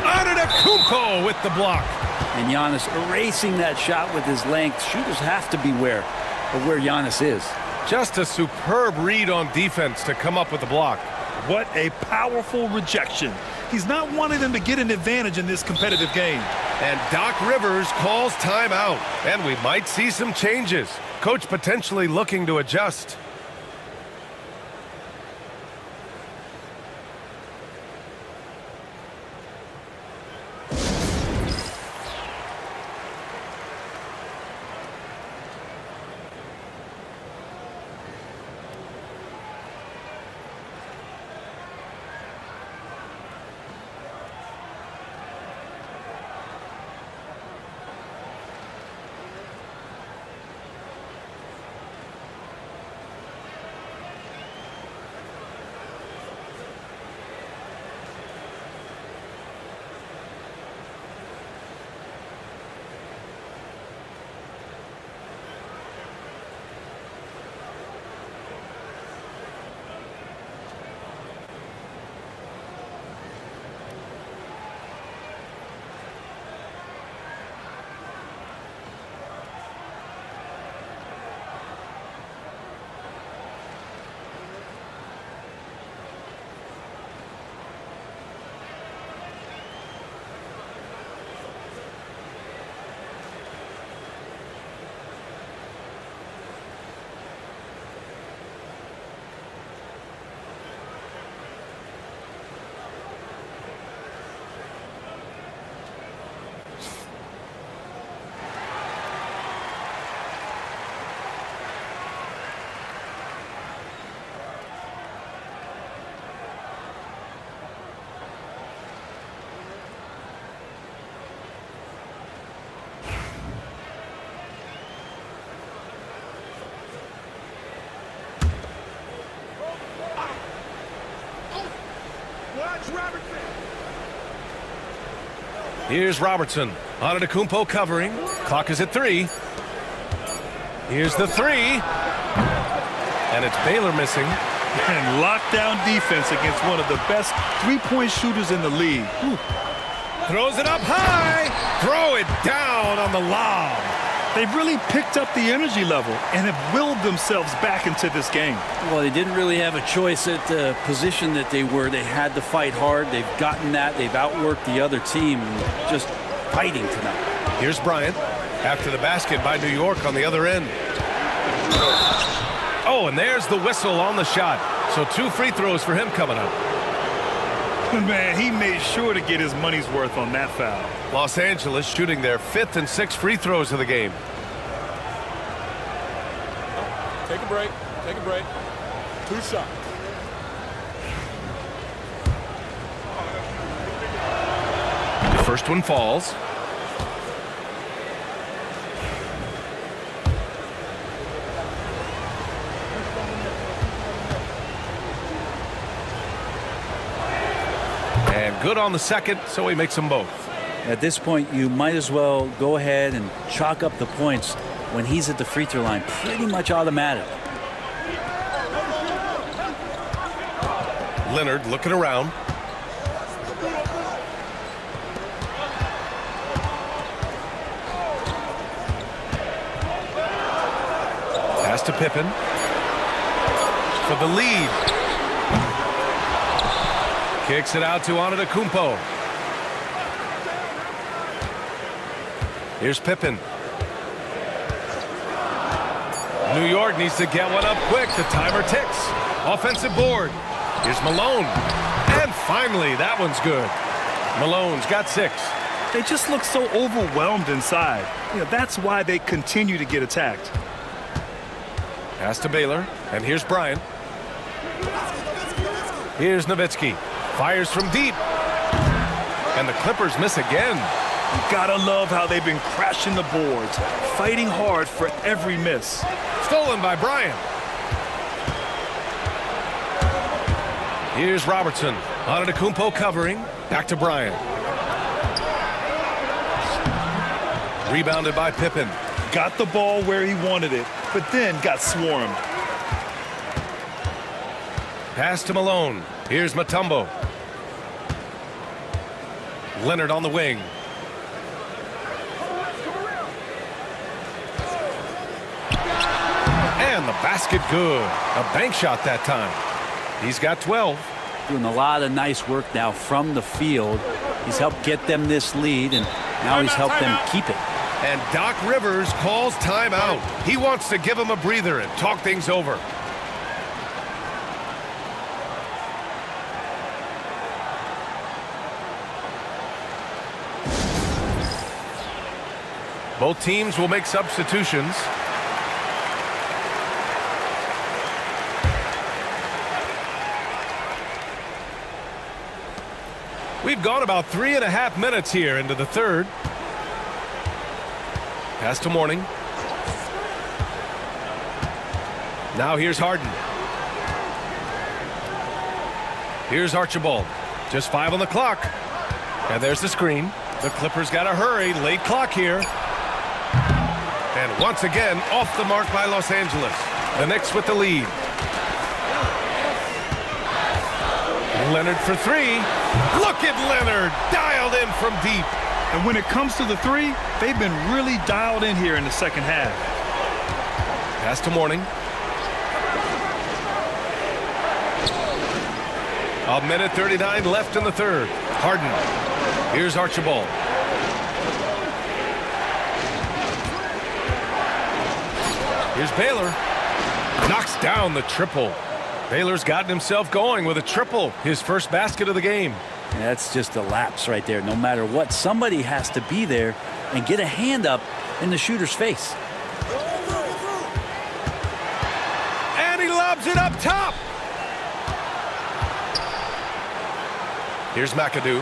Antetokounmpo with the block. And Giannis erasing that shot with his length. Shooters have to beware of where Giannis is. Just a superb read on defense to come up with the block. What a powerful rejection. He's not wanting them to get an advantage in this competitive game. And Doc Rivers calls timeout. And we might see some changes. Coach potentially looking to adjust. Here's Robertson. Antetokounmpo covering. Clock is at 3. Here's the 3. And it's Baylor missing. And lockdown defense against one of the best three-point shooters in the league. Whew. Throws it up high. Throw it down on the lob. They've really picked up the energy level and have willed themselves back into this game. Well, they didn't really have a choice at the position that they were. They had to fight hard. They've gotten that. They've outworked the other team. Just fighting tonight. Here's Bryant after the basket by New York on the other end. Oh, and there's the whistle on the shot. So 2 free throws for him coming up. Man, he made sure to get his money's worth on that foul. Los Angeles shooting their 5th and 6th free throws of the game. Take a break. Take a break. 2 shots. The first one falls. And good on the second, so he makes them both. At this point, you might as well go ahead and chalk up the points when he's at the free throw line. Pretty much automatic. Leonard looking around. Pass to Pippen. For the lead. Kicks it out to Antetokounmpo. Here's Pippen. New York needs to get one up quick. The timer ticks. Offensive board. Here's Malone. And finally, that one's good. Malone's got 6. They just look so overwhelmed inside. That's why they continue to get attacked. Pass to Baylor. And here's Bryant. Here's Nowitzki. Fires from deep. And the Clippers miss again. You gotta love how they've been crashing the boards, fighting hard for every miss. Stolen by Bryant. Here's Robertson. Antetokounmpo covering. Back to Bryant. Rebounded by Pippen. Got the ball where he wanted it, but then got swarmed. Pass to Malone. Here's Mutombo. Leonard on the wing. And the basket good. A bank shot that time. He's got 12. Doing a lot of nice work now from the field. He's helped get them this lead, and now he's helped them keep it. And Doc Rivers calls timeout. He wants to give him a breather and talk things over. Both teams will make substitutions. We've gone about 3.5 minutes here into the third. Pass to Mourning. Now here's Harden. Here's Archibald. Just 5 on the clock. And there's the screen. The Clippers got to hurry. Late clock here. And once again, off the mark by Los Angeles. The Knicks with the lead. Leonard for 3. Look at Leonard, dialed in from deep. And when it comes to the 3, they've been really dialed in here in the second half. Pass to Mourning. A minute 39 left in the third. Harden. Here's Archibald. Here's Baylor. Knocks down the triple. Baylor's gotten himself going with a triple, his first basket of the game. That's just a lapse right there. No matter what, somebody has to be there and get a hand up in the shooter's face. And he lobs it up top. Here's McAdoo.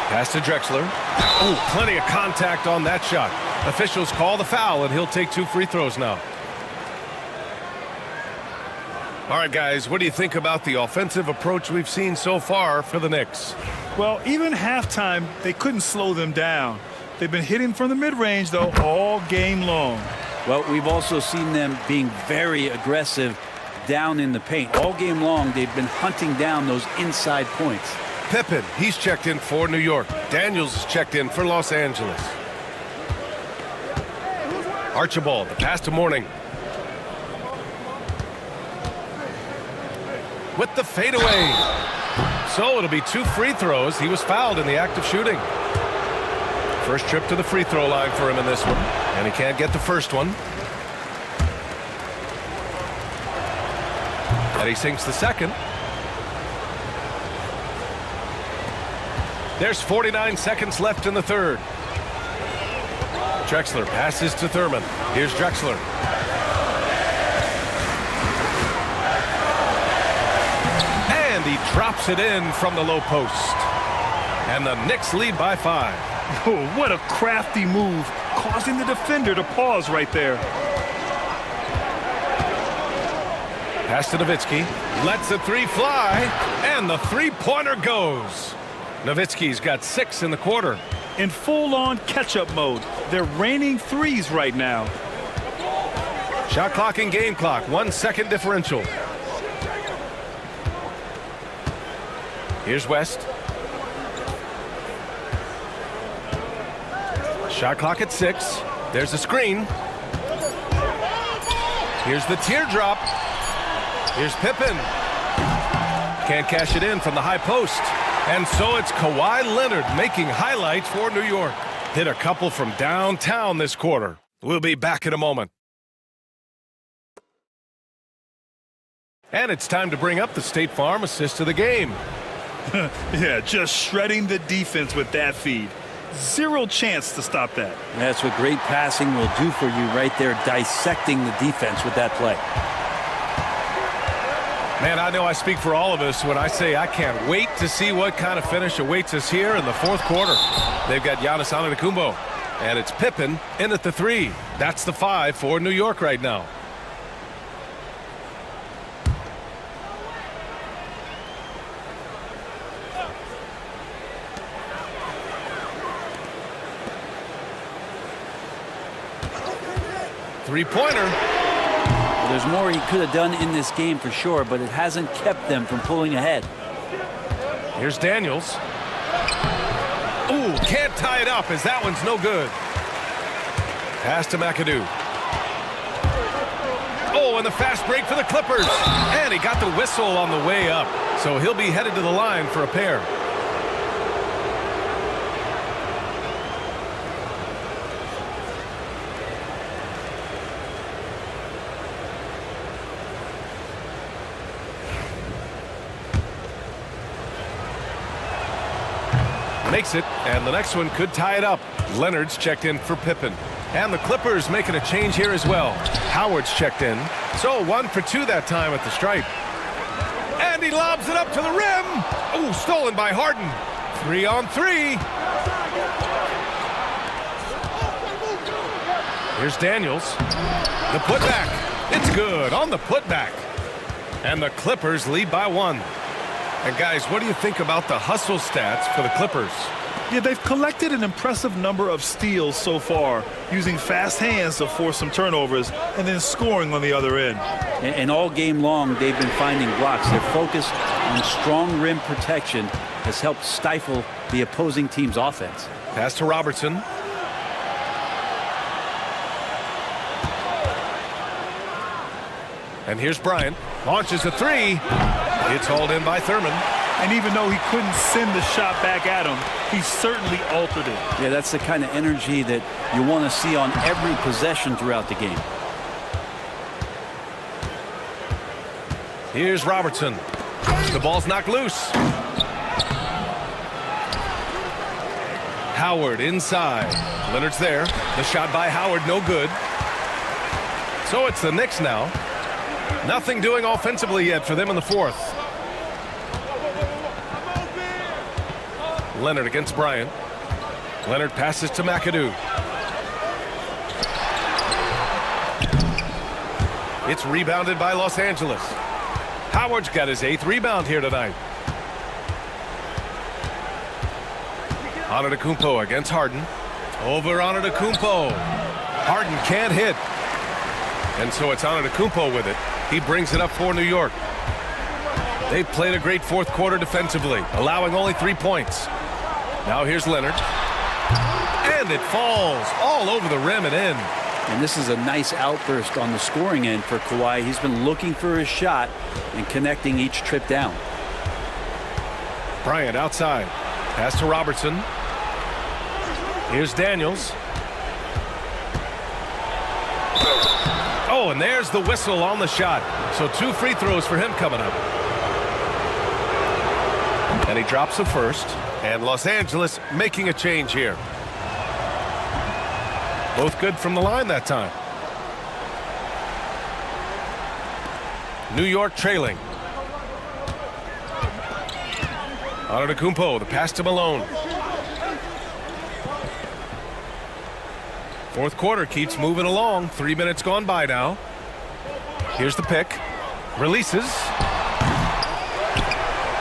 Pass to Drexler. Oh, plenty of contact on that shot. Officials call the foul, and he'll take 2 free throws now. All right, guys, what do you think about the offensive approach we've seen so far for the Knicks? Well, even halftime, they couldn't slow them down. They've been hitting from the mid-range, though, all game long. Well, we've also seen them being very aggressive down in the paint. All game long, they've been hunting down those inside points. Pippen, he's checked in for New York. Daniels is checked in for Los Angeles. Archibald, the pass to Mourning. With the fadeaway. So it'll be 2 free throws. He was fouled in the act of shooting. First trip to the free throw line for him in this one. And he can't get the first one. And he sinks the second. There's 49 seconds left in the third. Drexler passes to Thurman. Here's Drexler. And he drops it in from the low post. And the Knicks lead by 5. Oh, what a crafty move, causing the defender to pause right there. Pass to Nowitzki. Lets the 3 fly. And the 3-pointer goes. Nowitzki's got 6 in the quarter. In full-on catch-up mode. They're raining threes right now. Shot clock and game clock. 1 second differential. Here's West. Shot clock at 6. There's a screen. Here's the teardrop. Here's Pippen. Can't cash it in from the high post. And so it's Kawhi Leonard making highlights for New York. Hit a couple from downtown this quarter. We'll be back in a moment. And it's time to bring up the State Farm assist of the game. Yeah, just shredding the defense with that feed. Zero chance to stop that. That's what great passing will do for you right there, dissecting the defense with that play. Man, I know I speak for all of us when I say I can't wait to see what kind of finish awaits us here in the fourth quarter. They've got Giannis Antetokounmpo, and it's Pippen in at the 3. That's the 5 for New York right now. Three-pointer. Well, there's more he could have done in this game for sure, but it hasn't kept them from pulling ahead. Here's Daniels. Ooh, can't tie it up as that one's no good. Pass to McAdoo. Oh, and the fast break for the Clippers. And he got the whistle on the way up. So he'll be headed to the line for a pair. Makes it, and the next one could tie it up. Leonard's checked in for Pippen. And the Clippers making a change here as well. Howard's checked in. So 1 for 2 that time at the stripe. And he lobs it up to the rim. Oh, stolen by Harden. 3-on-3. Here's Daniels. The putback. It's good on the putback. And the Clippers lead by 1. And guys, what do you think about the hustle stats for the Clippers? Yeah, they've collected an impressive number of steals so far, using fast hands to force some turnovers and then scoring on the other end. And all game long, they've been finding blocks. Their focus on strong rim protection has helped stifle the opposing team's offense. Pass to Robertson. And here's Bryant. Launches a 3. It's hauled in by Thurman. And even though he couldn't send the shot back at him, he certainly altered it. Yeah, that's the kind of energy that you want to see on every possession throughout the game. Here's Robertson. The ball's knocked loose. Howard inside. Leonard's there. The shot by Howard, no good. So it's the Knicks now. Nothing doing offensively yet for them in the fourth. Leonard against Bryant. Leonard passes to McAdoo. It's rebounded by Los Angeles. Howard's got his 8th rebound here tonight. Antetokounmpo against Harden. Over Antetokounmpo. Harden can't hit. And so it's Antetokounmpo with it. He brings it up for New York. They've played a great fourth quarter defensively, allowing only 3 points. Now here's Leonard. And it falls all over the rim and in. And this is a nice outburst on the scoring end for Kawhi. He's been looking for his shot and connecting each trip down. Bryant outside. Pass to Robertson. Here's Daniels. Oh, and there's the whistle on the shot. So 2 free throws for him coming up. And he drops the first. And Los Angeles making a change here. Both good from the line that time. New York trailing. Antetokounmpo, the pass to Malone. Fourth quarter keeps moving along. 3 minutes gone by now. Here's the pick. Releases.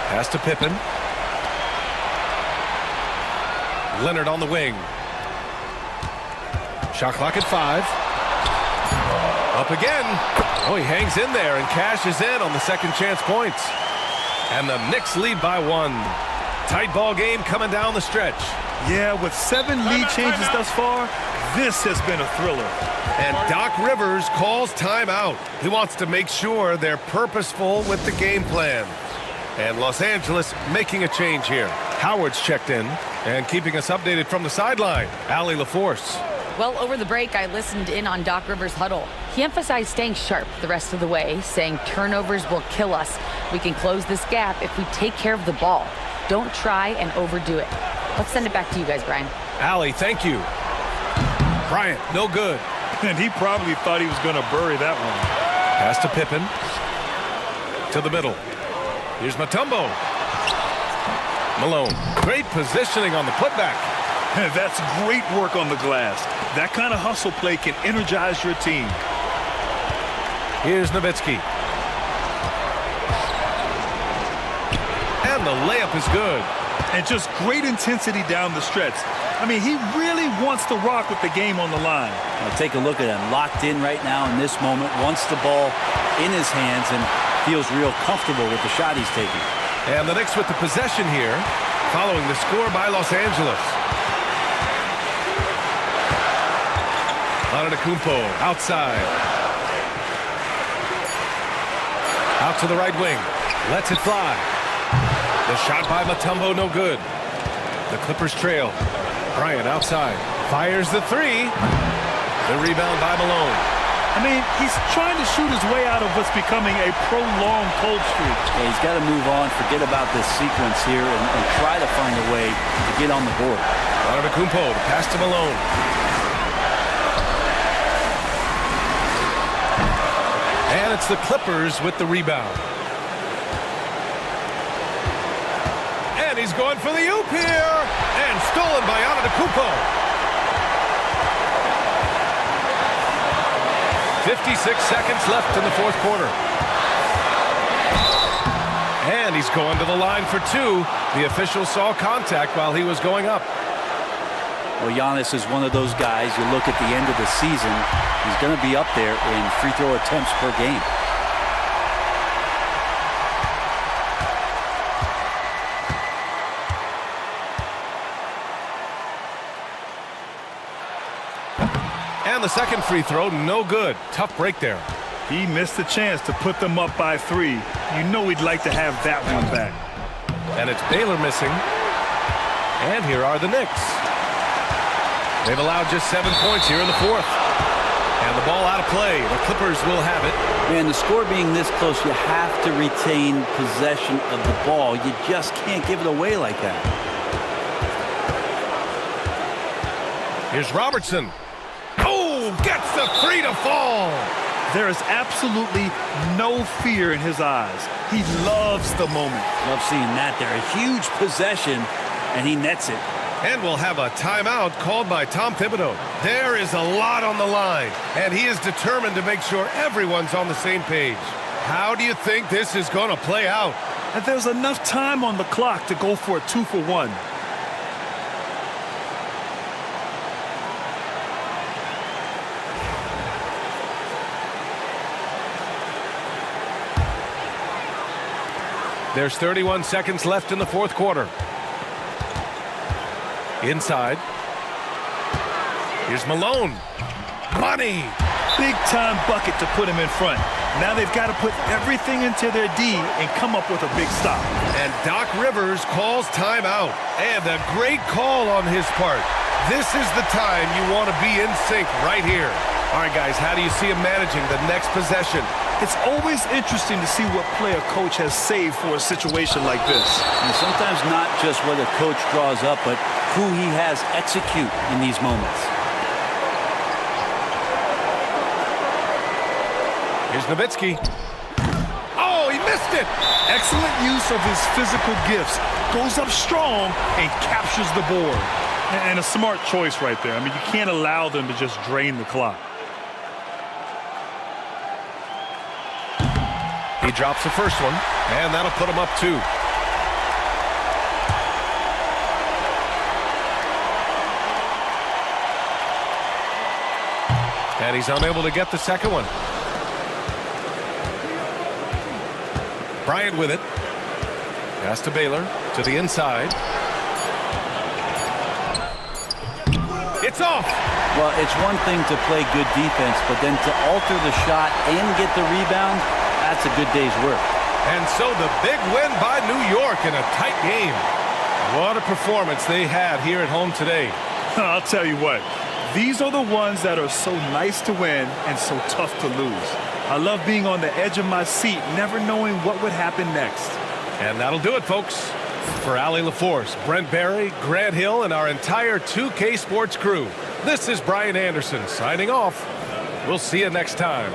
Pass to Pippen. Leonard on the wing. Shot clock at 5. Up again. Oh, he hangs in there and cashes in on the second chance points. And the Knicks lead by 1. Tight ball game coming down the stretch. Yeah, with 7 lead changes thus far, this has been a thriller. And Doc Rivers calls timeout. He wants to make sure they're purposeful with the game plan. And Los Angeles making a change here. Howard's checked in and keeping us updated from the sideline. Allie LaForce. Well, over the break, I listened in on Doc Rivers' huddle. He emphasized staying sharp the rest of the way, saying turnovers will kill us. We can close this gap if we take care of the ball. Don't try and overdo it. Let's send it back to you guys, Brian. Allie, thank you. Bryant, no good. And he probably thought he was going to bury that one. Pass to Pippen. To the middle. Here's Mutombo. Malone. Great positioning on the putback. That's great work on the glass. That kind of hustle play can energize your team. Here's Nowitzki. And the layup is good. And just great intensity down the stretch. I mean, he really wants to rock with the game on the line. Now take a look at him, locked in right now in this moment, wants the ball in his hands and feels real comfortable with the shot he's taking. And the Knicks with the possession here, following the score by Los Angeles. Antetokounmpo outside. Out to the right wing. Lets it fly. The shot by Mutombo, no good. The Clippers trail. Bryant outside. Fires the 3. The rebound by Malone. I mean, he's trying to shoot his way out of what's becoming a prolonged cold streak. Yeah, he's got to move on, forget about this sequence here, and try to find a way to get on the board. Antetokounmpo, the pass to Malone. And it's the Clippers with the rebound. And he's going for the oop here. And stolen by Antetokounmpo. 56 seconds left in the fourth quarter. And he's going to the line for 2. The official saw contact while he was going up. Well, Giannis is one of those guys, you look at the end of the season, he's going to be up there in free throw attempts per game. And the second free throw, no good. Tough break there. He missed the chance to put them up by 3. You know he'd like to have that one back. And it's Baylor missing. And here are the Knicks. They've allowed just 7 points here in the fourth. And the ball out of play. The Clippers will have it. Man, the score being this close, you have to retain possession of the ball. You just can't give it away like that. Here's Robertson. Oh, gets the 3 to fall. There is absolutely no fear in his eyes. He loves the moment. Love seeing that there. A huge possession, and he nets it. And we'll have a timeout called by Tom Thibodeau. There is a lot on the line, and he is determined to make sure everyone's on the same page. How do you think this is going to play out? And there's enough time on the clock to go for a 2-for-1. There's 31 seconds left in the fourth quarter. Inside. Here's Malone. Money. Big time bucket to put him in front. Now they've got to put everything into their D and come up with a big stop. And Doc Rivers calls timeout. And a great call on his part. This is the time you want to be in sync right here. All right, guys, how do you see him managing the next possession? It's always interesting to see what play a coach has saved for a situation like this. And sometimes not just what a coach draws up, but who he has execute in these moments. Here's Nowitzki. Oh, he missed it. Excellent use of his physical gifts. Goes up strong and captures the board. And a smart choice right there. I mean, you can't allow them to just drain the clock. He drops the first one, and that'll put him up 2. And he's unable to get the second one. Bryant with it. Pass to Baylor, to the inside. It's off. Well, it's one thing to play good defense, but then to alter the shot and get the rebound, that's a good day's work. And so the big win by New York in a tight game. What a performance they had here at home today. I'll tell you what, these are the ones that are so nice to win and so tough to lose. I love being on the edge of my seat, never knowing what would happen next. And that'll do it, folks. For Allie LaForce, Brent Barry, Grant Hill, and our entire 2K Sports crew, this is Brian Anderson signing off. We'll see you next time.